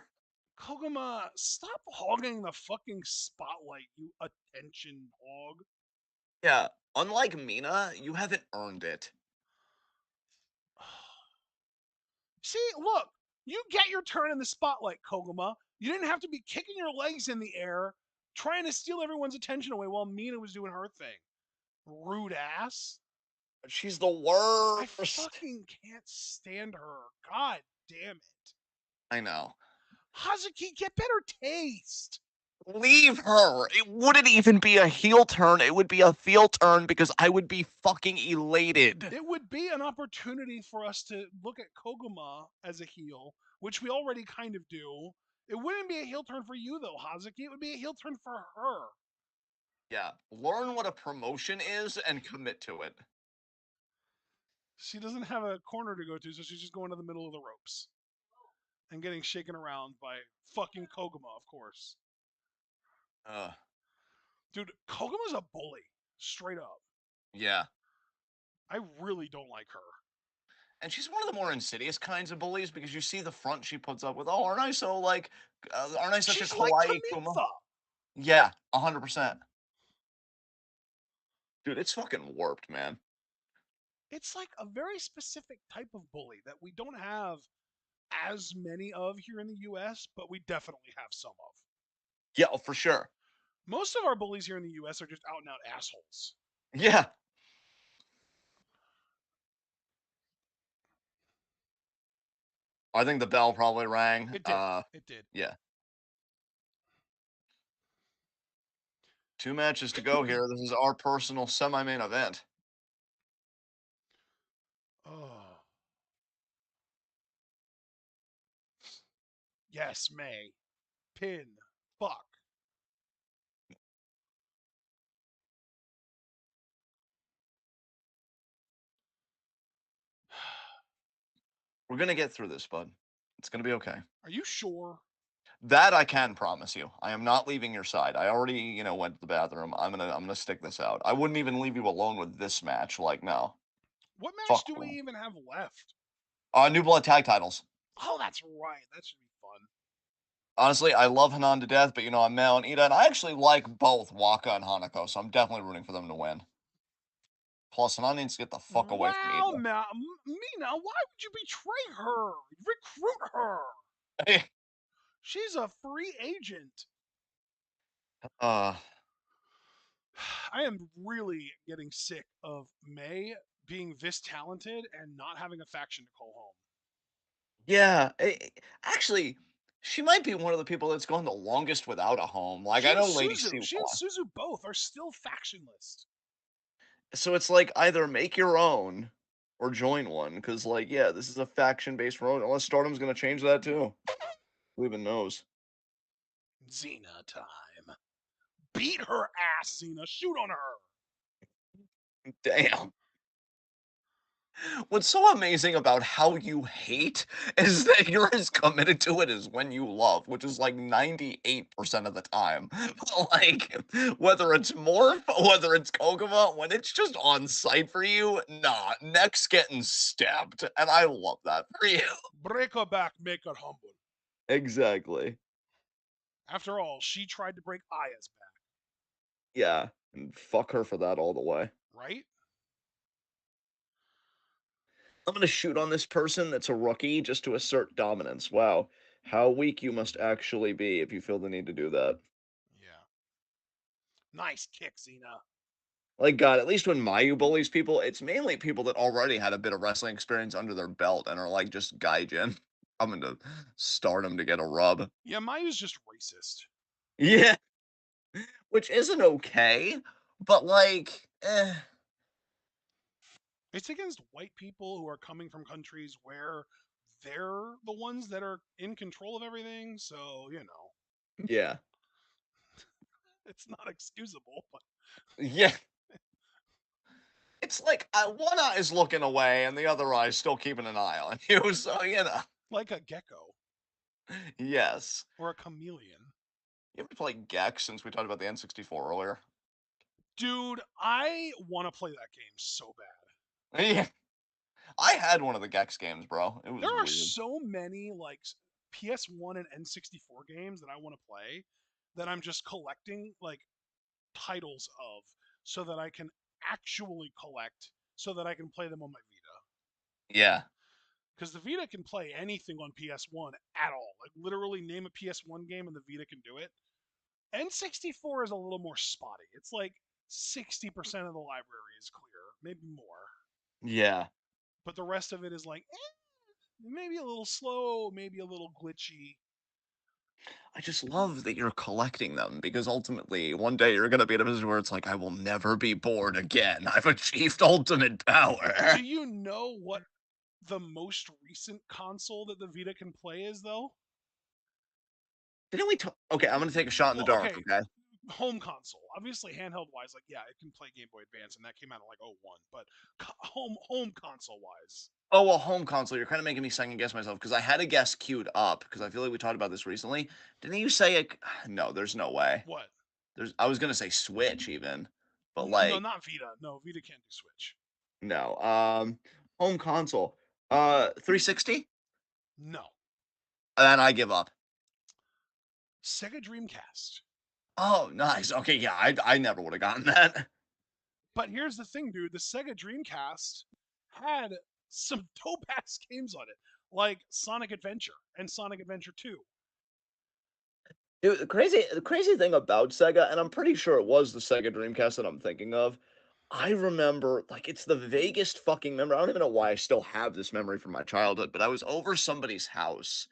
Koguma, stop hogging the fucking spotlight, you attention hog. Yeah. Unlike Mina, you haven't earned it. See, look, you get your turn in the spotlight, Koguma. You didn't have to be kicking your legs in the air, trying to steal everyone's attention away while Mina was doing her thing. Rude ass. She's the I worst. fucking can't stand her. God damn it. I know. Hazuki, get better taste. Leave her. It wouldn't even be a heel turn. It would be a heel turn because I would be fucking elated. It would be an opportunity for us to look at Koguma as a heel, which we already kind of do. It wouldn't be a heel turn for you though, Hazuki. It would be a heel turn for her. Yeah. Learn what a promotion is and commit to it. She doesn't have a corner to go to, so she's just going to the middle of the ropes and getting shaken around by fucking Koguma, of course. Uh, Dude, Koguma's a bully, straight up. yeah. I really don't like her. And she's one of the more insidious kinds of bullies because you see the front she puts up with. Oh, aren't I so like? Aren't I such a She's like kawaii kuma? Tamitha. Yeah, 100%. Dude, it's fucking warped, man. It's like a very specific type of bully that we don't have as many of here in the US, but we definitely have some of. Yeah, oh, for sure. Most of our bullies here in the US are just out and out assholes. Yeah. I think the bell probably rang. It did. It did. Yeah. 2 matches to go here. This is our personal semi-main event. Oh, yes, May. Pin. Fuck. We're gonna get through this, bud. It's gonna be okay. Are you sure? That I can promise you. I am not leaving your side. I already, went to the bathroom. I'm gonna stick this out. I wouldn't even leave you alone with this match. Like, no. What match Fuck do we no. even have left? New Blood tag titles. Oh, that's right. That should be fun. Honestly, I love Hanan to death, but I'm Mel and Ida, and I actually like both Waka and Hanako, so I'm definitely rooting for them to win. Plus, Hanan needs to get the fuck away from Wow, Mina, why would you betray her? Recruit her. Ida. She's a free agent. uh, I am really getting sick of May being this talented and not having a faction to call home. yeah. Actually, she might be one of the people that's gone the longest without a home. Like, She I and know Lady Suzu, C. she and Suzu both are still factionless. So it's like either make your own or join one, because like, yeah, this is a faction-based road. Unless Stardom's gonna change that too. Who even knows? Xena time. Beat her ass, Xena. Shoot on her. Damn. What's so amazing about how you hate is that you're as committed to it as when you love, which is like 98% of the time. But like, whether it's Morph, whether it's Koguma, when it's just on site for you, nah, neck's getting stabbed. And I love that for you. Break her back, make her humble. Exactly. After all, she tried to break Aya's back, Yeah. And fuck her for that all the way. right? I'm gonna shoot on this person that's a rookie just to assert dominance. Wow. How weak you must actually be if you feel the need to do that. Yeah. Nice kick, Xena. Like, God, at least when Mayu bullies people, it's mainly people that already had a bit of wrestling experience under their belt and are like just gaijin. I'm into Stardom to get a rub. Yeah, mine is just racist. Yeah, which isn't okay, but, like, It's against white people who are coming from countries where they're the ones that are in control of everything. So, yeah. it's not excusable, but Yeah. It's like, one eye is looking away and the other eye is still keeping an eye on you, so, like a gecko Yes. or a chameleon. You ever play Gex since we talked about the N64 earlier? Dude, I want to play that game so bad. Yeah. I had one of the Gex games, bro. It was There are weird. so many like PS1 and N64 games that I want to play that I'm just collecting like titles of so that I can actually collect so that I can play them on my Vita. Yeah. Because the Vita can play anything on PS1 at all. Like literally name a PS1 game and the Vita can do it. N64 is a little more spotty. It's like 60% of the library is clear, maybe more. Yeah. But the rest of it is like maybe a little slow, maybe a little glitchy. I just love that you're collecting them because ultimately one day you're gonna be in a position where it's like, I will never be bored again. I've achieved ultimate Do power. you know what the most recent console that the Vita can play is though? Didn't we talk? Okay, I'm gonna take a shot in the Well, dark, okay, okay? home console. Obviously handheld wise like yeah, it can play Game Boy Advance and that came out in like '01, but home console wise. Oh, well, home console, you're kinda making me second guess myself because I had a guess queued up because I feel like we talked about this recently. Didn't you say it? No, there's no way. What? I was gonna say Switch even, but, No, like, not Vita. No, Vita can't do Switch. no. Home console, 360? No. Then I give up. Sega Dreamcast. Oh, nice. Okay, yeah, I never would have gotten that. But here's the thing, dude. The Sega Dreamcast had some dope ass games on it, like Sonic Adventure and Sonic Adventure 2. Dude, the crazy thing about Sega, and I'm pretty sure it was the Sega Dreamcast that I'm thinking of. I remember, like, it's the vaguest fucking memory. I don't even know why I still have this memory from my childhood, but I was over somebody's house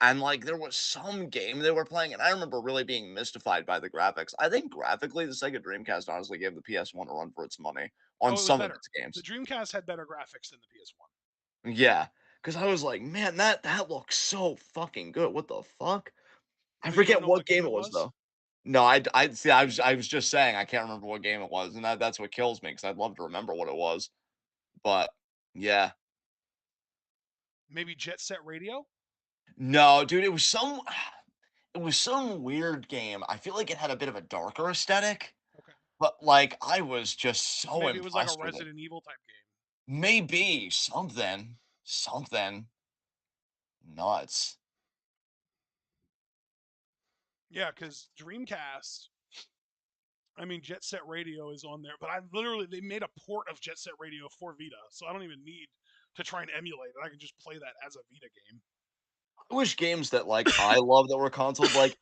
and, like, there was some game they were playing, and I remember really being mystified by the graphics. I think graphically, the Sega Dreamcast honestly gave the PS1 a run for its money on Oh, it was some of better. its The games. Dreamcast had better graphics than the PS1. Yeah, because I was like, man, that looks so fucking good. What the fuck? I But you don't forget know what what game game it it was was? though. No, I see. I was just saying I can't remember what game it was, and that's what kills me because I'd love to remember what it was. But yeah, Maybe Jet Set Radio? no, dude, it was some weird game. I feel like it had a bit of a darker aesthetic, Okay. but like I was just so Maybe it was like a impressed with it. Resident Evil type game. Maybe something nuts. Yeah, because Dreamcast, I mean, Jet Set Radio is on there, but they made a port of Jet Set Radio for Vita, so I don't even need to try and emulate it. I can just play that as a Vita game. I wish games that, like, I love that were consoles, like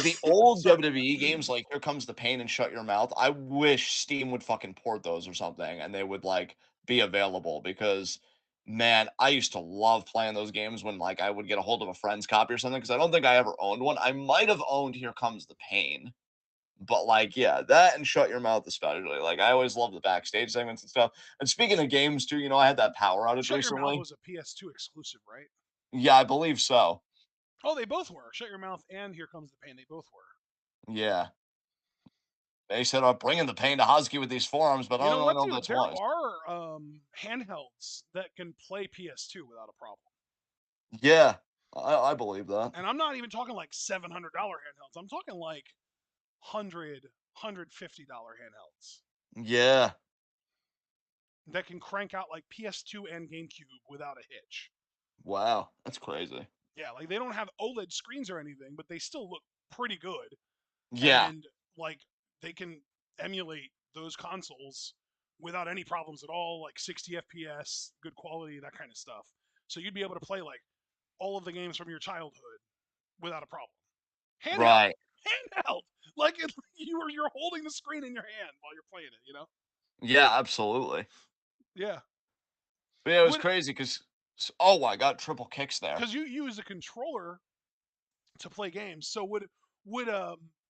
the old Sorry. WWE games, like Here Comes the Pain and Shut Your Mouth, I wish Steam would fucking port those or something, and they would, like, be available because, man, I used to love playing those games when, like, I would get a hold of a friend's copy or something. Because I don't think I ever owned one. I might have owned Here Comes the Pain, but, like, yeah, that and Shut Your Mouth especially, like, I always loved the backstage segments and stuff, and speaking of games too, I had that power outage Shut Your Mouth recently. was a PS2 exclusive, right? Yeah, I believe so. Oh, they both were. Shut Your Mouth and Here Comes the Pain. They both were. Yeah. They said, "I'm bringing the pain to Husky with these forearms," but I You don't know really what, know if dude? that's There wise. are handhelds that can play PS2 without a problem. Yeah, I believe that. And I'm not even talking like $700 handhelds. I'm talking like 100, $150 handhelds Yeah. that can crank out like PS2 and GameCube without a hitch. Wow, that's crazy. Yeah, like they don't have OLED screens or anything, but they still look pretty good. Yeah, And like they can emulate those consoles without any problems at all, like 60 FPS, good quality, that kind of stuff. So you'd be able to play like all of the games from your childhood without a problem. Handheld, right. handheld, like you're holding the screen in your hand while you're playing it. Yeah, absolutely. Yeah. But yeah, it was Would crazy because Oh, I got triple kicks there. because you use a controller to play games. So would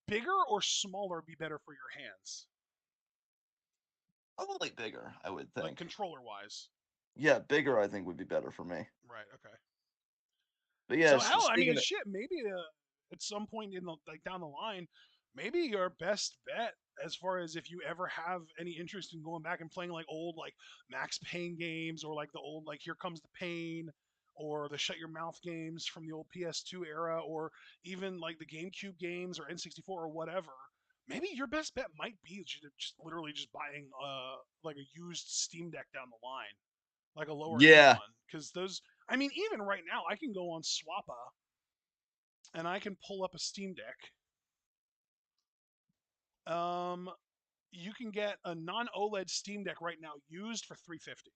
bigger or smaller be better for your hands, Probably bigger, I would like think. controller wise? Yeah, bigger I think would be better for me. Right. Okay. But So yes, hell, I mean, speaking of shit. Maybe at some point in the like down the line, maybe your best bet as far as if you ever have any interest in going back and playing like old like Max Payne games or like the old like Here Comes the Pain or the Shut Your Mouth games from the old PS2 era or even like the GameCube games or N64 or whatever. Maybe your best bet might be just literally just buying like a used Steam Deck down the line, like a lower end yeah, one, because those. I mean, even right now, I can go on Swappa and I can pull up a Steam Deck. Um, you can get a non OLED Steam Deck right now used for 350,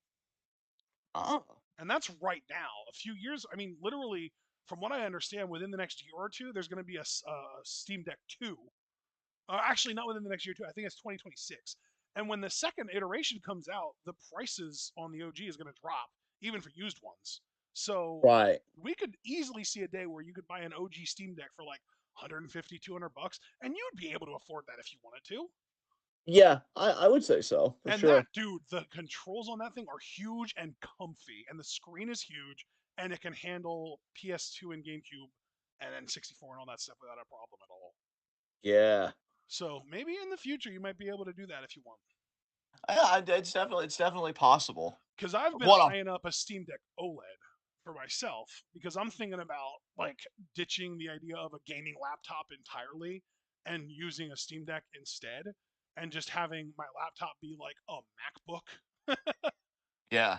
oh, and that's right now. A few years, I mean, literally, from what I understand, within the next year or two, there's going to be a Steam Deck 2. Actually, not within the next year or two. I think it's 2026. And when the second iteration comes out, the prices on the OG is going to drop, even for used ones. So right. we could easily see a day where you could buy an OG Steam Deck for like 150, $200, and you'd be able to afford that if you wanted to. Yeah, I would say so for And sure. that, dude, the controls on that thing are huge and comfy, and the screen is huge, and it can handle PS2 and GameCube and then 64 and all that stuff without a problem at all. Yeah, So maybe in the future you might be able to do that if you want. it's definitely possible. Because I've been What a eyeing up a Steam Deck OLED for myself because I'm thinking about like ditching the idea of a gaming laptop entirely and using a Steam Deck instead and just having my laptop be like a MacBook yeah,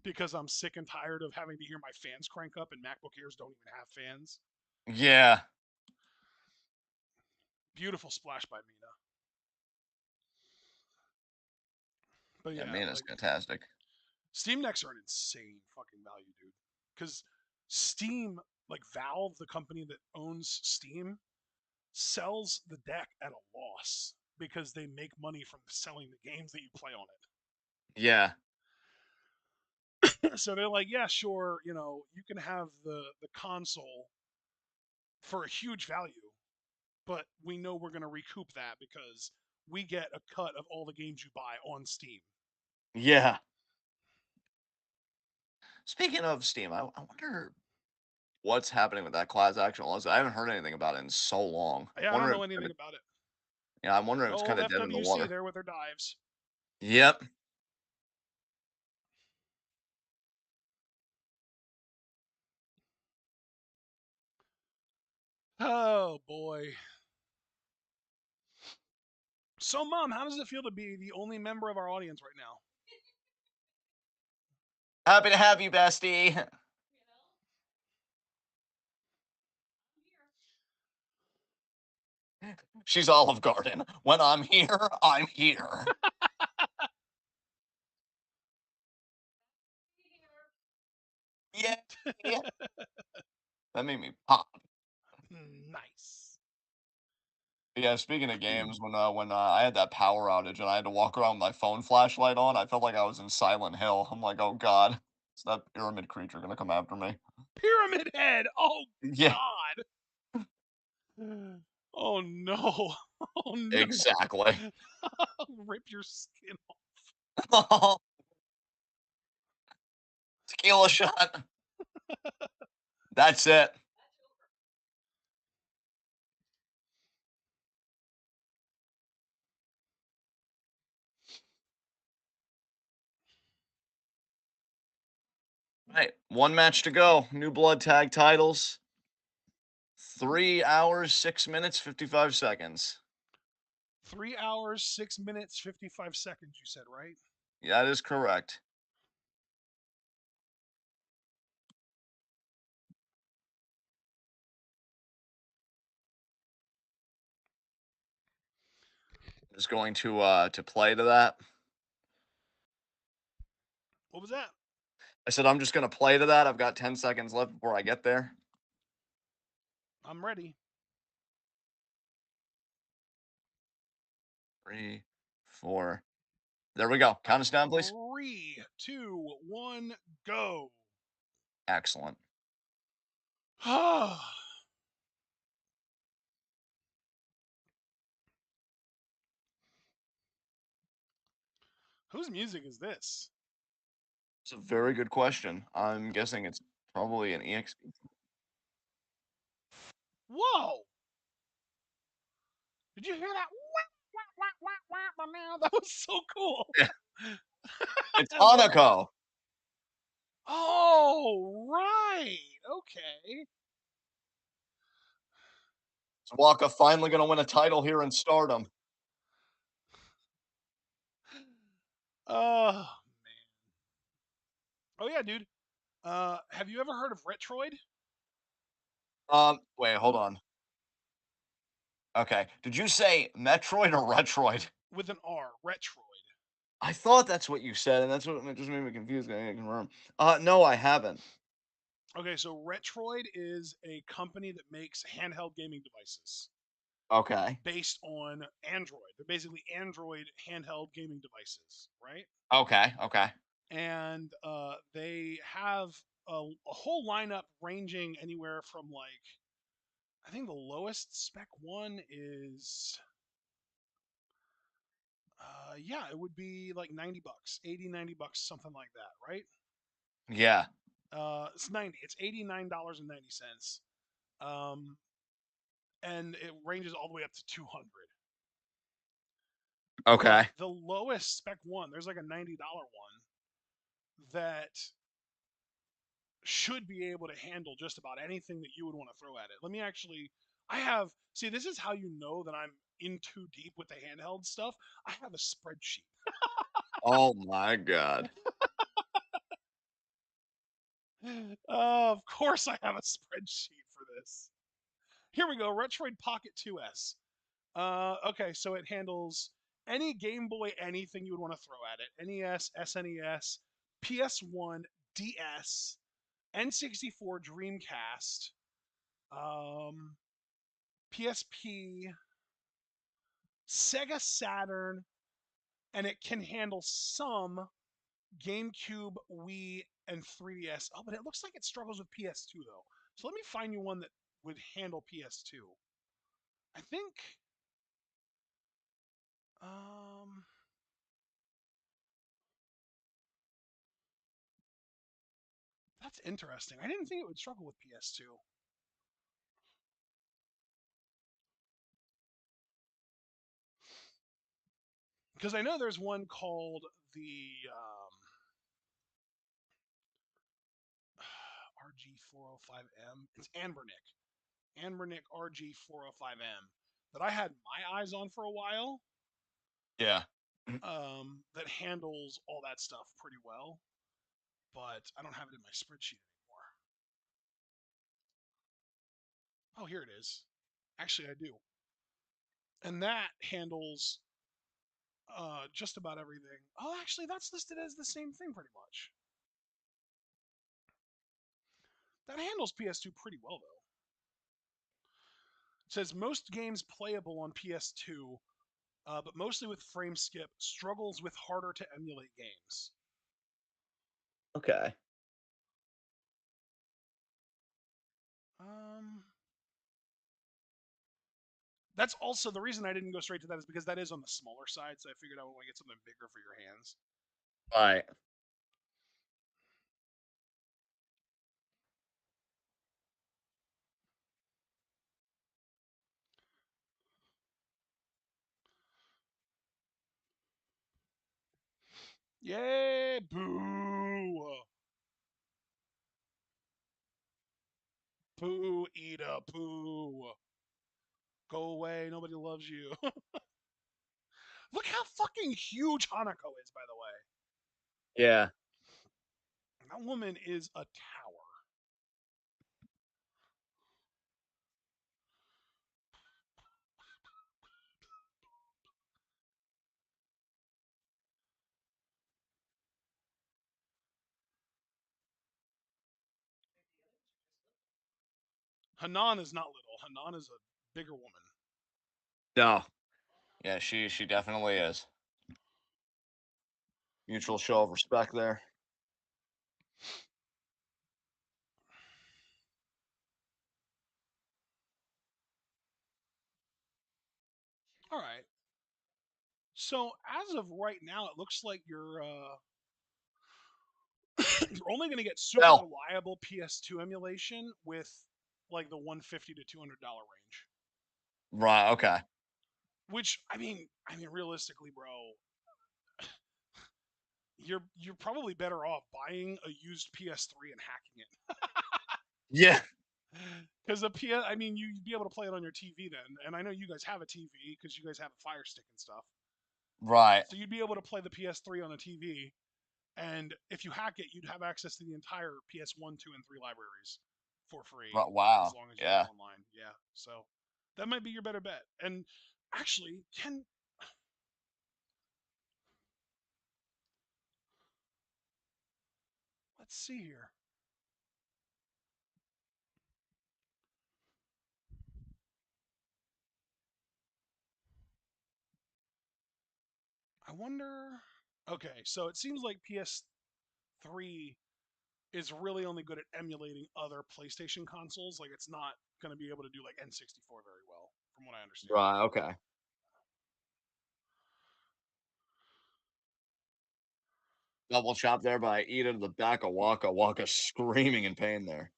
because I'm sick and tired of having to hear my fans crank up and MacBook Airs don't even have fans. yeah, Beautiful splash by Mina. But yeah. yeah, Man, it's like fantastic. Steam Decks are an insane fucking value, dude. Because Steam, like Valve, the company that owns Steam, sells the deck at a loss because they make money from selling the games that you play on Yeah, it. So they're like, yeah, sure, you can have the console for a huge value, but we know we're going to recoup that because we get a cut of all the games you buy on Steam. yeah. Speaking of Steam, I wonder what's happening with that class action lawsuit. I haven't heard anything about it in so long. Yeah, I don't Wonder if know it's anything kinda, about it. yeah, I'm wondering if it's Old kind of dead in the FWC water. there with their dives. Yep. Oh boy. So, Mom, how does it feel to be the only member of our audience right now? Happy to have you, bestie. She's Olive Garden. When I'm here, I'm here. Yeah. Yeah. That made me pop. Nice. Yeah, speaking of games, when I had that power outage and I had to walk around with my phone flashlight on, I felt like I was in Silent Hill. I'm like, oh god, is that pyramid creature gonna come after me? Pyramid Head. Oh Yeah, God. Oh no. Oh no. exactly. Rip your skin off. Tequila shot. That's it. Right, one match to go. New blood tag titles. 3 hours, 6 minutes, 55 seconds. 3 hours, 6 minutes, 55 seconds. You said right. Yeah, that is correct. Just going to play to that. What was that? I said I'm just gonna play to that. I've got 10 seconds left before I get there. I'm ready. 3, 4. There we go. Count us down, please. 3, 2, 1, go. Excellent. Whose music is this? It's a very good question. I'm guessing it's probably an EXP. Whoa! Did you hear that? That was so cool. Yeah, it's I love that. Hanako. Oh, right. Okay. Is Waka finally going to win a title here in Stardom? Oh, oh yeah, dude. Have you ever heard of Retroid Wait, hold on. Okay, did you say Metroid or Retroid? with an R? Retroid. I thought that's what you said, and that's what it just made me confused. I need to confirm. No, I haven't. Okay, so Retroid is a company that makes handheld gaming devices Okay. based on Android. They're basically Android handheld gaming devices, right? Okay. Okay. And they have a whole lineup ranging anywhere from like I think the lowest spec one is yeah, it would be like 90 bucks, 80, 90 bucks, something like that, right? Yeah. It's 90. It's $89.90. Um, and it ranges all the way up to 200. But Okay. the lowest spec one, there's like a $90 one that should be able to handle just about anything that you would want to throw at it. Let me actually I have see this is how you know that I'm in too deep with the handheld stuff. I have a spreadsheet. Oh my god. Of course I have a spreadsheet for this. Here we go, Retroid Pocket 2S. Okay, so it handles any Game Boy anything you would want to throw at it. NES, SNES, PS1, DS, N64, Dreamcast, um, PSP, Sega Saturn, and it can handle some GameCube, Wii, and 3DS. Oh, but it looks like it struggles with PS2 though. So let me find you one that would handle PS2. I think um that's interesting. I didn't think it would struggle with PS2 because I know there's one called the RG405M. It's Anbernic RG405M that I had my eyes on for a while. Yeah. That handles all that stuff pretty well, but I don't have it in my spreadsheet anymore. Oh, here it is. Actually, I do, and that handles just about everything. Oh, actually, that's listed as the same thing pretty much. That handles PS2 pretty well though. It says most games playable on PS2, but mostly with frame skip, struggles with harder to emulate games. Okay. Um, that's also the reason I didn't go straight to that is because that is on the smaller side, so I figured I would want to get something bigger for your hands. Right. Yay! Boo! Poo, Ida, poo. Go away. Nobody loves you. Look how fucking huge Hanako is, by the way. Yeah. That woman is a tower. Hanan is not little. Hanan is a bigger woman. No. Yeah, she definitely is. Mutual show of respect there. All right. So as of right now, it looks like you're only going to get super Well, reliable PS2 emulation with like the 150 to $200 range. right, okay. Which I mean, realistically, bro, you're probably better off buying a used PS3 and hacking it. Yeah, Because the PS, I mean, you'd be able to play it on your TV then, and I know you guys have a TV because you guys have a Fire Stick and stuff. right. So you'd be able to play the PS3 on a TV, and if you hack it, you'd have access to the entire PS1, 2, and 3 libraries for free as Wow. long as you go Yeah. online. Yeah, so that might be your better bet. And actually, can let's see here. I wonder. Okay, so it seems like PS3 is really only good at emulating other PlayStation consoles. Like it's not going to be able to do like N64 very well, from what I understand. Right, okay. Double chop there by Ida to the back of Waka. Waka screaming in pain there.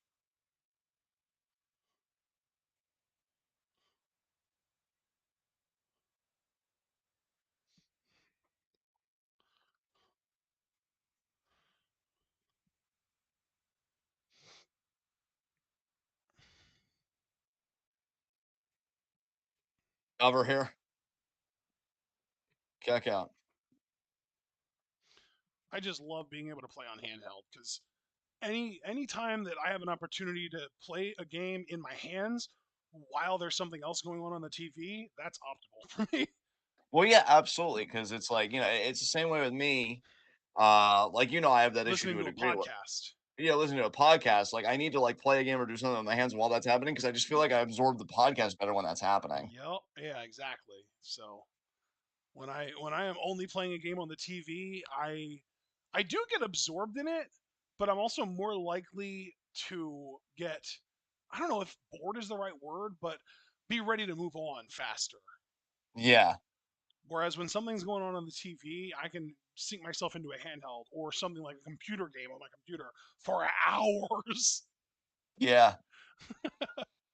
Over here. Check out. I just love being able to play on handheld because any time that I have an opportunity to play a game in my hands while there's something else going on the TV, that's optimal for me. Well, yeah, absolutely. Because it's like, it's the same way with me. Like, I have that issue Listening to a to a degree. podcast. Yeah, listening to a podcast, like, I need to, like, play a game or do something with my hands while that's happening because I just feel like I absorb the podcast better when that's happening. Yep. Yeah, exactly. So when I am only playing a game on the TV, I do get absorbed in it, but I'm also more likely to get, I don't know if bored is the right word, but be ready to move on faster. Yeah. Whereas when something's going on the TV, I can sink myself into a handheld or something like a computer game on my computer for hours. Yeah.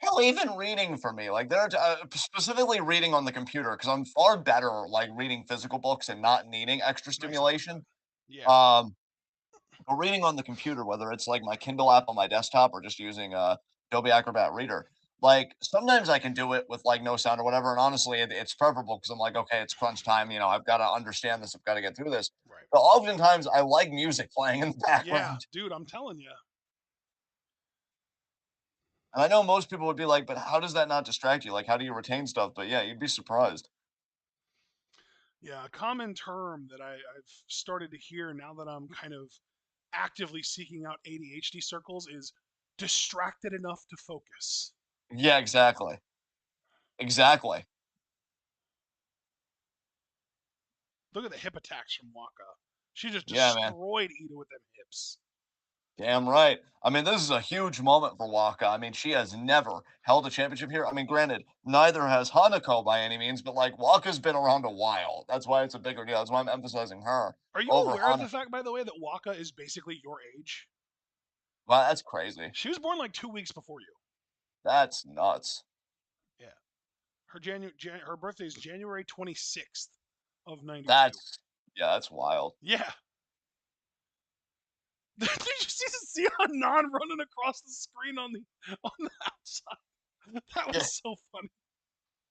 Hell, even reading for me, like, there are specifically reading on the computer because 'cause I'm far better, like, reading physical books and not needing extra Nice about that. stimulation. Yeah. Um, but reading on the computer, whether it's, like, my Kindle app on my desktop or just using, Adobe Acrobat Reader, like, sometimes I can do it with, like, no sound or whatever, and honestly, it's preferable because 'cause I'm like, "Okay, it's crunch time, I've gotta understand this, I've gotta get through this." Right. But oftentimes, I like music playing in the Yeah, background, dude, I'm telling you. and I know most people would be like, "But how does that not distract you? Like, how do you retain stuff?" But yeah, you'd be surprised. Yeah, a common term that I've started to hear now that I'm kind of actively seeking out ADHD circles is distracted enough to focus. Yeah, exactly. Exactly. Look at the hip attacks from Waka. She just Yeah, man. destroyed Ida with them hips. Damn right. I mean, this is a huge moment for Waka. I mean, she has never held a championship here. I mean, granted, neither has Hanako by any means, but like Waka's been around a while. That's why it's a bigger deal. That's why I'm emphasizing her Are you over aware of Hanako. the fact, by the way, that Waka is basically your age? Wow, that's crazy. She was born like 2 weeks before you. That's nuts. Yeah, her birthday is January 26th of '92. That's yeah, that's wild. Yeah. Did you see Hanan running across the screen on the outside? That Yeah. was so funny.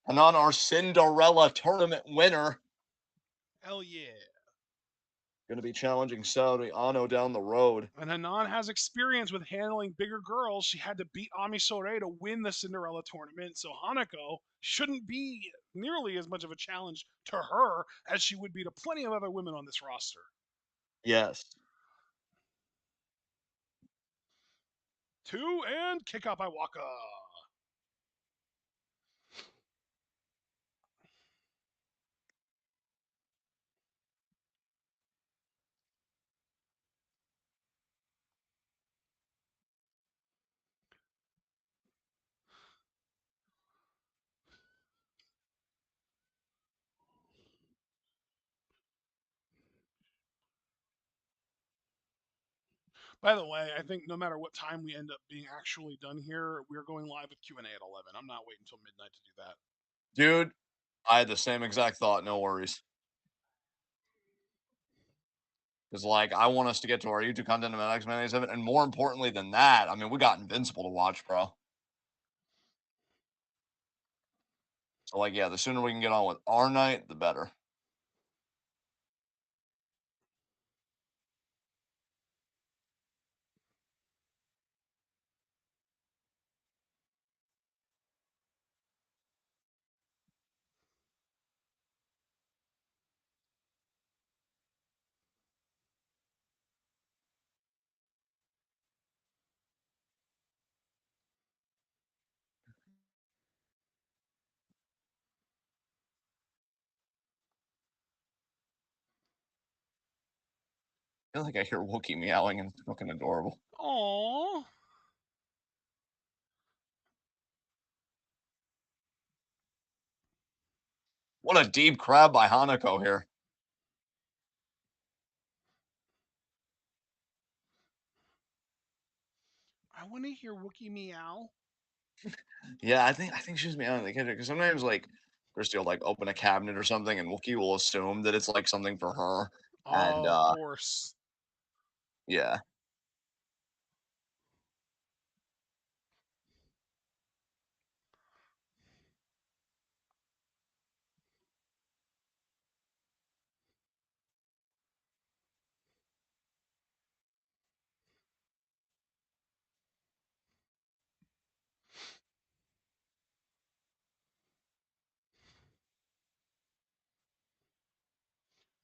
And on our Cinderella tournament winner, Hell yeah. gonna be challenging Saudi Ano down the road. And Hanan has experience with handling bigger girls. She had to beat Ami Sourei to win the Cinderella tournament, so Hanako shouldn't be nearly as much of a challenge to her as she would be to plenty of other women on this roster. Yes. Two and kick out by Waka. By the way, I think no matter what time we end up being actually done here, we're going live with Q&A at 11. I'm not waiting until midnight to do that. Dude, I had the same exact thought, no worries. 'Cause, like, I want us to get to our YouTube content in the next minute 7, and more importantly than that, I mean, we got Invincible to watch, bro. So, like, yeah, the sooner we can get on with our night, the better. I feel like I hear Wookiee meowing, and it's fucking adorable. Aww. What a deep crab by Hanako here. I want to hear Wookie meow. Yeah, I think she's meowing in the kitchen, because sometimes, like, Christy will, like, open a cabinet or something, and Wookiee will assume that it's, like, something for her, and, Oh, of course. yeah.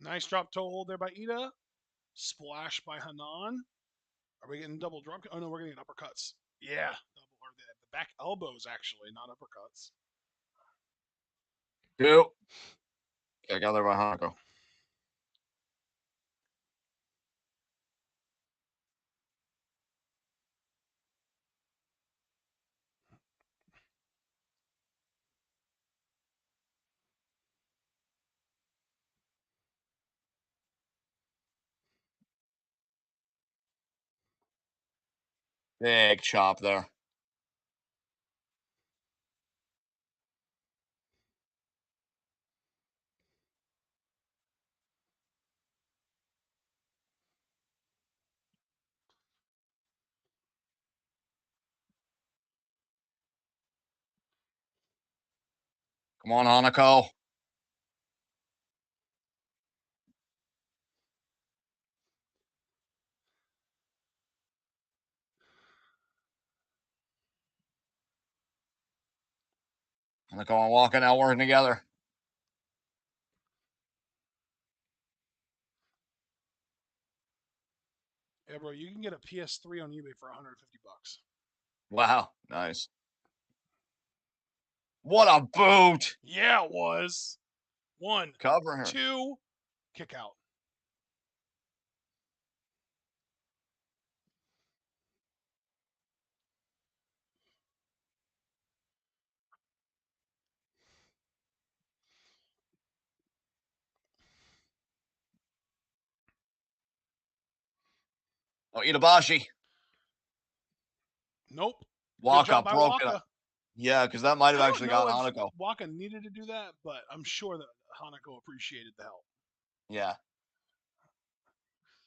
Nice drop toe hold there by Ida. Splash by Hanan. Are we getting double drop? Oh no, we're getting uppercuts. Yeah, double or the back elbows actually, not uppercuts. 2. Okay, I got there by Hanako. Big chop there. Come on, Hanako. Hanako and Walker now working together. Yeah, bro, you can get a PS3 on eBay for 150 bucks. Wow, nice. What a boot! Yeah, it was. One, Cover her. two, kick out. Oh, Itabashi. Nope. Good Waka job by broke it up. Waka. Yeah, because that might have I don't actually got know if Hanako. Waka needed to do that, but I'm sure that Hanako appreciated the help. Yeah.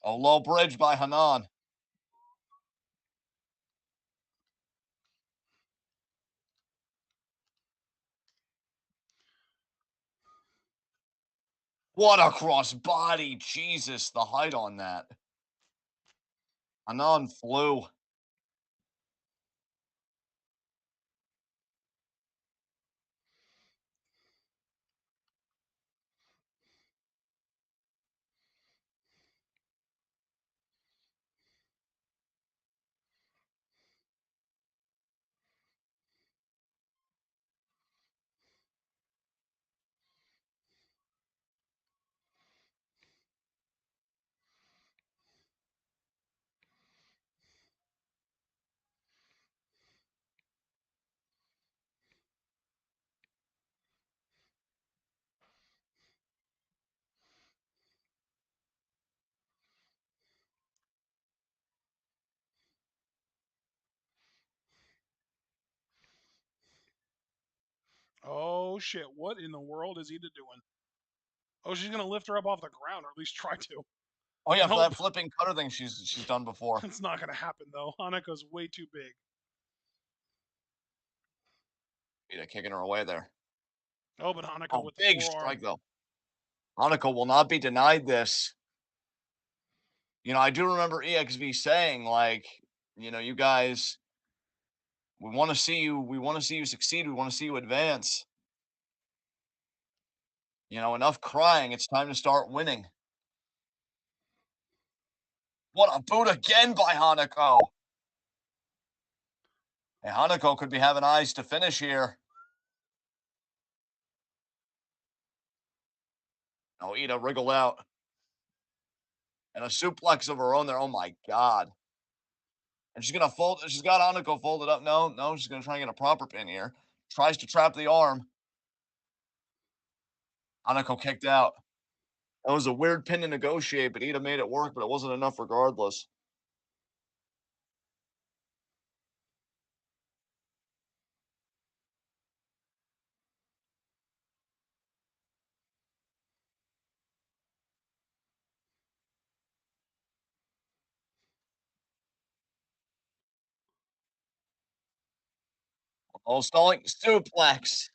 A low bridge by Hanan. What a cross body. Jesus, the height on that. Hanan flew. oh shit, what in the world is Ida doing? Oh, she's gonna lift her up off the ground, or at least try to. Oh yeah, for Nope, that flipping cutter thing she's done before. it's not gonna happen though. Hanako's way too big. Ida kicking her away there. Oh, but Hanako Oh, with the big forearm. strike though. Hanako will not be denied this. I do remember EXV saying, like, you guys, we want to see you succeed, we want to see you advance. Enough crying. It's time to start winning. What a boot again by Hanako. And Hanako could be having eyes to finish here. Oh, Ida wriggled out. And a suplex of her own there. Oh my god. And she's gonna fold. She's got Hanako folded up. No, no, she's gonna try and get a proper pin here. Tries to trap the arm. Hanako kicked out. That was a weird pin to negotiate, but Ida made it work, but it wasn't enough regardless. Oh, stalling suplex.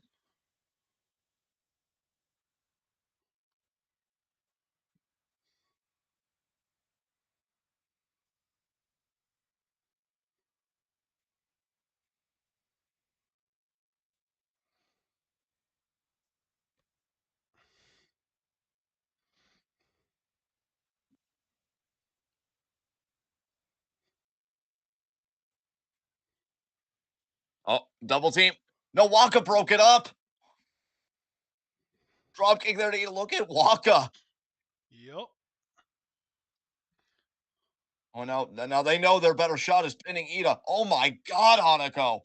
Oh, double team. No, Waka broke it up. Drop kick there to Ida. Look at Waka. Yep. Oh no! Now they know their better shot is pinning Ida. Oh my God, Hanako!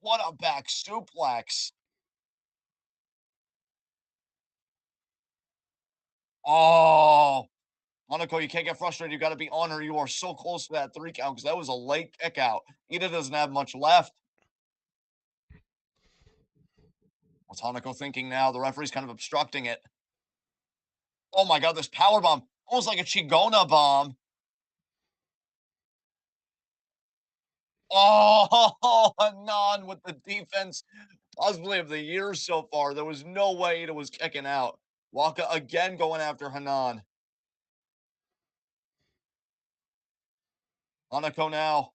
What a back suplex! Oh, Hanako, you can't get frustrated. You got to be on her. You are so close to that 3 count because that was a late kick out. Ida doesn't have much left. What's Hanako thinking now? The referee's kind of obstructing it. Oh my God, this power bomb, almost like a Chigona bomb. Oh, Hanan with the defense, possibly of the year so far. There was no way Ida was kicking out. Waka again going after Hanan. Hanako now.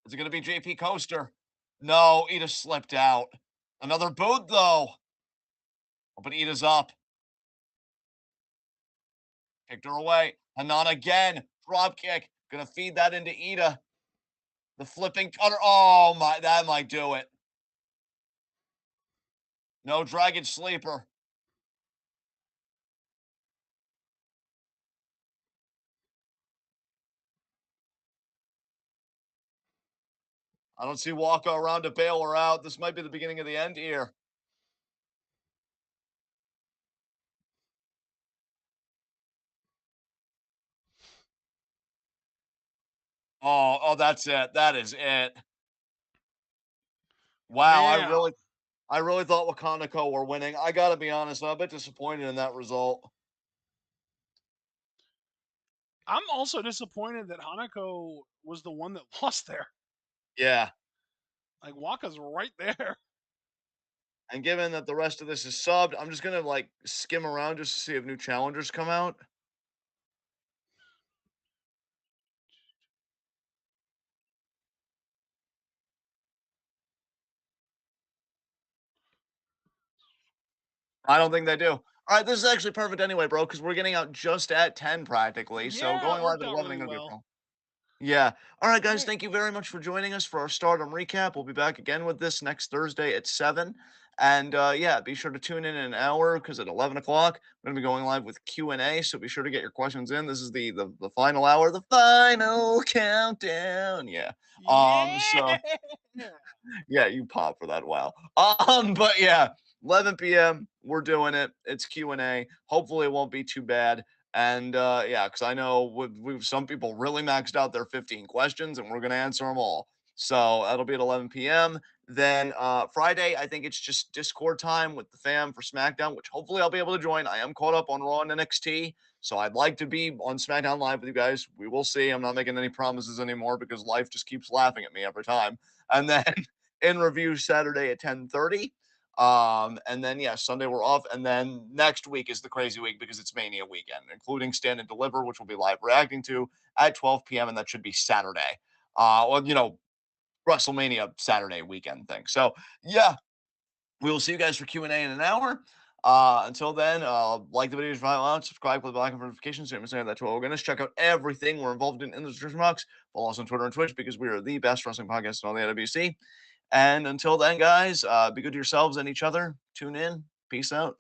Is it going to be JP Coaster? No, Ida slipped out. Another boot, though. Oh, but Ida's up. Kicked her away. Hanan again. Drop kick. Gonna feed that into Ida. The flipping cutter. Oh, my. That might do it. No Dragon Sleeper. I don't see Waka around to bail her out. This might be the beginning of the end here. Oh, that's it. That is it. Wow, Man, I really thought Wakanako were winning. I gotta be honest, I'm a bit disappointed in that result. I'm also disappointed that Hanako was the one that lost there. Yeah. Like Waka's right there. And given that the rest of this is subbed, I'm just gonna like skim around just to see if new challengers come out. I don't think they do. All right, this is actually perfect anyway, bro, because we're getting out just at 10 practically. So Yeah, it going live worked at out 11 really ain't gonna be a well. problem. Yeah. All right, All guys. right. Thank you very much for joining us for our Stardom recap. We'll be back again with this next Thursday at 7. And yeah, be sure to tune in an hour because at 11 o'clock, we're going to be going live with Q&A. So be sure to get your questions in. This is the final hour, the final countdown. Yeah. Yeah. So yeah, you pop for that. Wow. But yeah, 11 p.m. We're doing it. It's Q&A. Hopefully it won't be too bad. And yeah, because I know some people really maxed out their 15 questions, and we're gonna answer them all. So that'll be at 11 p.m. Then Friday, I think it's just Discord time with the fam for SmackDown, which hopefully I'll be able to join. I am caught up on Raw and NXT, so I'd like to be on SmackDown Live with you guys. We will see. I'm not making any promises anymore because life just keeps laughing at me every time. And then in review Saturday at 10:30. And then yeah, Sunday we're off, and then next week is the crazy week because it's Mania weekend, including Stand and Deliver, which we'll be live reacting to at 12 p.m. and that should be Saturday. Well, WrestleMania Saturday weekend thing. So yeah, we will see you guys for Q&A in an hour. Until then, like the videos right out, subscribe, click the like notifications, so you don't miss that to all. We're check out everything we're involved in the description box. Follow us on Twitter and Twitch because we are the best wrestling podcast in all the AWC. And until then, guys, be good to yourselves and each other. Tune in. Peace out.